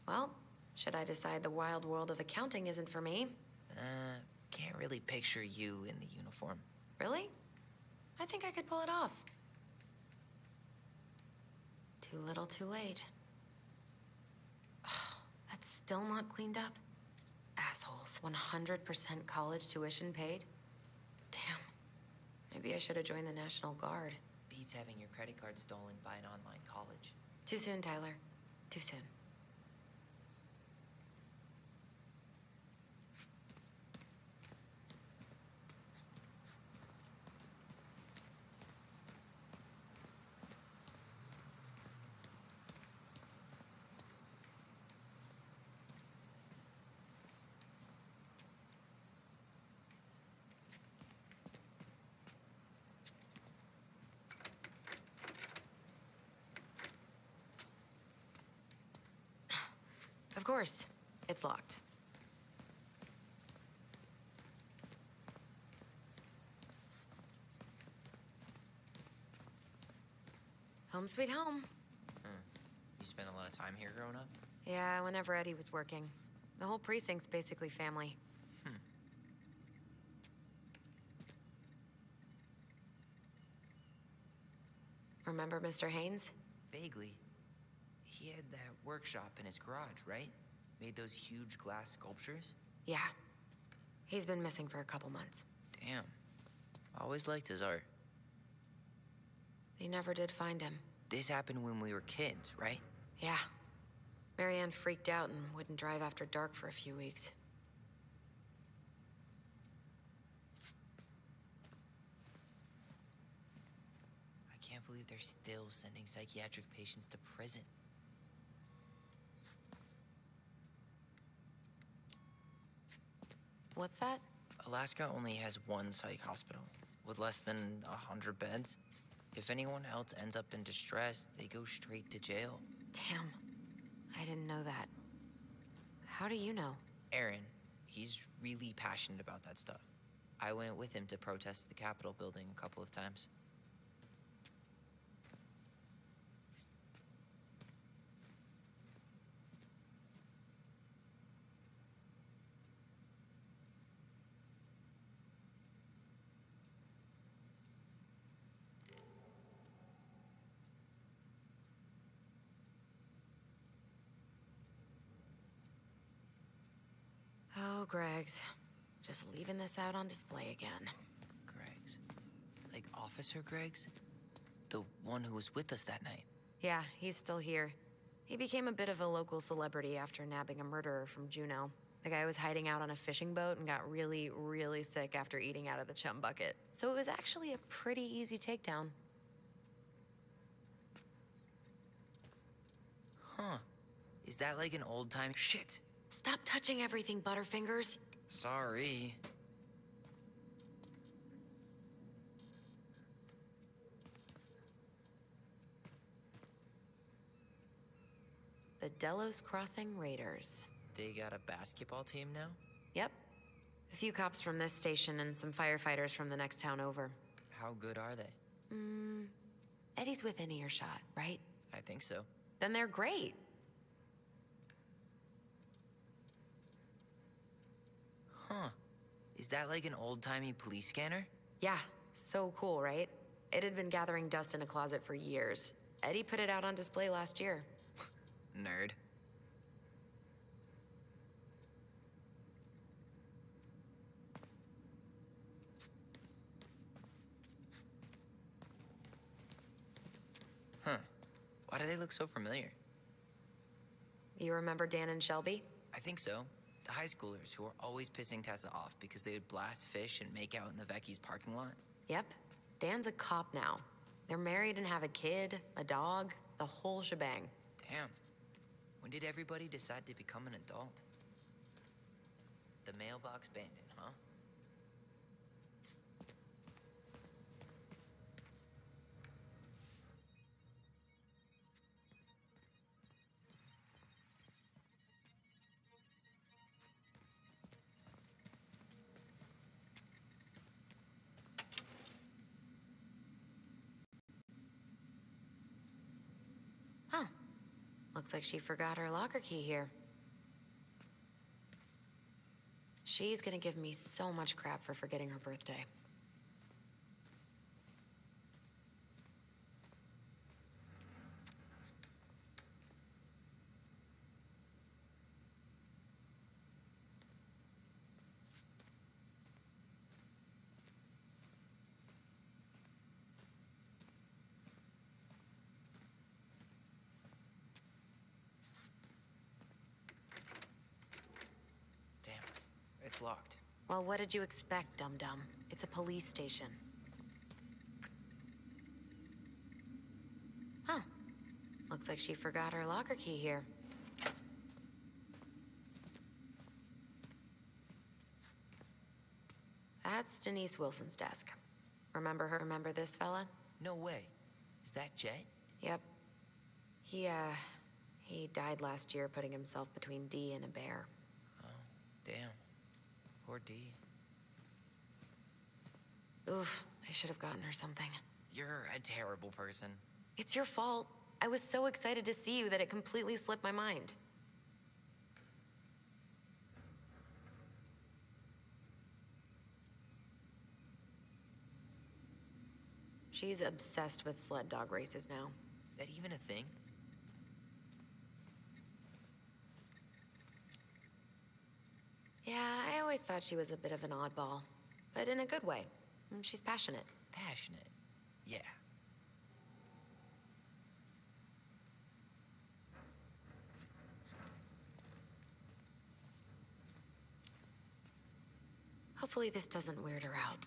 Well, should I decide the wild world of accounting isn't for me? Can't really picture you in the uniform. Really? I think I could pull it off. Too little, too late. Ugh, that's still not cleaned up. Assholes. 100% college tuition paid? Damn. Maybe I should have joined the National Guard. Beats having your credit card stolen by an online college. Too soon, Tyler. Too soon. course. It's locked. Home sweet home. You spent a lot of time here growing up? Yeah, whenever Eddie was working. The whole precinct's basically family. Remember Mr. Haynes? Vaguely. He had that workshop in his garage, right? Made those huge glass sculptures? Yeah. He's been missing for a couple months. Damn. Always liked his art. They never did find him. This happened when we were kids, right? Yeah. Marianne freaked out and wouldn't drive after dark for a few weeks. I can't believe they're still sending psychiatric patients to prison. What's that? Alaska only has one psych hospital, with less than 100 beds. If anyone else ends up in distress, they go straight to jail. Damn. I didn't know that. How do you know? Aaron, he's really passionate about that stuff. I went with him to protest the Capitol building a couple of times. Oh, Greg's. Just leaving this out on display again. Greg's. Like Officer Greg's? The one who was with us that night. Yeah, he's still here. He became a bit of a local celebrity after nabbing a murderer from Juneau. The guy was hiding out on a fishing boat and got really, really sick after eating out of the chum bucket. So it was actually a pretty easy takedown. Huh. Is that like an old-time shit? Stop touching everything, Butterfingers. Sorry. The Delos Crossing Raiders. They got a basketball team now? Yep. A few cops from this station and some firefighters from the next town over. How good are they? Eddie's within earshot, right? I think so. Then they're great. Huh. Is that like an old-timey police scanner? Yeah, so cool, right? It had been gathering dust in a closet for years. Eddie put it out on display last year. Nerd. Huh. Why do they look so familiar? You remember Dan and Shelby? I think so. The high schoolers who are always pissing Tessa off because they would blast fish and make out in the Vecchi's parking lot. Yep. Dan's a cop now. They're married and have a kid, a dog, the whole shebang. Damn. When did everybody decide to become an adult? The mailbox bandit, huh? Huh. Looks like she forgot her locker key here. She's gonna give me so much crap for forgetting her birthday. Damn it. It's locked. Well, what did you expect, dum-dum? It's a police station. Huh. Looks like she forgot her locker key here. That's Denise Wilson's desk. Remember her? Remember this fella? No way. Is that Jet? Yep. He He died last year putting himself between Dee and a bear. Oh, damn. Poor Dee. Oof, I should have gotten her something. You're a terrible person. It's your fault. I was so excited to see you that it completely slipped my mind. She's obsessed with sled dog races now. Is that even a thing? Yeah, I always thought she was a bit of an oddball, but in a good way. She's passionate. Passionate. Yeah. Hopefully this doesn't weird her out.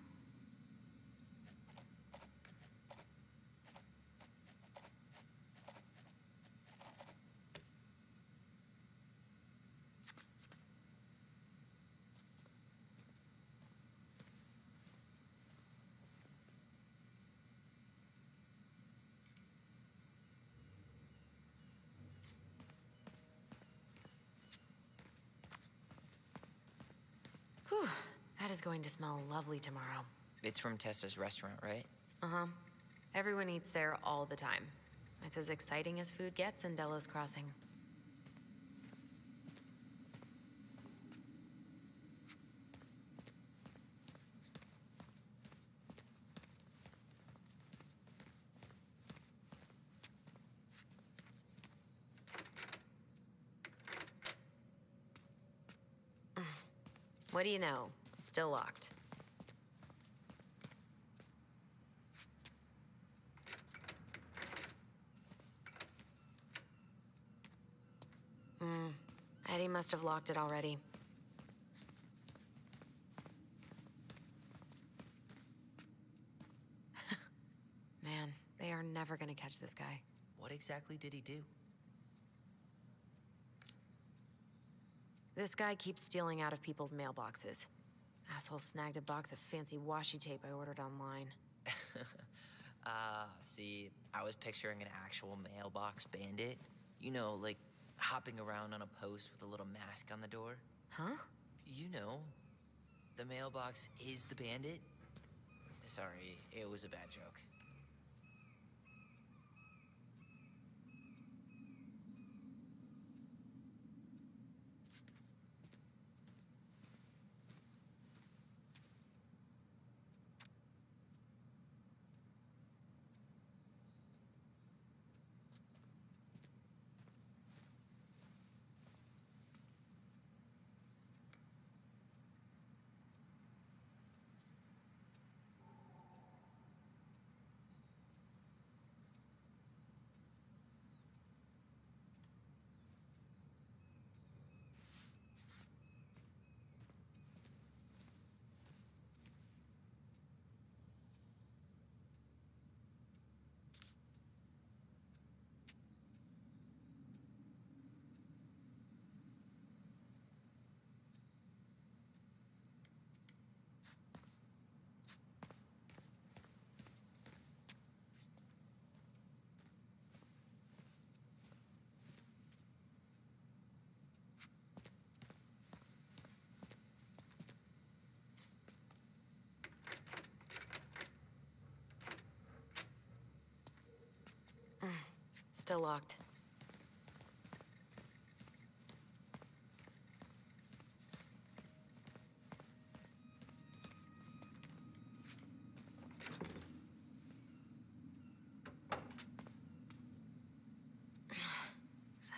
Whew, that is going to smell lovely tomorrow. It's from Tessa's restaurant, right? Uh-huh. Everyone eats there all the time. It's as exciting as food gets in Delos Crossing. What do you know? Still locked. Eddie must have locked it already. Man, they are never gonna catch this guy. What exactly did he do? This guy keeps stealing out of people's mailboxes. Asshole snagged a box of fancy washi tape I ordered online. See, I was picturing an actual mailbox bandit. You know, like hopping around on a post with a little mask on the door. Huh? You know, the mailbox is the bandit. Sorry, it was a bad joke. Still locked.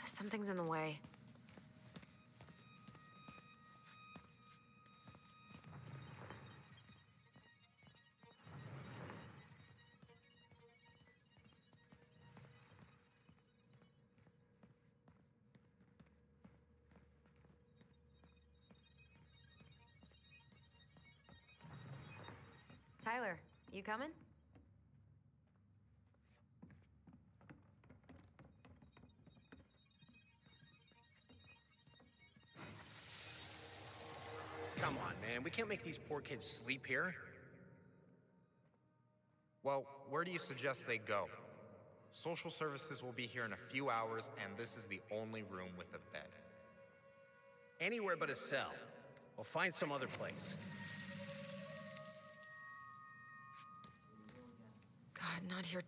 Something's in the way. Tyler, you coming? Come on, man. We can't make these poor kids sleep here. Well, where do you suggest they go? Social services will be here in a few hours, and this is the only room with a bed. Anywhere but a cell. We'll find some other place. God, not here.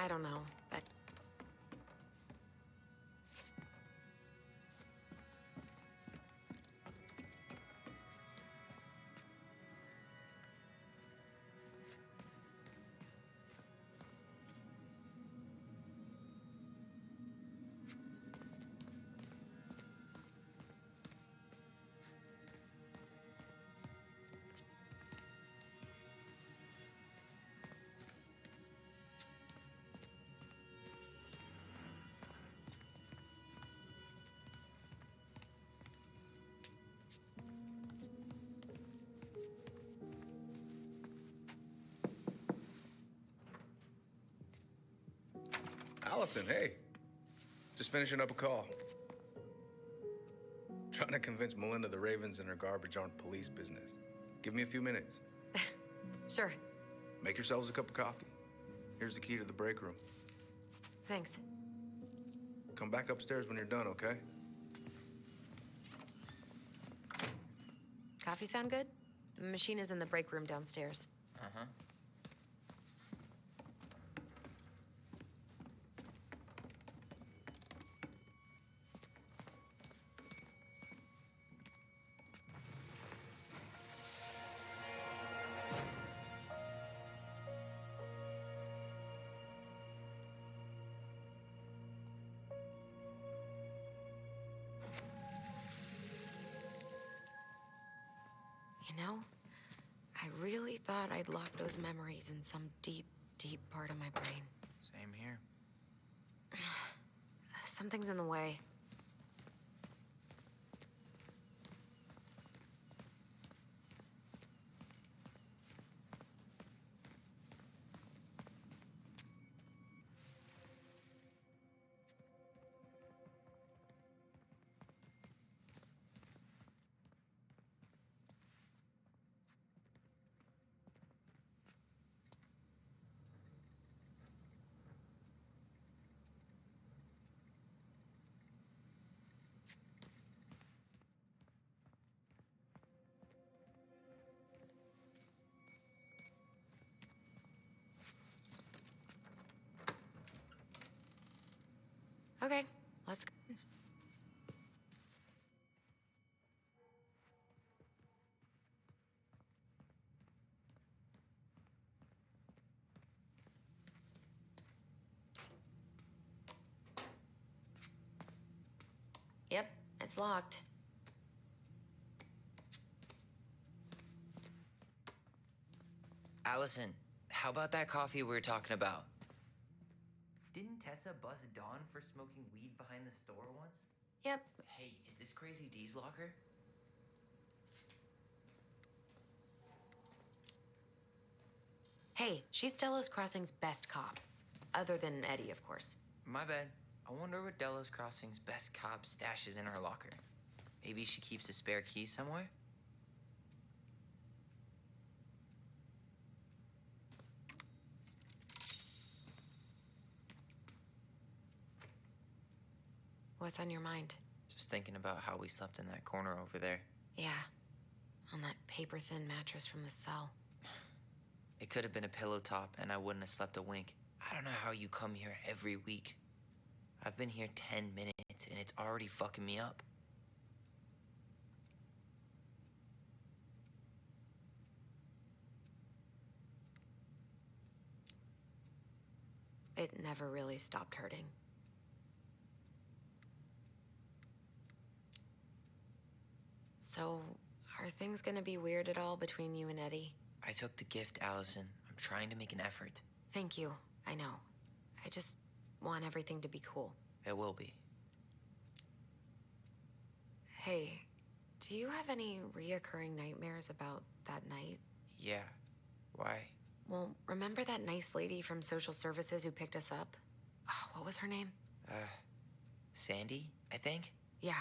I don't know, but Allison, hey. Just finishing up a call. Trying to convince Melinda the Ravens and her garbage aren't police business. Give me a few minutes. sure. Make yourselves a cup of coffee. Here's the key to the break room. Thanks. Come back upstairs when you're done, okay? Coffee sound good? The machine is in the break room downstairs. Uh-huh. You know, I really thought I'd lock those memories in some deep, deep part of my brain. Same here. Something's in the way. Okay, let's go. Yep, it's locked. Allison, how about that coffee we were talking about? Didn't Tessa bust Dawn for smoking weed behind the store once? Yep. Hey, is this Crazy D's locker? Hey, she's Delos Crossing's best cop. Other than Eddie, of course. My bad. I wonder what Delos Crossing's best cop stashes in her locker. Maybe she keeps a spare key somewhere? What's on your mind? Just thinking about how we slept in that corner over there. Yeah, on that paper-thin mattress from the cell. It could have been a pillow top and I wouldn't have slept a wink. I don't know how you come here every week. I've been here 10 minutes and it's already fucking me up. It never really stopped hurting. So, are things gonna be weird at all between you and Eddie? I took the gift, Allison. I'm trying to make an effort. Thank you. I know. I just want everything to be cool. It will be. Hey, do you have any reoccurring nightmares about that night? Yeah. Why? Well, remember that nice lady from social services who picked us up? Oh, what was her name? Sandy, I think? Yeah.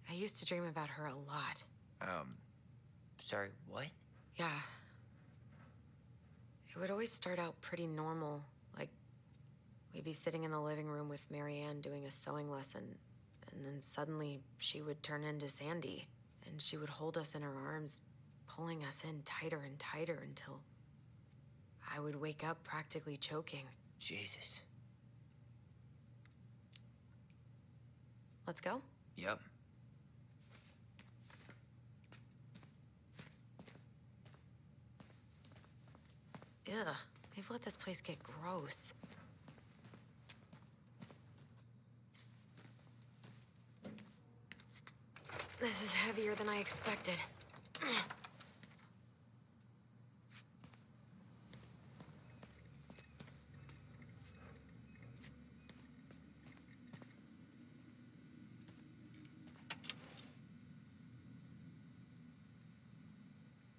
I used to dream about her a lot. Sorry, what? Yeah. It would always start out pretty normal. Like, we'd be sitting in the living room with Marianne doing a sewing lesson, and then suddenly she would turn into Sandy, and she would hold us in her arms, pulling us in tighter and tighter until... I would wake up practically choking. Jesus. Let's go? Yep. Ugh, they've let this place get gross. This is heavier than I expected.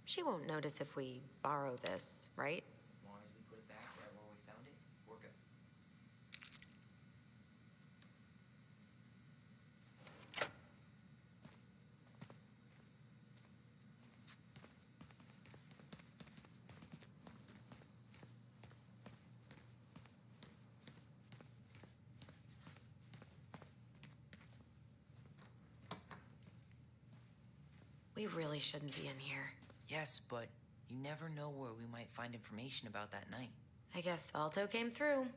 She won't notice if we borrow this, right? As long as we put it back right where we found it, we're good. We really shouldn't be in here. Yes, but you never know where we might find information about that night. I guess Alto came through.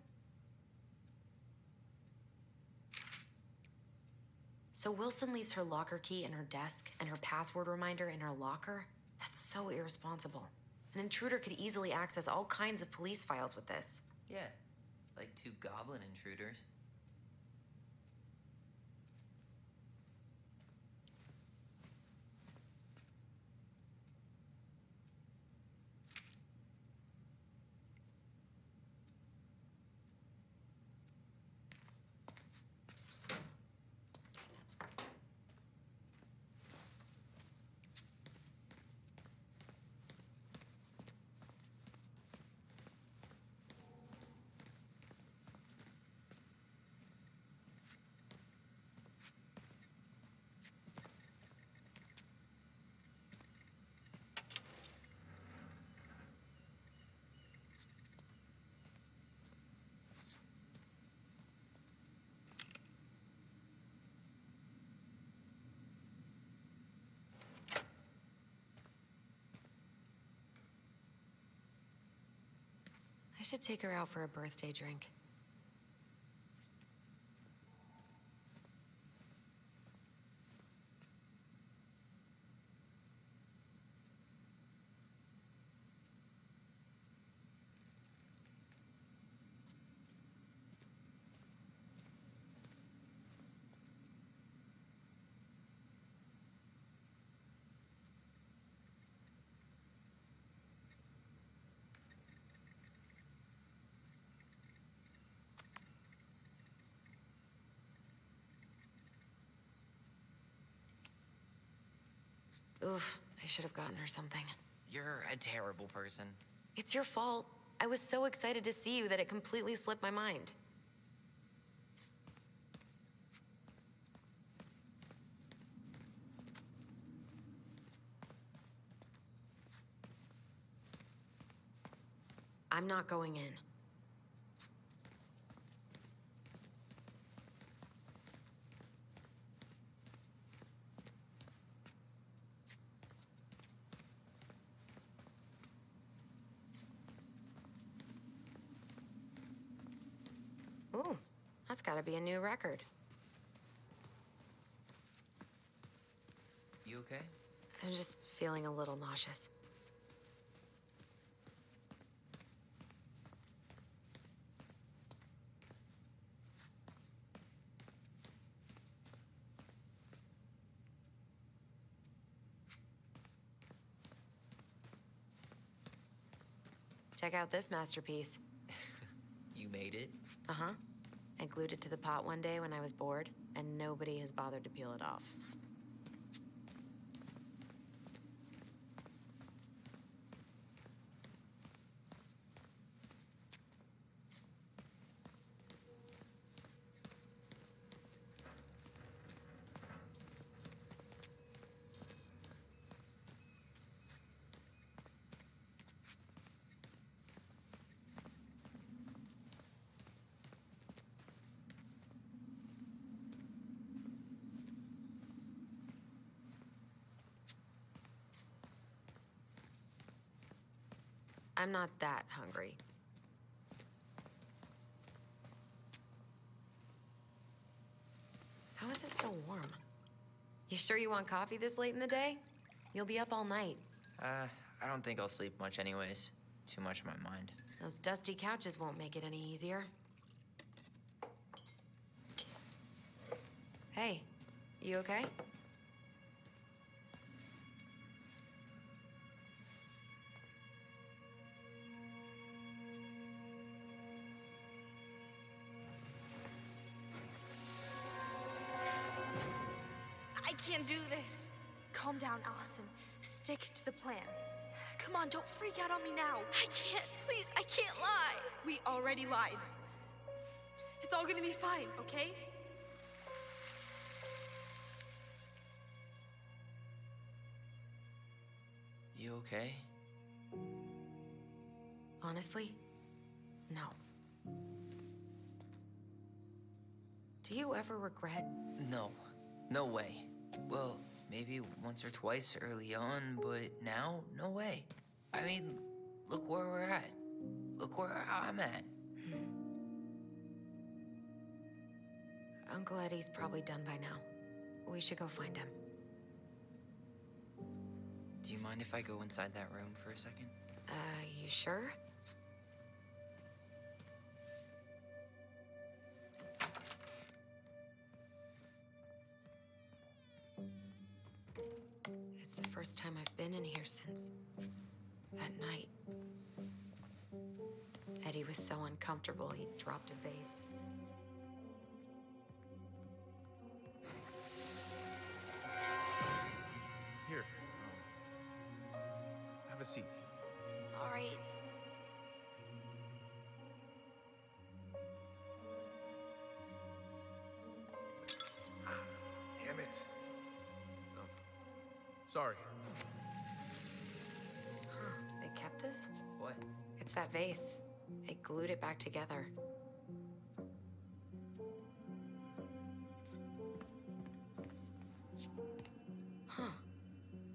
So Wilson leaves her locker key in her desk and her password reminder in her locker? That's so irresponsible. An intruder could easily access all kinds of police files with this. Yeah, like 2 goblin intruders. I should take her out for a birthday drink. Oof, I should have gotten her something. You're a terrible person. It's your fault. I was so excited to see you that it completely slipped my mind. I'm not going in. Ooh, that's gotta be a new record. You okay? I'm just feeling a little nauseous. Check out this masterpiece. You made it? Uh-huh. I glued it to the pot one day when I was bored, and nobody has bothered to peel it off. I'm not that hungry. How is it still warm? You sure you want coffee this late in the day? You'll be up all night. I don't think I'll sleep much anyways. Too much on my mind. Those dusty couches won't make it any easier. Hey, you okay? I can't do this. Calm down, Allison. Stick to the plan. Come on, don't freak out on me now. I can't. Please, I can't lie. We already lied. It's all gonna be fine, okay? You okay? Honestly, no. Do you ever regret? No. No way. Well, maybe once or twice early on, but now, no way. I mean, look where we're at. Look where I'm at. Uncle Eddie's probably done by now. We should go find him. Do you mind if I go inside that room for a second? You sure? It's the first time I've been in here since that night. Eddie was so uncomfortable, he dropped a vase. Here. Have a seat. All right. Damn it. No. Sorry. They kept this? What? It's that vase. They glued it back together. Huh.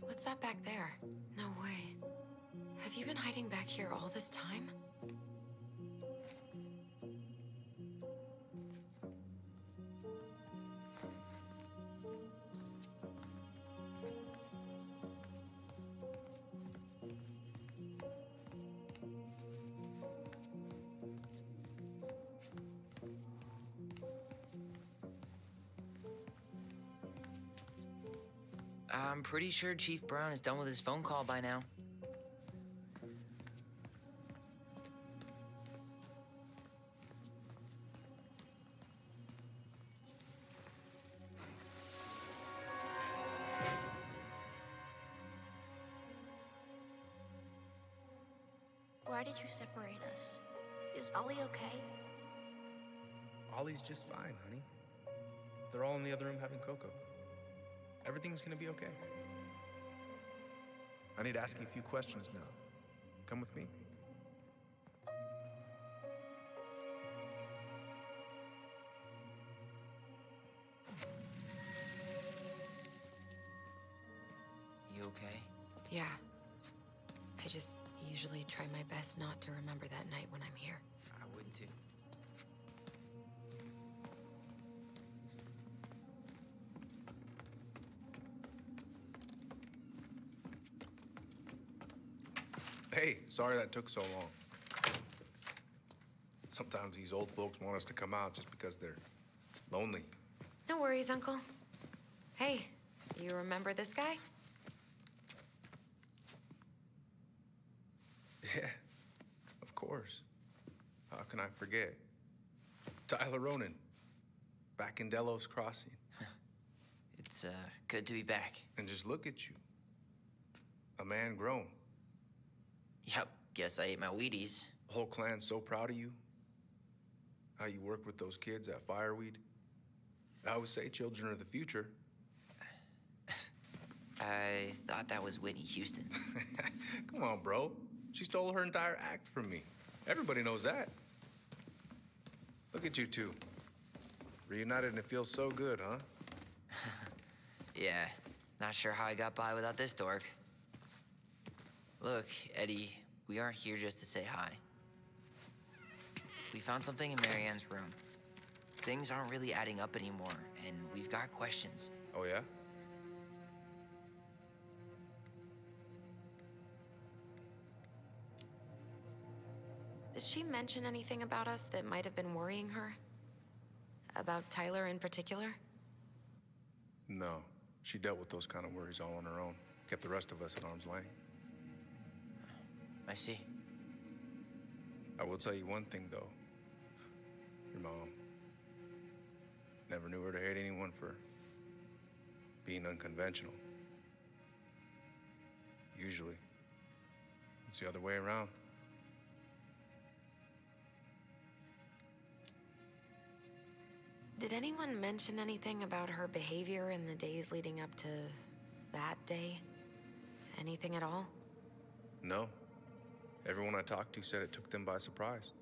What's that back there? No way. Have you been hiding back here all this time? I'm pretty sure Chief Brown is done with his phone call by now. Why did you separate us? Is Ollie okay? Ollie's just fine, honey. They're all in the other room having cocoa. Everything's gonna be okay. I need to ask you a few questions now. Come with me. You okay? Yeah. I just usually try my best not to remember that night when I'm here. I would too. Hey, sorry that took so long. Sometimes these old folks want us to come out just because they're lonely. No worries, Uncle. Hey, you remember this guy? Yeah, of course. How can I forget? Tyler Ronan, back in Delos Crossing. It's good to be back. And just look at you. A man grown. Yep, guess I ate my Wheaties. The whole clan's so proud of you. How you work with those kids at Fireweed. I would say children are the future. I thought that was Whitney Houston. Come on, bro. She stole her entire act from me. Everybody knows that. Look at you two. Reunited and it feels so good, huh? Yeah, not sure how I got by without this dork. Look, Eddie, We aren't here just to say hi. We found something in Marianne's room. Things aren't really adding up anymore, and we've got questions. Oh, yeah? Did she mention anything about us that might have been worrying her? About Tyler in particular? No. She dealt with those kind of worries all on her own. Kept the rest of us at arm's length. I see. I will tell you one thing, though. Your mom. Never knew her to hate anyone for being unconventional. Usually, it's the other way around. Did anyone mention anything about her behavior in the days leading up to that day? Anything at all? No. Everyone I talked to said it took them by surprise.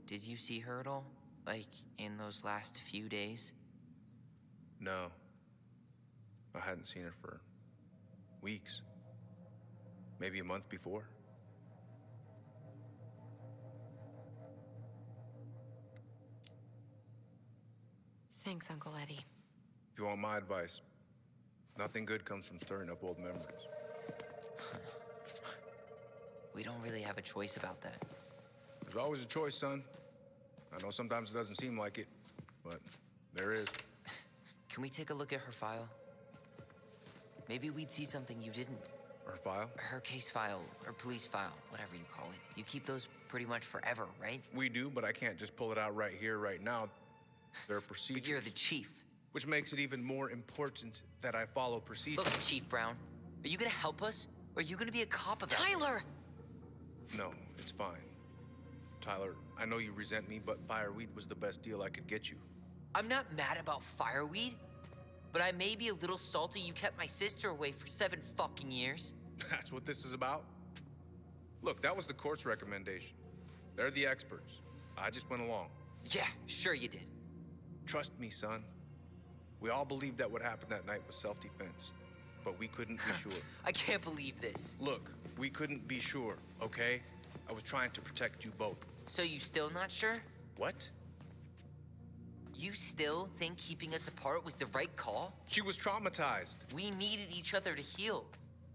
Did you see her at all? Like, in those last few days? No. I hadn't seen her for weeks. Maybe a month before. Thanks, Uncle Eddie. If you want my advice, nothing good comes from stirring up old memories. We don't really have a choice about that. There's always a choice, son. I know sometimes it doesn't seem like it, but there is. Can we take a look at her file? Maybe we'd see something you didn't. Her file? Her case file, or police file, whatever you call it. You keep those pretty much forever, right? We do, but I can't just pull it out right here, right now. There are procedures. But you're the chief. Which makes it even more important that I follow procedures. Look, Chief Brown, are you gonna help us? Or are you gonna be a cop about Tyler! this? No, it's fine. Tyler, I know you resent me, but fireweed was the best deal I could get you. I'm not mad about fireweed, but I may be a little salty you kept my sister away for 7 fucking years. That's what this is about? Look, that was the court's recommendation. They're the experts. I just went along. Yeah, sure you did. Trust me, son. We all believed that what happened that night was self-defense, but we couldn't be sure. I can't believe this. Look, we couldn't be sure, okay? I was trying to protect you both. So you still not sure? What? You still think keeping us apart was the right call? She was traumatized. We needed each other to heal,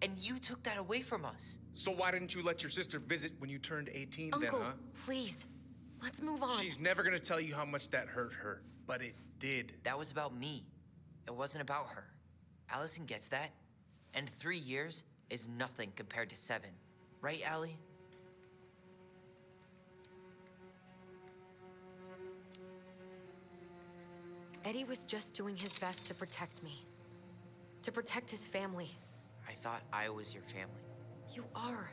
and you took that away from us. So why didn't you let your sister visit when you turned 18 Uncle, then, huh? please. Let's move on. She's never gonna tell you how much that hurt her, but it did. That was about me. It wasn't about her. Allison gets that. And 3 years is nothing compared to 7. Right, Allie? Eddie was just doing his best to protect me. To protect his family. I thought I was your family. You are.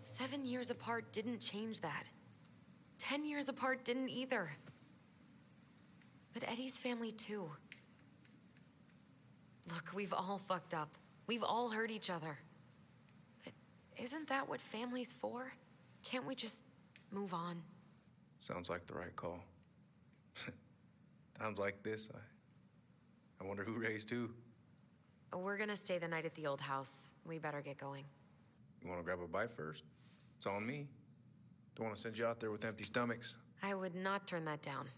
7 years apart didn't change that. 10 years apart didn't either. But Eddie's family too. Look, we've all fucked up. We've all hurt each other. But isn't that what family's for? Can't we just move on? Sounds like the right call. Times like this, I wonder who raised who. We're gonna stay the night at the old house. We better get going. You wanna grab a bite first? It's on me. Don't wanna send you out there with empty stomachs. I would not turn that down.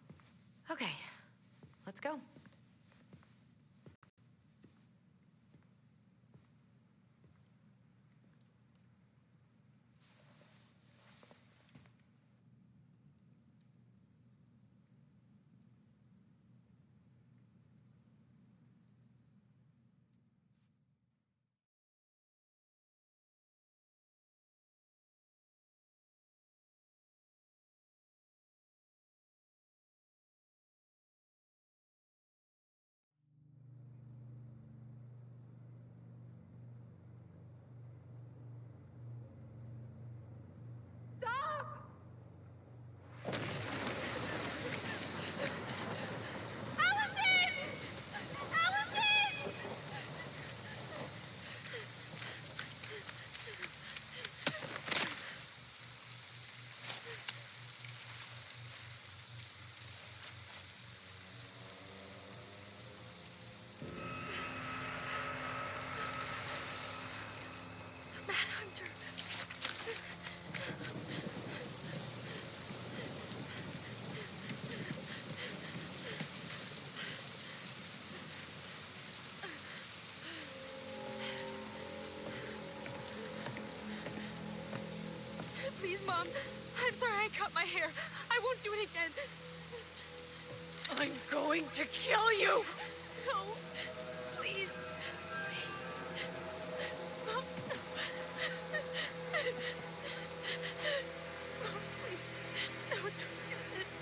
Okay, let's go. Mom, I'm sorry I cut my hair. I won't do it again. I'm going to kill you! No, please. Please. Mom, no. Mom, please. No, don't do this.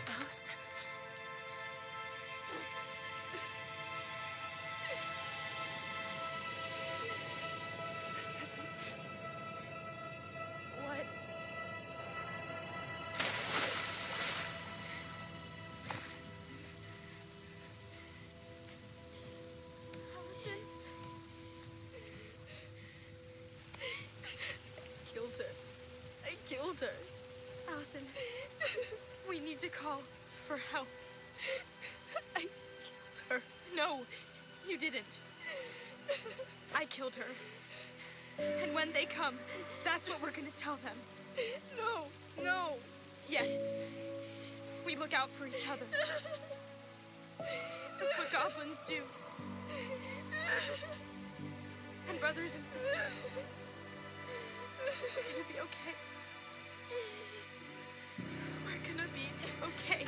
Allison. This isn't... What? Allison. I killed her. I killed her. Allison, we need to call for help. I killed her. No, you didn't. I killed her. And when they come, that's what we're gonna tell them. No, no. Yes, we look out for each other. That's what goblins do. And brothers and sisters. It's gonna be okay. We're gonna be okay.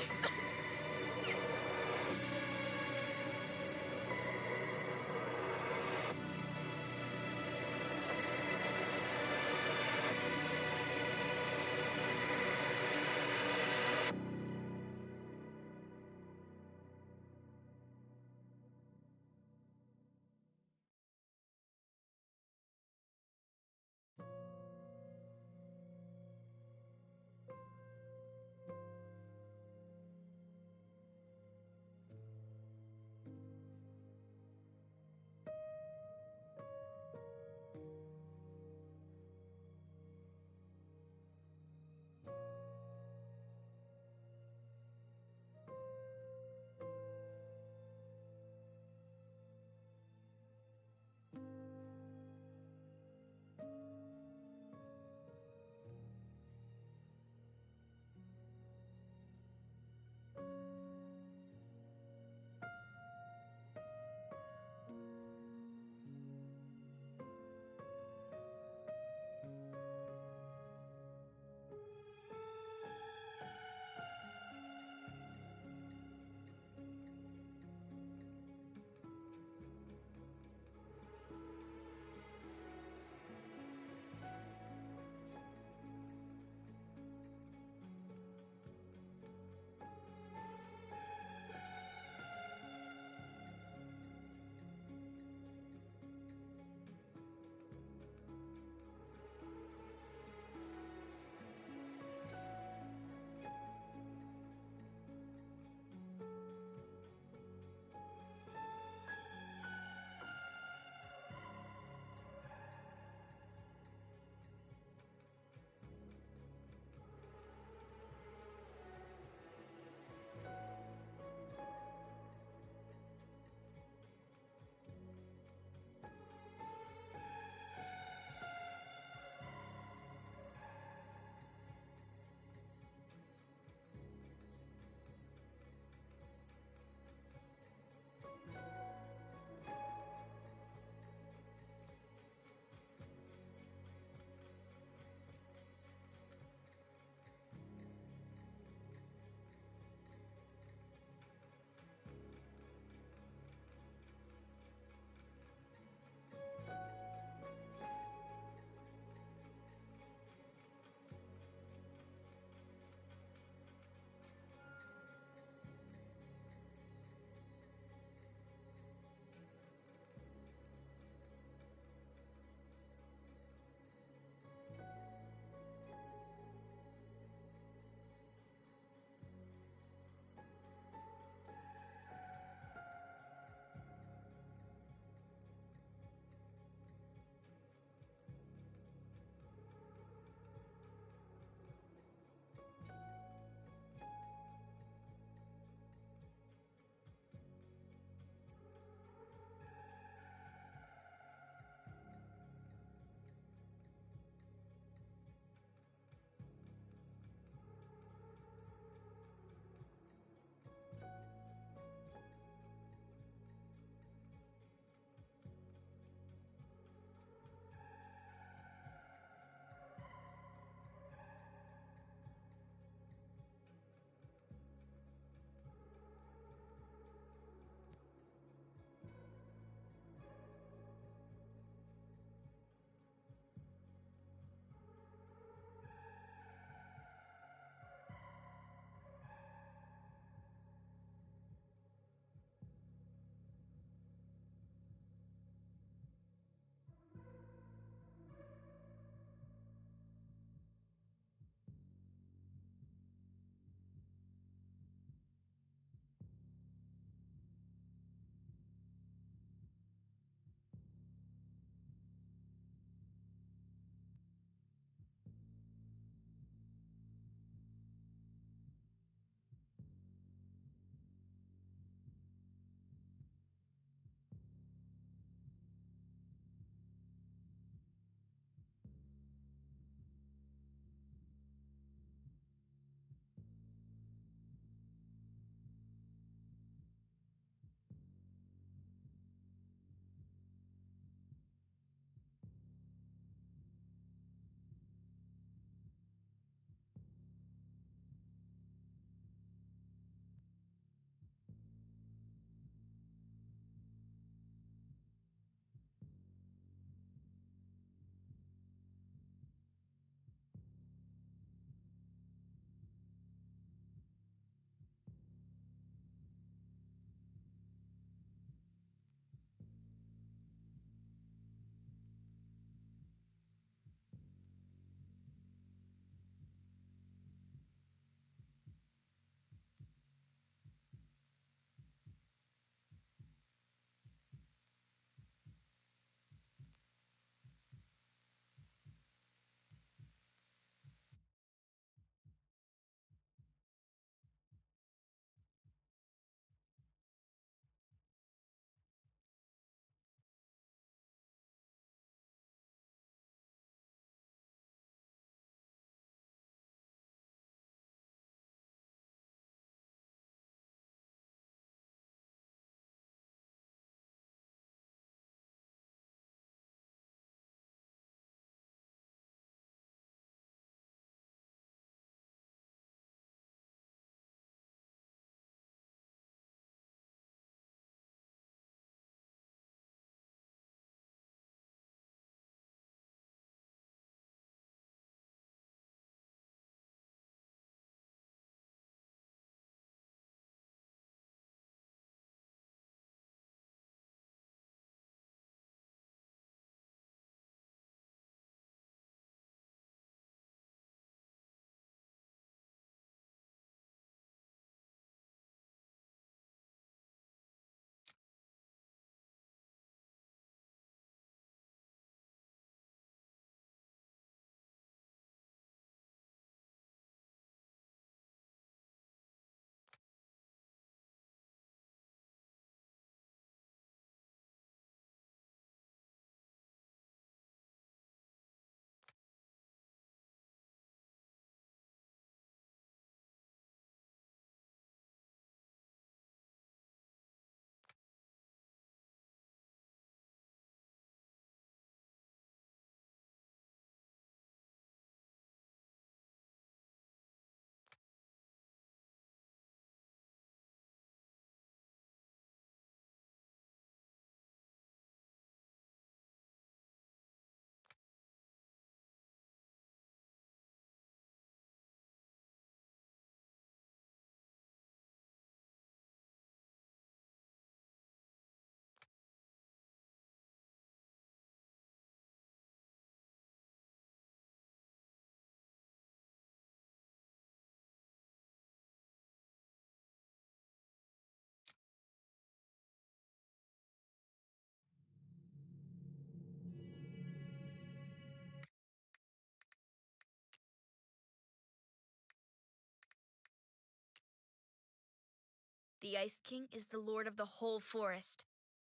The Ice King is the lord of the whole forest.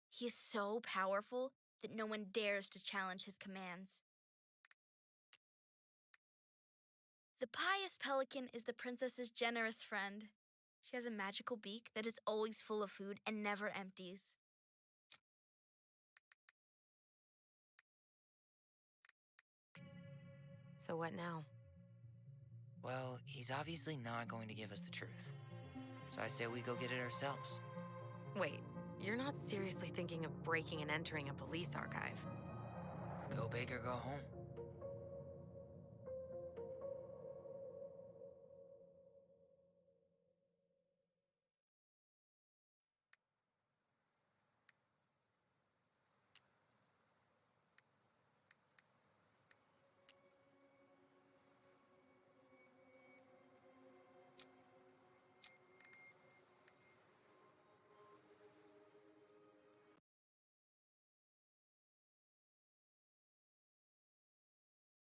He is so powerful that no one dares to challenge his commands. The pious pelican is the princess's generous friend. She has a magical beak that is always full of food and never empties. So what now? Well, he's obviously not going to give us the truth. So I say we go get it ourselves. Wait, you're not seriously thinking of breaking and entering a police archive? Go big or go home.